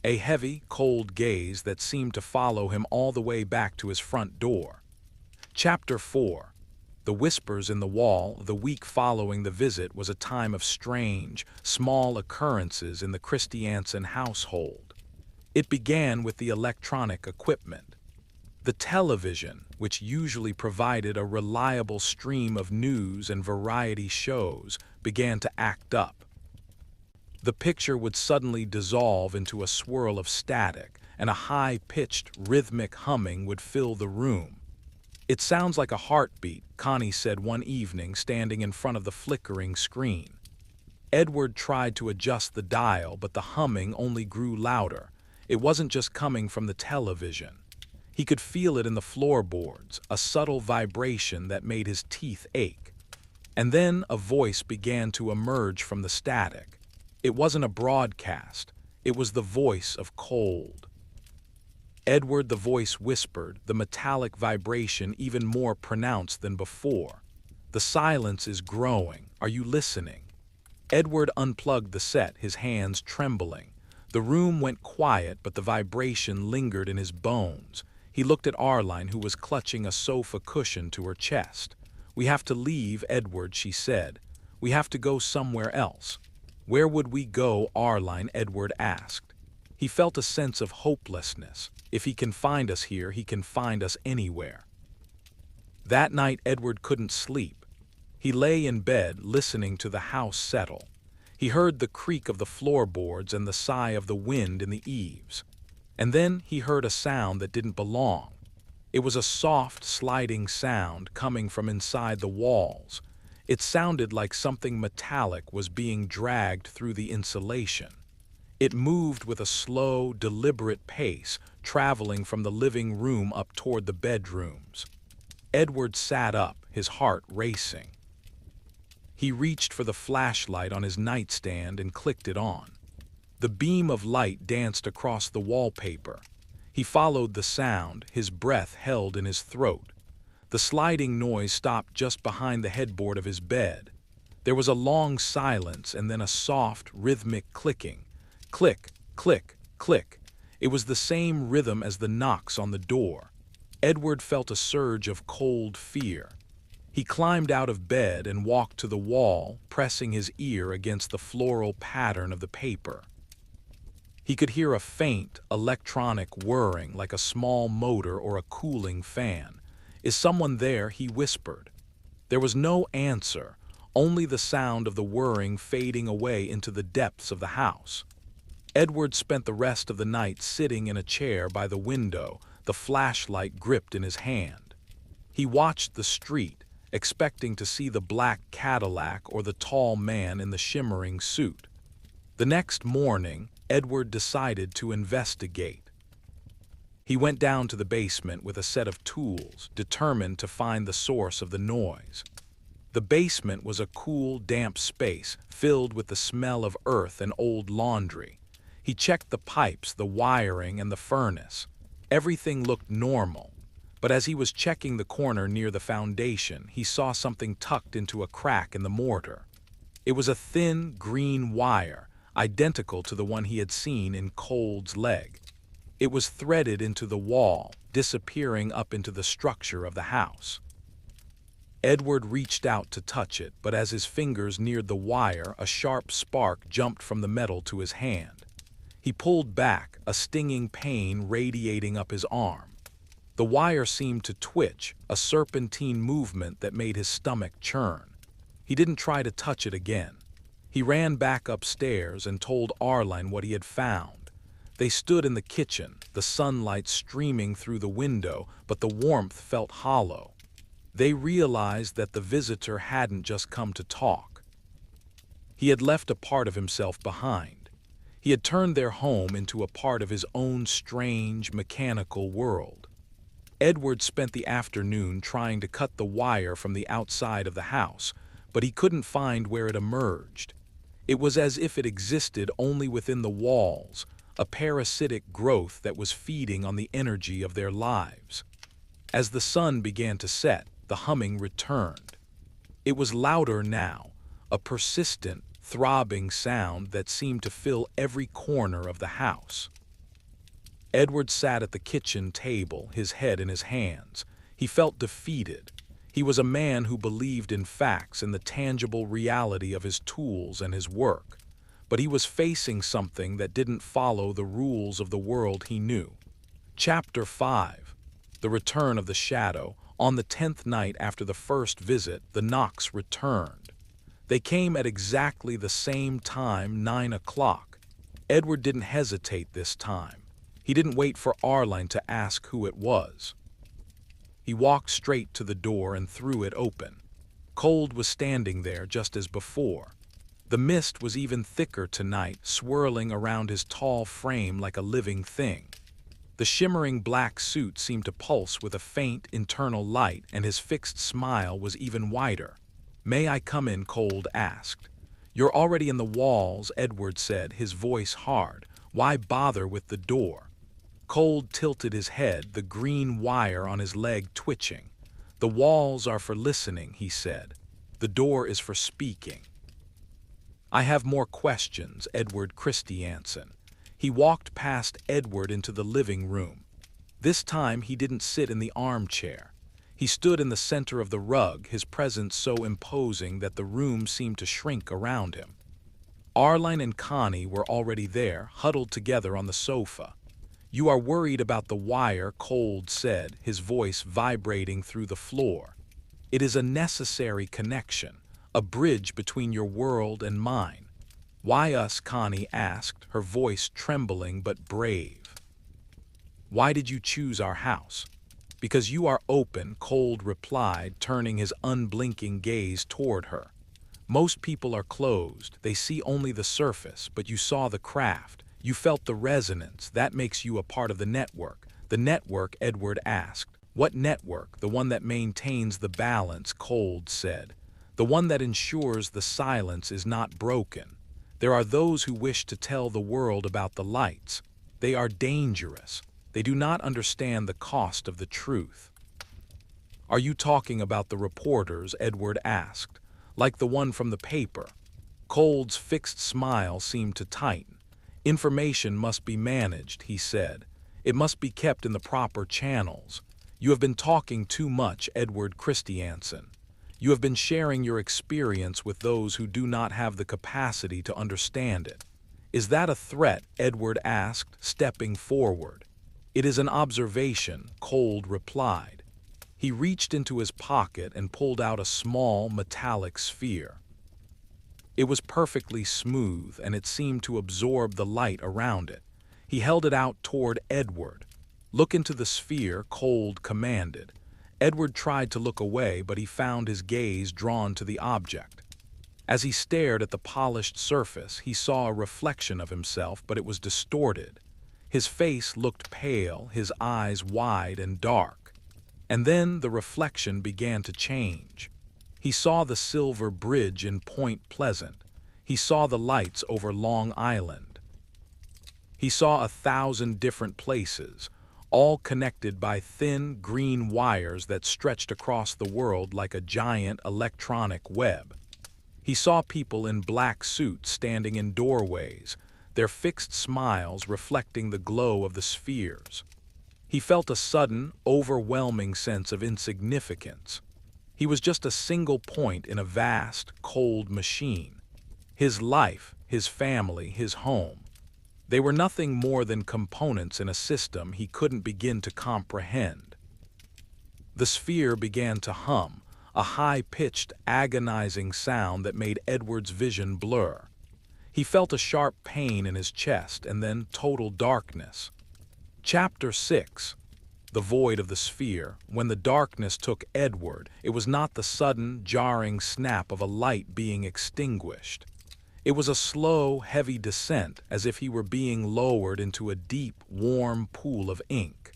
A heavy, cold gaze that seemed to follow him all the way back to his front door. Chapter 4. The whispers in the wall. The week following the visit was a time of strange, small occurrences in the Christiansen household. It began with the electronic equipment. The television, which usually provided a reliable stream of news and variety shows, began to act up. The picture would suddenly dissolve into a swirl of static, and a high-pitched, rhythmic humming would fill the room. "It sounds like a heartbeat," Connie said one evening, standing in front of the flickering screen. Edward tried to adjust the dial, but the humming only grew louder. It wasn't just coming from the television. He could feel it in the floorboards, a subtle vibration that made his teeth ache. And then a voice began to emerge from the static. It wasn't a broadcast. It was the voice of Cold. "Edward," the voice whispered, the metallic vibration even more pronounced than before. "The silence is growing. Are you listening?" Edward unplugged the set, his hands trembling. The room went quiet, but the vibration lingered in his bones. He looked at Arline, who was clutching a sofa cushion to her chest. "We have to leave, Edward," she said. "We have to go somewhere else." "Where would we go, Arline?" Edward asked. He felt a sense of hopelessness. If he can find us here, he can find us anywhere. That night, Edward couldn't sleep. He lay in bed, listening to the house settle. He heard the creak of the floorboards and the sigh of the wind in the eaves. And then he heard a sound that didn't belong. It was a soft, sliding sound coming from inside the walls. It sounded like something metallic was being dragged through the insulation. It moved with a slow, deliberate pace, traveling from the living room up toward the bedrooms. Edward sat up, his heart racing. He reached for the flashlight on his nightstand and clicked it on. The beam of light danced across the wallpaper. He followed the sound, his breath held in his throat. The sliding noise stopped just behind the headboard of his bed. There was a long silence and then a soft, rhythmic clicking. Click, click, click. It was the same rhythm as the knocks on the door. Edward felt a surge of cold fear. He climbed out of bed and walked to the wall, pressing his ear against the floral pattern of the paper. He could hear a faint, electronic whirring like a small motor or a cooling fan. "Is someone there?" he whispered. There was no answer, only the sound of the whirring fading away into the depths of the house. Edward spent the rest of the night sitting in a chair by the window, the flashlight gripped in his hand. He watched the street, expecting to see the black Cadillac or the tall man in the shimmering suit. The next morning, Edward decided to investigate. He went down to the basement with a set of tools, determined to find the source of the noise. The basement was a cool, damp space, filled with the smell of earth and old laundry. He checked the pipes, the wiring, and the furnace. Everything looked normal. But as he was checking the corner near the foundation, he saw something tucked into a crack in the mortar. It was a thin, green wire, identical to the one he had seen in Cold's leg. It was threaded into the wall, disappearing up into the structure of the house. Edward reached out to touch it, but as his fingers neared the wire, a sharp spark jumped from the metal to his hand. He pulled back, a stinging pain radiating up his arm. The wire seemed to twitch, a serpentine movement that made his stomach churn. He didn't try to touch it again. He ran back upstairs and told Arline what he had found. They stood in the kitchen, the sunlight streaming through the window, but the warmth felt hollow. They realized that the visitor hadn't just come to talk. He had left a part of himself behind. He had turned their home into a part of his own strange, mechanical world. Edward spent the afternoon trying to cut the wire from the outside of the house, but he couldn't find where it emerged. It was as if it existed only within the walls, a parasitic growth that was feeding on the energy of their lives. As the sun began to set, the humming returned. It was louder now, a persistent, throbbing sound that seemed to fill every corner of the house. Edward sat at the kitchen table, his head in his hands. He felt defeated. He was a man who believed in facts and the tangible reality of his tools and his work. But he was facing something that didn't follow the rules of the world he knew. Chapter 5. The Return of the Shadow. On the 10th night after the first visit, the knocks returned. They came at exactly the same time, 9 o'clock. Edward didn't hesitate this time. He didn't wait for Arline to ask who it was. He walked straight to the door and threw it open. Cold was standing there just as before. The mist was even thicker tonight, swirling around his tall frame like a living thing. The shimmering black suit seemed to pulse with a faint internal light, and his fixed smile was even wider. "May I come in?" Cold asked. "You're already in the walls," Edward said, his voice hard. "Why bother with the door?" Cold tilted his head, the green wire on his leg twitching. "The walls are for listening," he said. "The door is for speaking." "I have more questions," Edward Christiansen. He walked past Edward into the living room. This time he didn't sit in the armchair. He stood in the center of the rug, his presence so imposing that the room seemed to shrink around him. Arline and Connie were already there, huddled together on the sofa. "You are worried about the wire," Cold said, his voice vibrating through the floor. "It is a necessary connection, a bridge between your world and mine." "Why us?" Connie asked, her voice trembling but brave. "Why did you choose our house?" "Because you are open," Cold replied, turning his unblinking gaze toward her. "Most people are closed, they see only the surface, but you saw the craft. You felt the resonance. That makes you a part of the network." "The network?" Edward asked. "What network?" "The one that maintains the balance," Cold said. "The one that ensures the silence is not broken. There are those who wish to tell the world about the lights. They are dangerous. They do not understand the cost of the truth." "Are you talking about the reporters?" Edward asked. "Like the one from the paper?" Cold's fixed smile seemed to tighten. "Information must be managed," he said. "It must be kept in the proper channels. You have been talking too much," Edward Christiansen. "You have been sharing your experience with those who do not have the capacity to understand it." "Is that a threat?" Edward asked, stepping forward. "It is an observation," Cold replied. He reached into his pocket and pulled out a small metallic sphere. It was perfectly smooth, and it seemed to absorb the light around it. He held it out toward Edward. "Look into the sphere," Cold commanded. Edward tried to look away, but he found his gaze drawn to the object. As he stared at the polished surface, he saw a reflection of himself, but it was distorted. His face looked pale, his eyes wide and dark. And then the reflection began to change. He saw the silver bridge in Point Pleasant. He saw the lights over Long Island. He saw 1,000 different places, all connected by thin green wires that stretched across the world like a giant electronic web. He saw people in black suits standing in doorways, their fixed smiles reflecting the glow of the spheres. He felt a sudden, overwhelming sense of insignificance. He was just a single point in a vast, cold machine. His life, his family, his home. They were nothing more than components in a system he couldn't begin to comprehend. The sphere began to hum, a high-pitched, agonizing sound that made Edward's vision blur. He felt a sharp pain in his chest and then total darkness. Chapter 6. The Void of the Sphere. When the darkness took Edward, it was not the sudden, jarring snap of a light being extinguished. It was a slow, heavy descent, as if he were being lowered into a deep, warm pool of ink.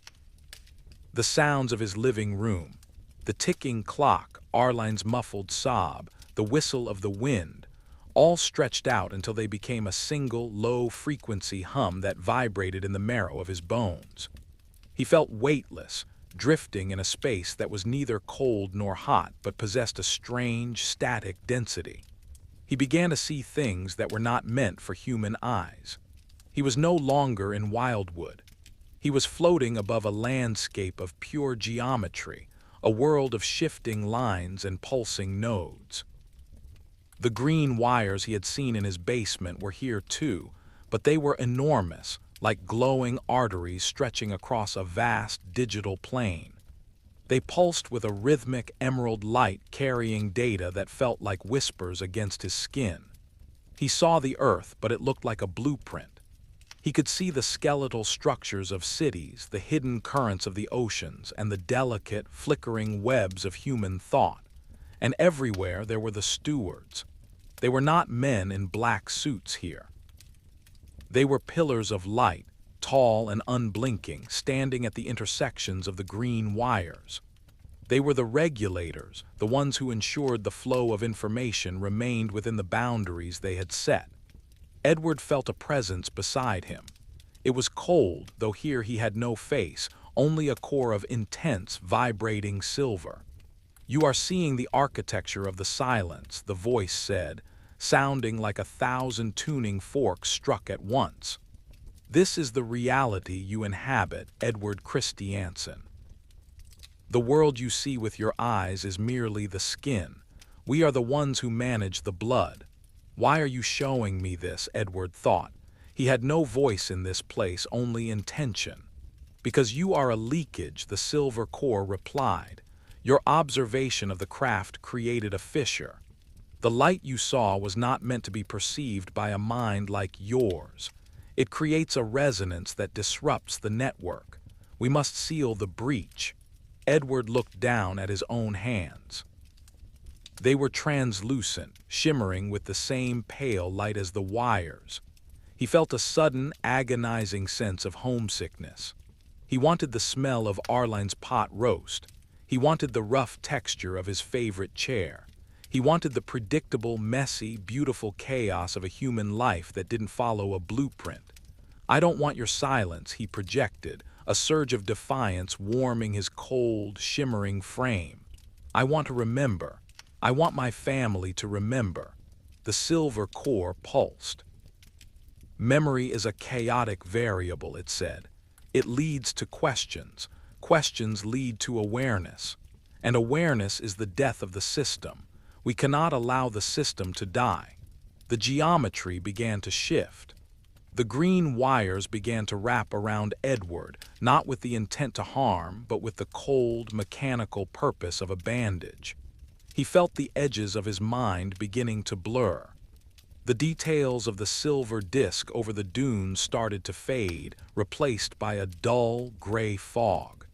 The sounds of his living room, the ticking clock, Arline's muffled sob, the whistle of the wind, all stretched out until they became a single, low-frequency hum that vibrated in the marrow of his bones. He felt weightless, drifting in a space that was neither cold nor hot but possessed a strange, static density. He began to see things that were not meant for human eyes. He was no longer in Wildwood. He was floating above a landscape of pure geometry, a world of shifting lines and pulsing nodes. The green wires he had seen in his basement were here too, but they were enormous, like glowing arteries stretching across a vast digital plane. They pulsed with a rhythmic emerald light carrying data that felt like whispers against his skin. He saw the Earth, but it looked like a blueprint. He could see the skeletal structures of cities, the hidden currents of the oceans, and the delicate, flickering webs of human thought. And everywhere there were the stewards. They were not men in black suits here. They were pillars of light, tall and unblinking, standing at the intersections of the green wires. They were the regulators, the ones who ensured the flow of information remained within the boundaries they had set. Edward felt a presence beside him. It was cold, though here he had no face, only a core of intense, vibrating silver. "You are seeing the architecture of the silence," the voice said, sounding like 1,000 tuning forks struck at once. "This is the reality you inhabit, Edward Christiansen. The world you see with your eyes is merely the skin. We are the ones who manage the blood." "Why are you showing me this?" Edward thought. He had no voice in this place, only intention. "Because you are a leakage," the silver core replied. "Your observation of the craft created a fissure. The light you saw was not meant to be perceived by a mind like yours. It creates a resonance that disrupts the network. We must seal the breach." Edward looked down at his own hands. They were translucent, shimmering with the same pale light as the wires. He felt a sudden, agonizing sense of homesickness. He wanted the smell of Arline's pot roast. He wanted the rough texture of his favorite chair. He wanted the predictable, messy, beautiful chaos of a human life that didn't follow a blueprint. "I don't want your silence," he projected, a surge of defiance warming his cold, shimmering frame. "I want to remember. I want my family to remember." The silver core pulsed. "Memory is a chaotic variable," it said. "It leads to questions. Questions lead to awareness. And awareness is the death of the system. We cannot allow the system to die." The geometry began to shift. The green wires began to wrap around Edward, not with the intent to harm, but with the cold, mechanical purpose of a bandage. He felt the edges of his mind beginning to blur. The details of the silver disk over the dunes started to fade, replaced by a dull, gray fog.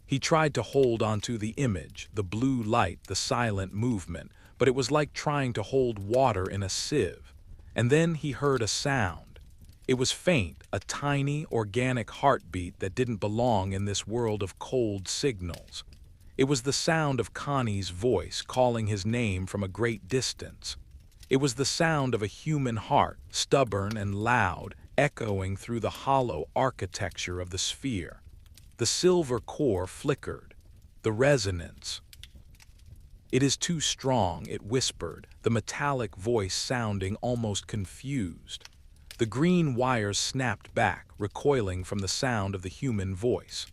He tried to hold onto the image, the blue light, the silent movement, but it was like trying to hold water in a sieve. And then he heard a sound. It was faint, a tiny, organic heartbeat that didn't belong in this world of cold signals. It was the sound of Connie's voice calling his name from a great distance. It was the sound of a human heart, stubborn and loud, echoing through the hollow architecture of the sphere. The silver core flickered. The resonance. "It is too strong," it whispered, the metallic voice sounding almost confused. The green wires snapped back, recoiling from the sound of the human voice.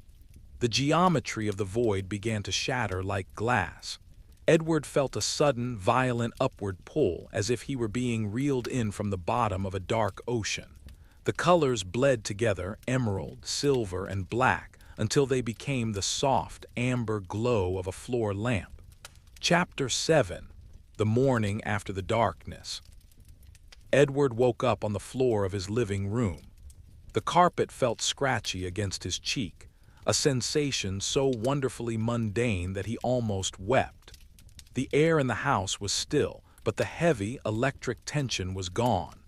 The geometry of the void began to shatter like glass. Edward felt a sudden, violent upward pull, as if he were being reeled in from the bottom of a dark ocean. The colors bled together, emerald, silver, and black, until they became the soft, amber glow of a floor lamp. Chapter 7. The Morning After the Darkness. Edward woke up on the floor of his living room. The carpet felt scratchy against his cheek, a sensation so wonderfully mundane that he almost wept. The air in the house was still, but the heavy, electric tension was gone.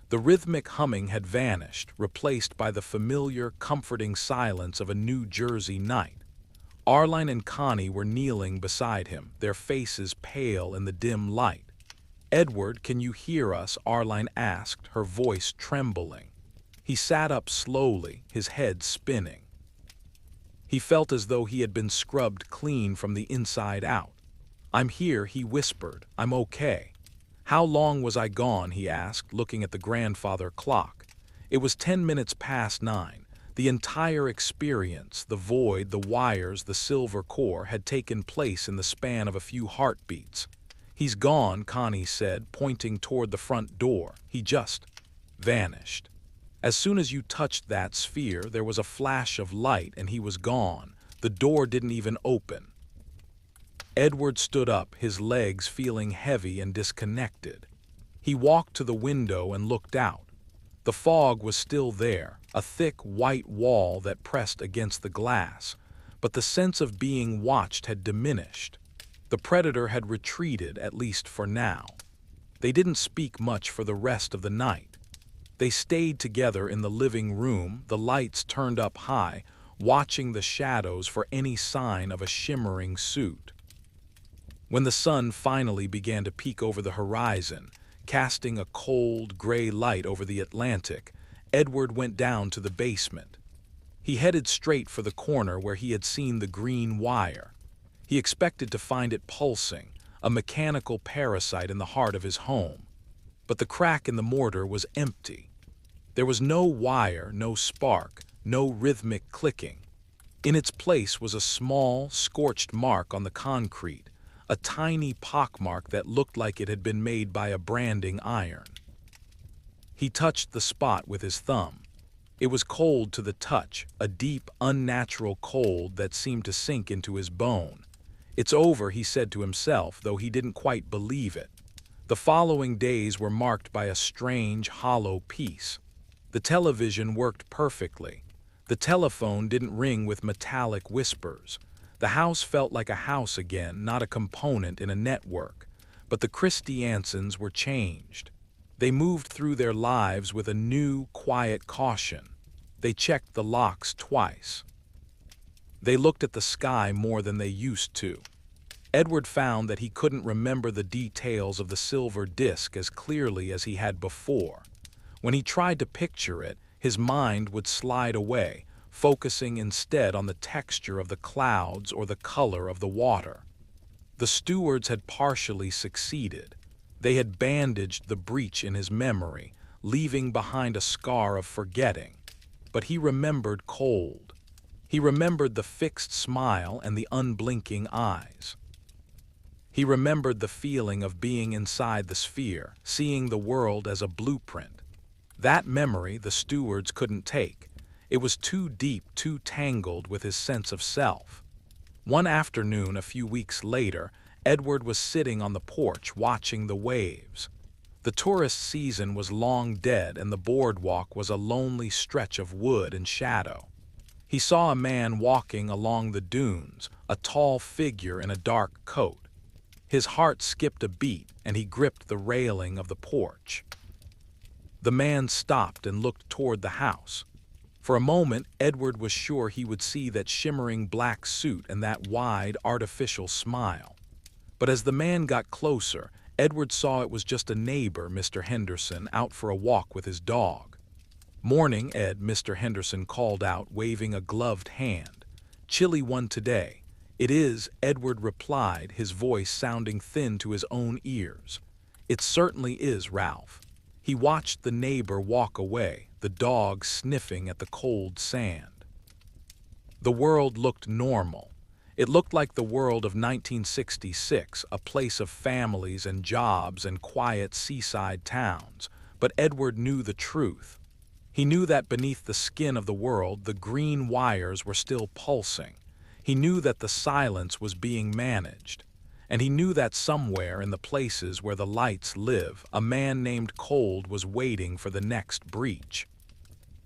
The rhythmic humming had vanished, replaced by the familiar, comforting silence of a New Jersey night. Arline and Connie were kneeling beside him, their faces pale in the dim light. "Edward, can you hear us?" Arline asked, her voice trembling. He sat up slowly, his head spinning. He felt as though he had been scrubbed clean from the inside out. "I'm here," he whispered. "I'm okay." "How long was I gone?" he asked, looking at the grandfather clock. It was 10 minutes past 9. The entire experience, the void, the wires, the silver core, had taken place in the span of a few heartbeats. "He's gone," Connie said, pointing toward the front door. "He just vanished. As soon as you touched that sphere, there was a flash of light and he was gone. The door didn't even open." Edward stood up, his legs feeling heavy and disconnected. He walked to the window and looked out. The fog was still there, a thick white wall that pressed against the glass, but the sense of being watched had diminished. The predator had retreated, at least for now. They didn't speak much for the rest of the night. They stayed together in the living room, the lights turned up high, watching the shadows for any sign of a shimmering suit. When the sun finally began to peek over the horizon, casting a cold, gray light over the Atlantic, Edward went down to the basement. He headed straight for the corner where he had seen the green wire. He expected to find it pulsing, a mechanical parasite in the heart of his home. But the crack in the mortar was empty. There was no wire, no spark, no rhythmic clicking. In its place was a small, scorched mark on the concrete, a tiny pockmark that looked like it had been made by a branding iron. He touched the spot with his thumb. It was cold to the touch, a deep, unnatural cold that seemed to sink into his bone. "It's over," he said to himself, though he didn't quite believe it. The following days were marked by a strange, hollow peace. The television worked perfectly. The telephone didn't ring with metallic whispers. The house felt like a house again, not a component in a network. But the Christiansens were changed. They moved through their lives with a new, quiet caution. They checked the locks twice. They looked at the sky more than they used to. Edward found that he couldn't remember the details of the silver disc as clearly as he had before. When he tried to picture it, his mind would slide away, focusing instead on the texture of the clouds or the color of the water. The stewards had partially succeeded. They had bandaged the breach in his memory, leaving behind a scar of forgetting. But he remembered cold. He remembered the fixed smile and the unblinking eyes. He remembered the feeling of being inside the sphere, seeing the world as a blueprint. That memory the stewards couldn't take. It was too deep, too tangled with his sense of self. One afternoon, a few weeks later, Edward was sitting on the porch watching the waves. The tourist season was long dead and the boardwalk was a lonely stretch of wood and shadow. He saw a man walking along the dunes, a tall figure in a dark coat. His heart skipped a beat and he gripped the railing of the porch. The man stopped and looked toward the house. For a moment, Edward was sure he would see that shimmering black suit and that wide, artificial smile. But as the man got closer, Edward saw it was just a neighbor, Mr. Henderson, out for a walk with his dog. "Morning, Ed," Mr. Henderson called out, waving a gloved hand. "Chilly one today." "It is," Edward replied, his voice sounding thin to his own ears. "It certainly is, Ralph." He watched the neighbor walk away, the dog sniffing at the cold sand. The world looked normal, It looked like the world of 1966, a place of families and jobs and quiet seaside towns. But Edward knew the truth. He knew that beneath the skin of the world, the green wires were still pulsing. He knew that the silence was being managed. And he knew that somewhere in the places where the lights live, a man named Cold was waiting for the next breach.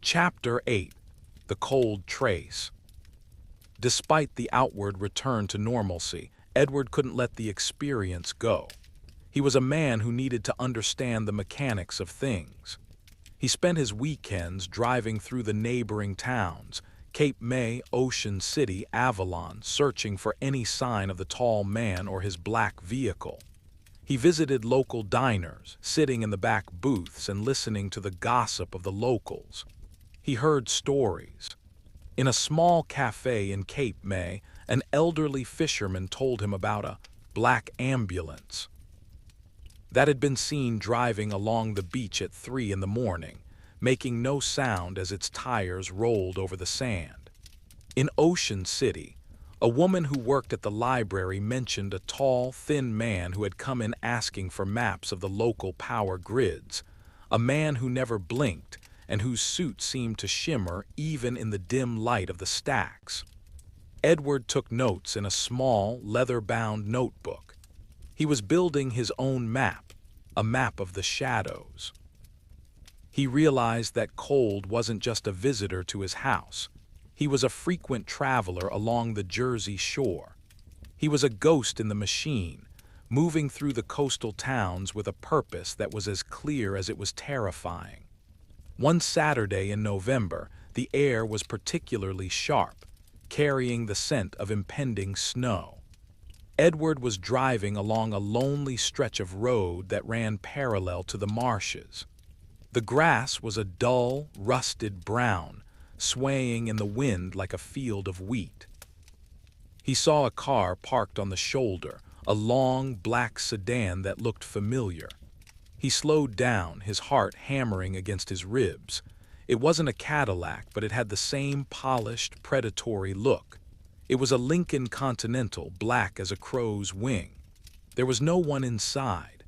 Chapter 8. The Cold Trace. Despite the outward return to normalcy, Edward couldn't let the experience go. He was a man who needed to understand the mechanics of things. He spent his weekends driving through the neighboring towns, Cape May, Ocean City, Avalon, searching for any sign of the tall man or his black vehicle. He visited local diners, sitting in the back booths and listening to the gossip of the locals. He heard stories. In a small cafe in Cape May, an elderly fisherman told him about a black ambulance that had been seen driving along the beach at 3 in the morning, making no sound as its tires rolled over the sand. In Ocean City, a woman who worked at the library mentioned a tall, thin man who had come in asking for maps of the local power grids, a man who never blinked and whose suit seemed to shimmer even in the dim light of the stacks. Edward took notes in a small, leather-bound notebook. He was building his own map, a map of the shadows. He realized that Cold wasn't just a visitor to his house. He was a frequent traveler along the Jersey shore. He was a ghost in the machine, moving through the coastal towns with a purpose that was as clear as it was terrifying. One Saturday in November, the air was particularly sharp, carrying the scent of impending snow. Edward was driving along a lonely stretch of road that ran parallel to the marshes. The grass was a dull, rusted brown, swaying in the wind like a field of wheat. He saw a car parked on the shoulder, a long, black sedan that looked familiar. He slowed down, his heart hammering against his ribs. It wasn't a Cadillac, but it had the same polished, predatory look. It was a Lincoln Continental, black as a crow's wing. There was no one inside.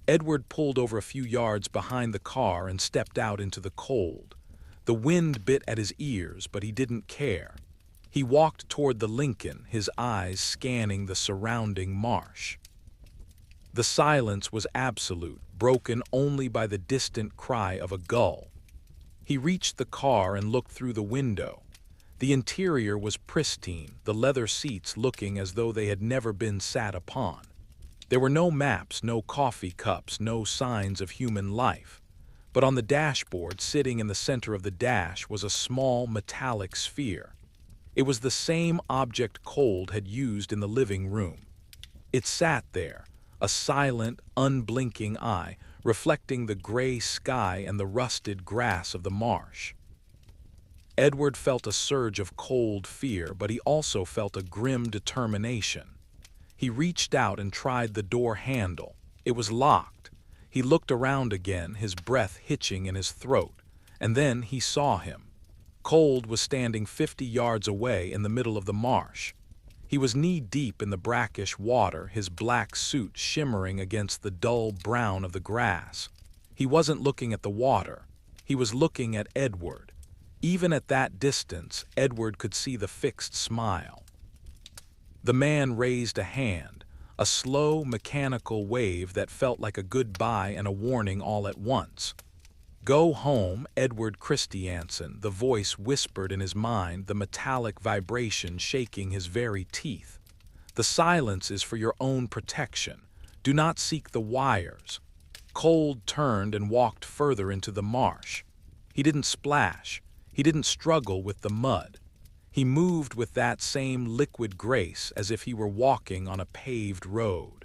Edward pulled over a few yards behind the car and stepped out into the cold. The wind bit at his ears, but he didn't care. He walked toward the Lincoln, his eyes scanning the surrounding marsh. The silence was absolute, broken only by the distant cry of a gull. He reached the car and looked through the window. The interior was pristine, the leather seats looking as though they had never been sat upon. There were no maps, no coffee cups, no signs of human life. But on the dashboard, sitting in the center of the dash, was a small metallic sphere. It was the same object Cold had used in the living room. It sat there, a silent, unblinking eye, reflecting the gray sky and the rusted grass of the marsh. Edward felt a surge of cold fear, but he also felt a grim determination. He reached out and tried the door handle. It was locked. He looked around again, his breath hitching in his throat, and then he saw him. Cold was standing 50 yards away in the middle of the marsh. He was knee-deep in the brackish water, his black suit shimmering against the dull brown of the grass. He wasn't looking at the water. He was looking at Edward. Even at that distance, Edward could see the fixed smile. The man raised a hand, a slow, mechanical wave that felt like a goodbye and a warning all at once. "Go home, Edward Christiansen," the voice whispered in his mind, the metallic vibration shaking his very teeth. "The silence is for your own protection. Do not seek the wires." Cold turned and walked further into the marsh. He didn't splash. He didn't struggle with the mud. He moved with that same liquid grace as if he were walking on a paved road.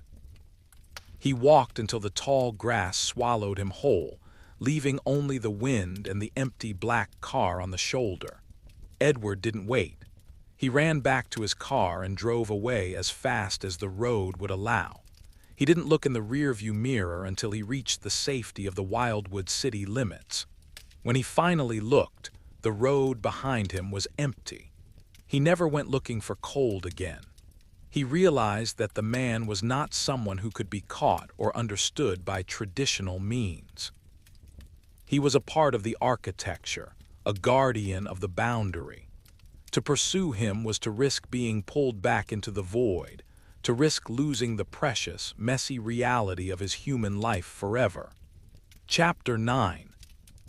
He walked until the tall grass swallowed him whole, leaving only the wind and the empty black car on the shoulder. Edward didn't wait. He ran back to his car and drove away as fast as the road would allow. He didn't look in the rearview mirror until he reached the safety of the Wildwood city limits. When he finally looked, the road behind him was empty. He never went looking for Cold again. He realized that the man was not someone who could be caught or understood by traditional means. He was a part of the architecture, a guardian of the boundary. To pursue him was to risk being pulled back into the void, to risk losing the precious, messy reality of his human life forever. Chapter 9.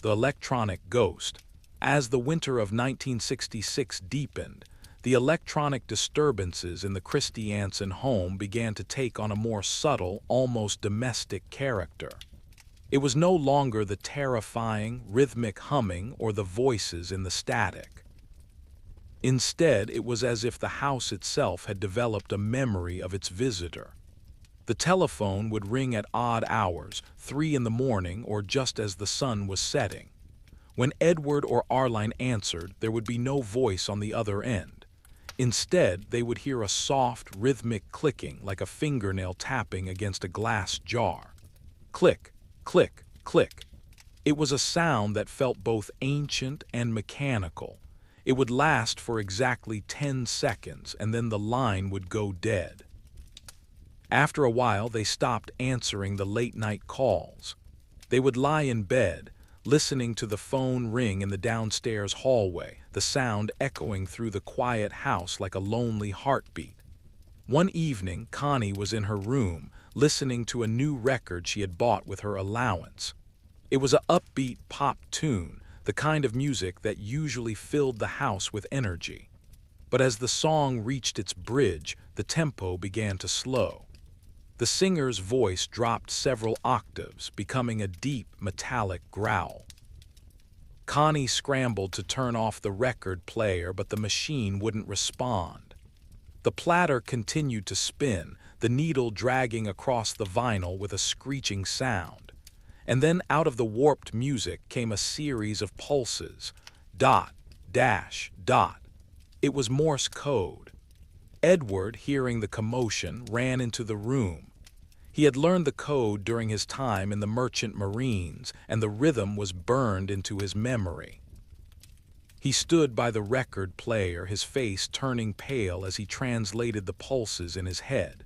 The Electronic Ghost. As the winter of 1966 deepened, the electronic disturbances in the Christiansen home began to take on a more subtle, almost domestic character. It was no longer the terrifying, rhythmic humming or the voices in the static. Instead, it was as if the house itself had developed a memory of its visitor. The telephone would ring at odd hours, 3 in the morning or just as the sun was setting. When Edward or Arline answered, there would be no voice on the other end. Instead, they would hear a soft, rhythmic clicking like a fingernail tapping against a glass jar. Click, click, click. It was a sound that felt both ancient and mechanical. It would last for exactly 10 seconds, and then the line would go dead. After a while, they stopped answering the late-night calls. They would lie in bed, listening to the phone ring in the downstairs hallway, the sound echoing through the quiet house like a lonely heartbeat. One evening, Connie was in her room, listening to a new record she had bought with her allowance. It was an upbeat pop tune, the kind of music that usually filled the house with energy. But as the song reached its bridge, the tempo began to slow. The singer's voice dropped several octaves, becoming a deep, metallic growl. Connie scrambled to turn off the record player, but the machine wouldn't respond. The platter continued to spin, the needle dragging across the vinyl with a screeching sound. And then out of the warped music came a series of pulses. Dot, dash, dot. It was Morse code. Edward, hearing the commotion, ran into the room. He had learned the code during his time in the Merchant Marines, and the rhythm was burned into his memory. He stood by the record player, his face turning pale as he translated the pulses in his head.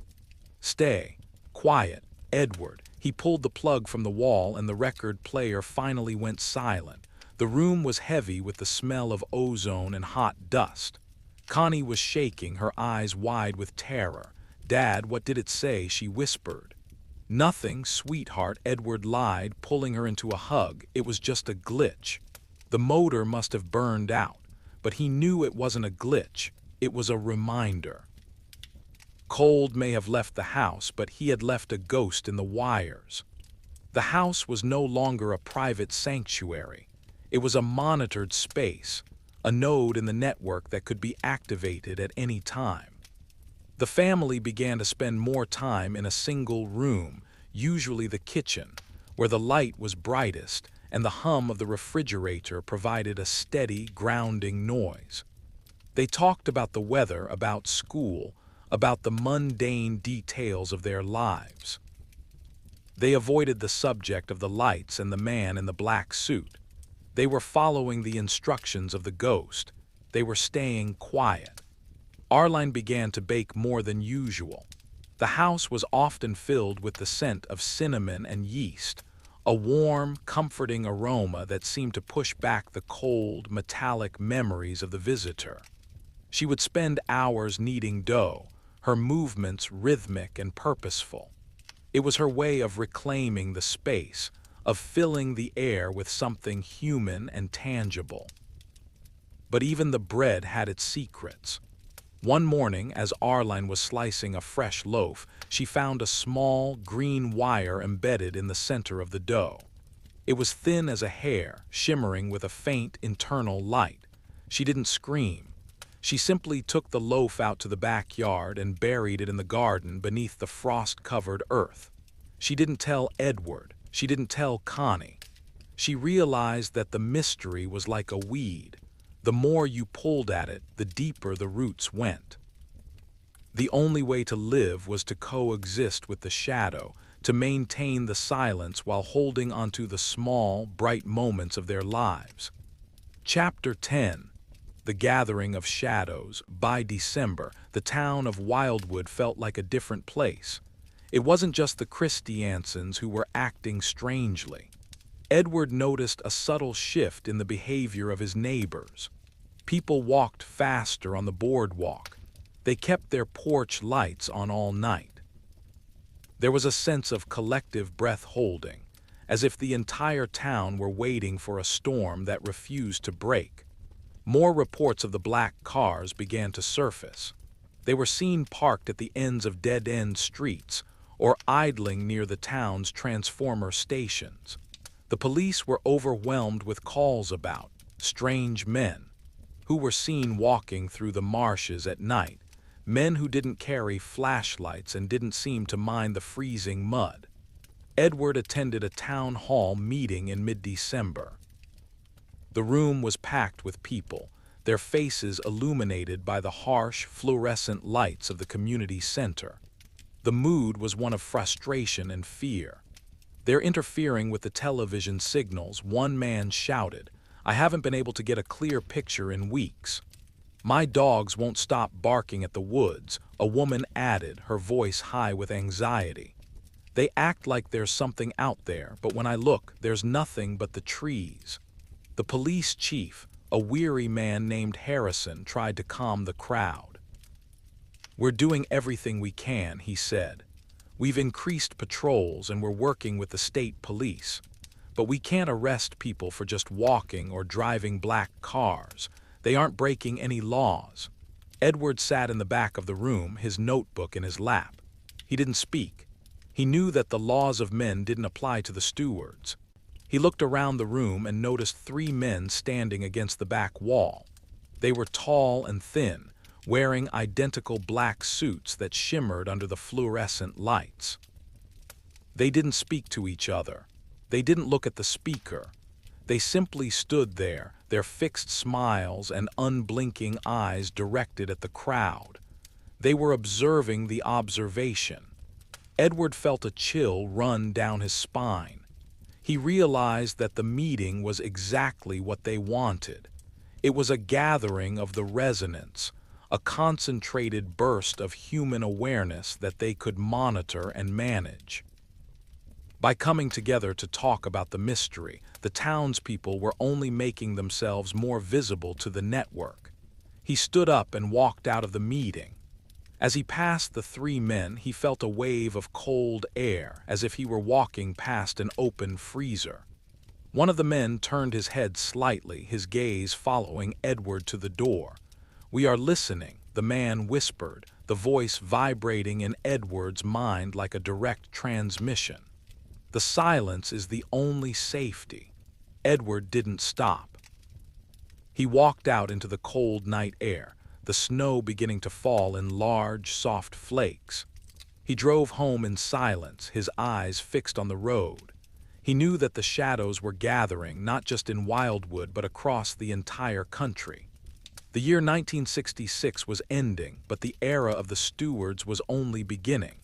Stay. Quiet. Edward. He pulled the plug from the wall and the record player finally went silent. The room was heavy with the smell of ozone and hot dust. Connie was shaking, her eyes wide with terror. Dad, what did it say? She whispered. Nothing, sweetheart, Edward lied, pulling her into a hug. It was just a glitch. The motor must have burned out, but he knew it wasn't a glitch. It was a reminder. Cold may have left the house, but he had left a ghost in the wires. The house was no longer a private sanctuary. It was a monitored space, a node in the network that could be activated at any time. The family began to spend more time in a single room, usually the kitchen, where the light was brightest and the hum of the refrigerator provided a steady, grounding noise. They talked about the weather, about school, about the mundane details of their lives. They avoided the subject of the lights and the man in the black suit. They were following the instructions of the ghost. They were staying quiet. Arline began to bake more than usual. The house was often filled with the scent of cinnamon and yeast, a warm, comforting aroma that seemed to push back the cold, metallic memories of the visitor. She would spend hours kneading dough, her movements rhythmic and purposeful. It was her way of reclaiming the space, of filling the air with something human and tangible. But even the bread had its secrets. One morning, as Arline was slicing a fresh loaf, she found a small, green wire embedded in the center of the dough. It was thin as a hair, shimmering with a faint internal light. She didn't scream. She simply took the loaf out to the backyard and buried it in the garden beneath the frost-covered earth. She didn't tell Edward. She didn't tell Connie. She realized that the mystery was like a weed. The more you pulled at it, the deeper the roots went. The only way to live was to coexist with the shadow, to maintain the silence while holding onto the small, bright moments of their lives. Chapter 10. The gathering of shadows. By December, the town of Wildwood felt like a different place. It wasn't just the Christiansens who were acting strangely. Edward noticed a subtle shift in the behavior of his neighbors. People walked faster on the boardwalk. They kept their porch lights on all night. There was a sense of collective breath-holding, as if the entire town were waiting for a storm that refused to break. More reports of the black cars began to surface. They were seen parked at the ends of dead-end streets or idling near the town's transformer stations. The police were overwhelmed with calls about strange men who were seen walking through the marshes at night, men who didn't carry flashlights and didn't seem to mind the freezing mud. Edward attended a town hall meeting in mid-December. The room was packed with people, their faces illuminated by the harsh, fluorescent lights of the community center. The mood was one of frustration and fear. "They're interfering with the television signals," one man shouted. "I haven't been able to get a clear picture in weeks." "My dogs won't stop barking at the woods," a woman added, her voice high with anxiety. "They act like there's something out there, but when I look, there's nothing but the trees." The police chief, a weary man named Harrison, tried to calm the crowd. "We're doing everything we can," he said. "We've increased patrols and we're working with the state police. But we can't arrest people for just walking or driving black cars. They aren't breaking any laws." Edward sat in the back of the room, his notebook in his lap. He didn't speak. He knew that the laws of men didn't apply to the stewards. He looked around the room and noticed 3 men standing against the back wall. They were tall and thin, wearing identical black suits that shimmered under the fluorescent lights. They didn't speak to each other. They didn't look at the speaker. They simply stood there, their fixed smiles and unblinking eyes directed at the crowd. They were observing the observation. Edward felt a chill run down his spine. He realized that the meeting was exactly what they wanted. It was a gathering of the resonance, a concentrated burst of human awareness that they could monitor and manage. By coming together to talk about the mystery, the townspeople were only making themselves more visible to the network. He stood up and walked out of the meeting. As he passed the 3 men, he felt a wave of cold air, as if he were walking past an open freezer. One of the men turned his head slightly, his gaze following Edward to the door. "We are listening," the man whispered, the voice vibrating in Edward's mind like a direct transmission. "The silence is the only safety." Edward didn't stop. He walked out into the cold night air, the snow beginning to fall in large, soft flakes. He drove home in silence, his eyes fixed on the road. He knew that the shadows were gathering, not just in Wildwood, but across the entire country. The year 1966 was ending, but the era of the stewards was only beginning.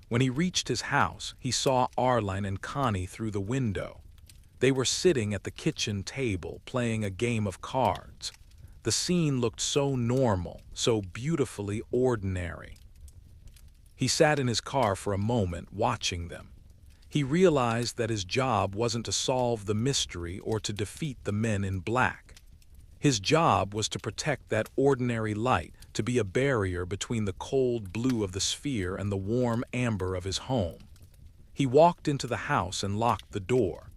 When he reached his house, he saw Arline and Connie through the window. They were sitting at the kitchen table, playing a game of cards. The scene looked so normal, so beautifully ordinary. He sat in his car for a moment, watching them. He realized that his job wasn't to solve the mystery or to defeat the men in black. His job was to protect that ordinary light, to be a barrier between the cold blue of the sphere and the warm amber of his home. He walked into the house and locked the door.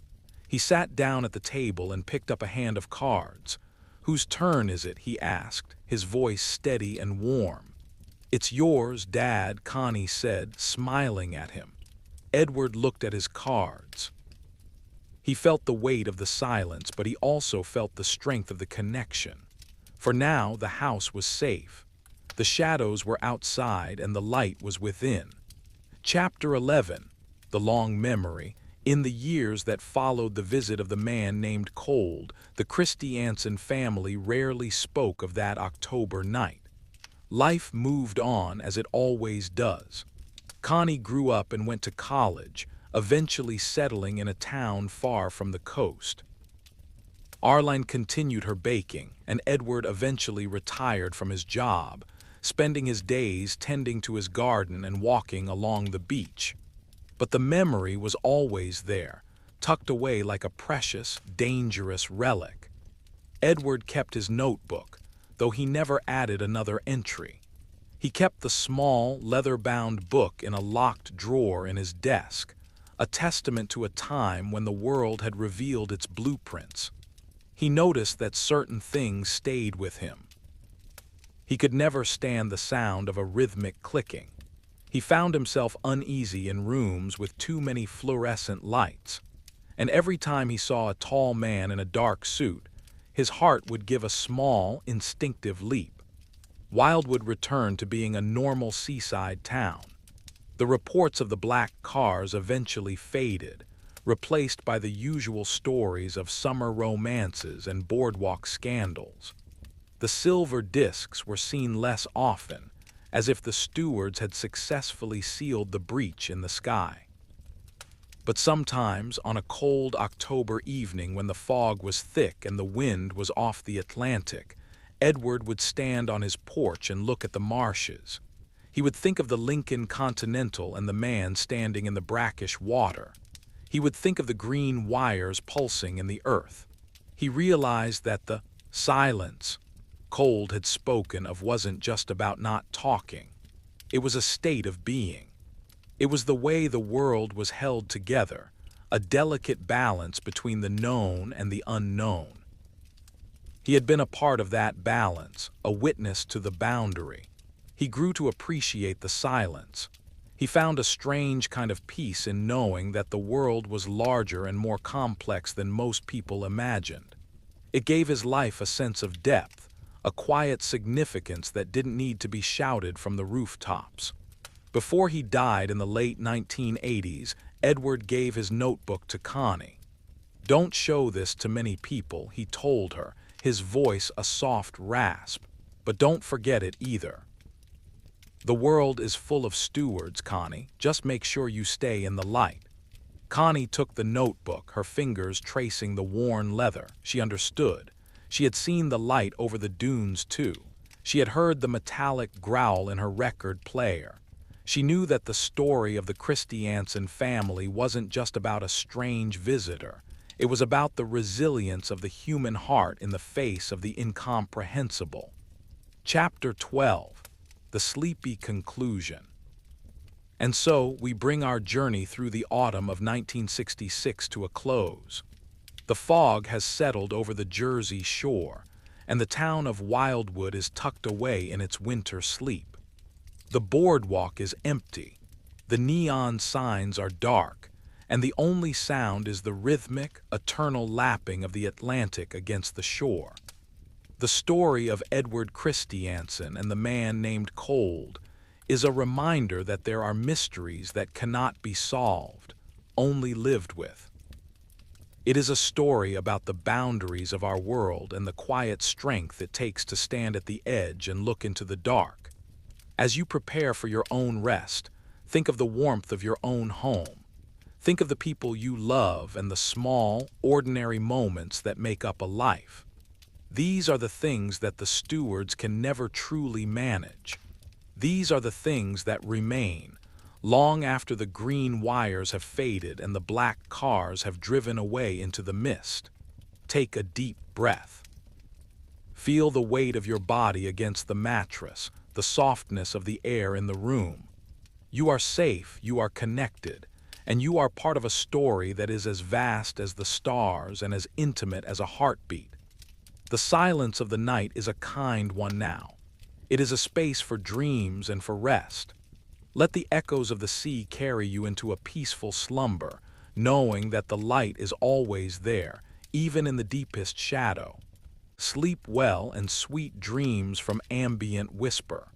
He sat down at the table and picked up a hand of cards. "Whose turn is it?" he asked, his voice steady and warm. "It's yours, Dad," Connie said, smiling at him. Edward looked at his cards. He felt the weight of the silence, but he also felt the strength of the connection. For now, the house was safe. The shadows were outside and the light was within. Chapter 11, The Long Memory. In the years that followed the visit of the man named Cold, the Christiansen family rarely spoke of that October night. Life moved on as it always does. Connie grew up and went to college, eventually settling in a town far from the coast. Arline continued her baking, and Edward eventually retired from his job, spending his days tending to his garden and walking along the beach. But the memory was always there, tucked away like a precious, dangerous relic. Edward kept his notebook, though he never added another entry. He kept the small, leather-bound book in a locked drawer in his desk, a testament to a time when the world had revealed its blueprints. He noticed that certain things stayed with him. He could never stand the sound of a rhythmic clicking. He found himself uneasy in rooms with too many fluorescent lights, and every time he saw a tall man in a dark suit, his heart would give a small, instinctive leap. Wildwood returned to being a normal seaside town. The reports of the black cars eventually faded, replaced by the usual stories of summer romances and boardwalk scandals. The silver discs were seen less often, as if the stewards had successfully sealed the breach in the sky. But sometimes, on a cold October evening when the fog was thick and the wind was off the Atlantic, Edward would stand on his porch and look at the marshes. He would think of the Lincoln Continental and the man standing in the brackish water. He would think of the green wires pulsing in the earth. He realized that the silence Cold had spoken of wasn't just about not talking. It was a state of being. It was the way the world was held together, a delicate balance between the known and the unknown. He had been a part of that balance, a witness to the boundary. He grew to appreciate the silence. He found a strange kind of peace in knowing that the world was larger and more complex than most people imagined. It gave his life a sense of depth, a quiet significance that didn't need to be shouted from the rooftops. Before he died in the late 1980s, Edward gave his notebook to Connie. "Don't show this to many people," he told her, his voice a soft rasp, "but don't forget it either. The world is full of stewards, Connie. Just make sure you stay in the light." Connie took the notebook, her fingers tracing the worn leather. She understood. She had seen the light over the dunes, too. She had heard the metallic growl in her record player. She knew that the story of the Christiansen family wasn't just about a strange visitor. It was about the resilience of the human heart in the face of the incomprehensible. Chapter 12. The Sleepy Conclusion. And so, we bring our journey through the autumn of 1966 to a close. The fog has settled over the Jersey shore, and the town of Wildwood is tucked away in its winter sleep. The boardwalk is empty, the neon signs are dark, and the only sound is the rhythmic, eternal lapping of the Atlantic against the shore. The story of Edward Christiansen and the man named Cold is a reminder that there are mysteries that cannot be solved, only lived with. It is a story about the boundaries of our world and the quiet strength it takes to stand at the edge and look into the dark. As you prepare for your own rest, think of the warmth of your own home. Think of the people you love and the small, ordinary moments that make up a life. These are the things that the stewards can never truly manage. These are the things that remain, long after the green wires have faded and the black cars have driven away into the mist. Take a deep breath. Feel the weight of your body against the mattress, the softness of the air in the room. You are safe, you are connected, and you are part of a story that is as vast as the stars and as intimate as a heartbeat. The silence of the night is a kind one now. It is a space for dreams and for rest. Let the echoes of the sea carry you into a peaceful slumber, knowing that the light is always there, even in the deepest shadow. Sleep well and sweet dreams from Ambient Whisper.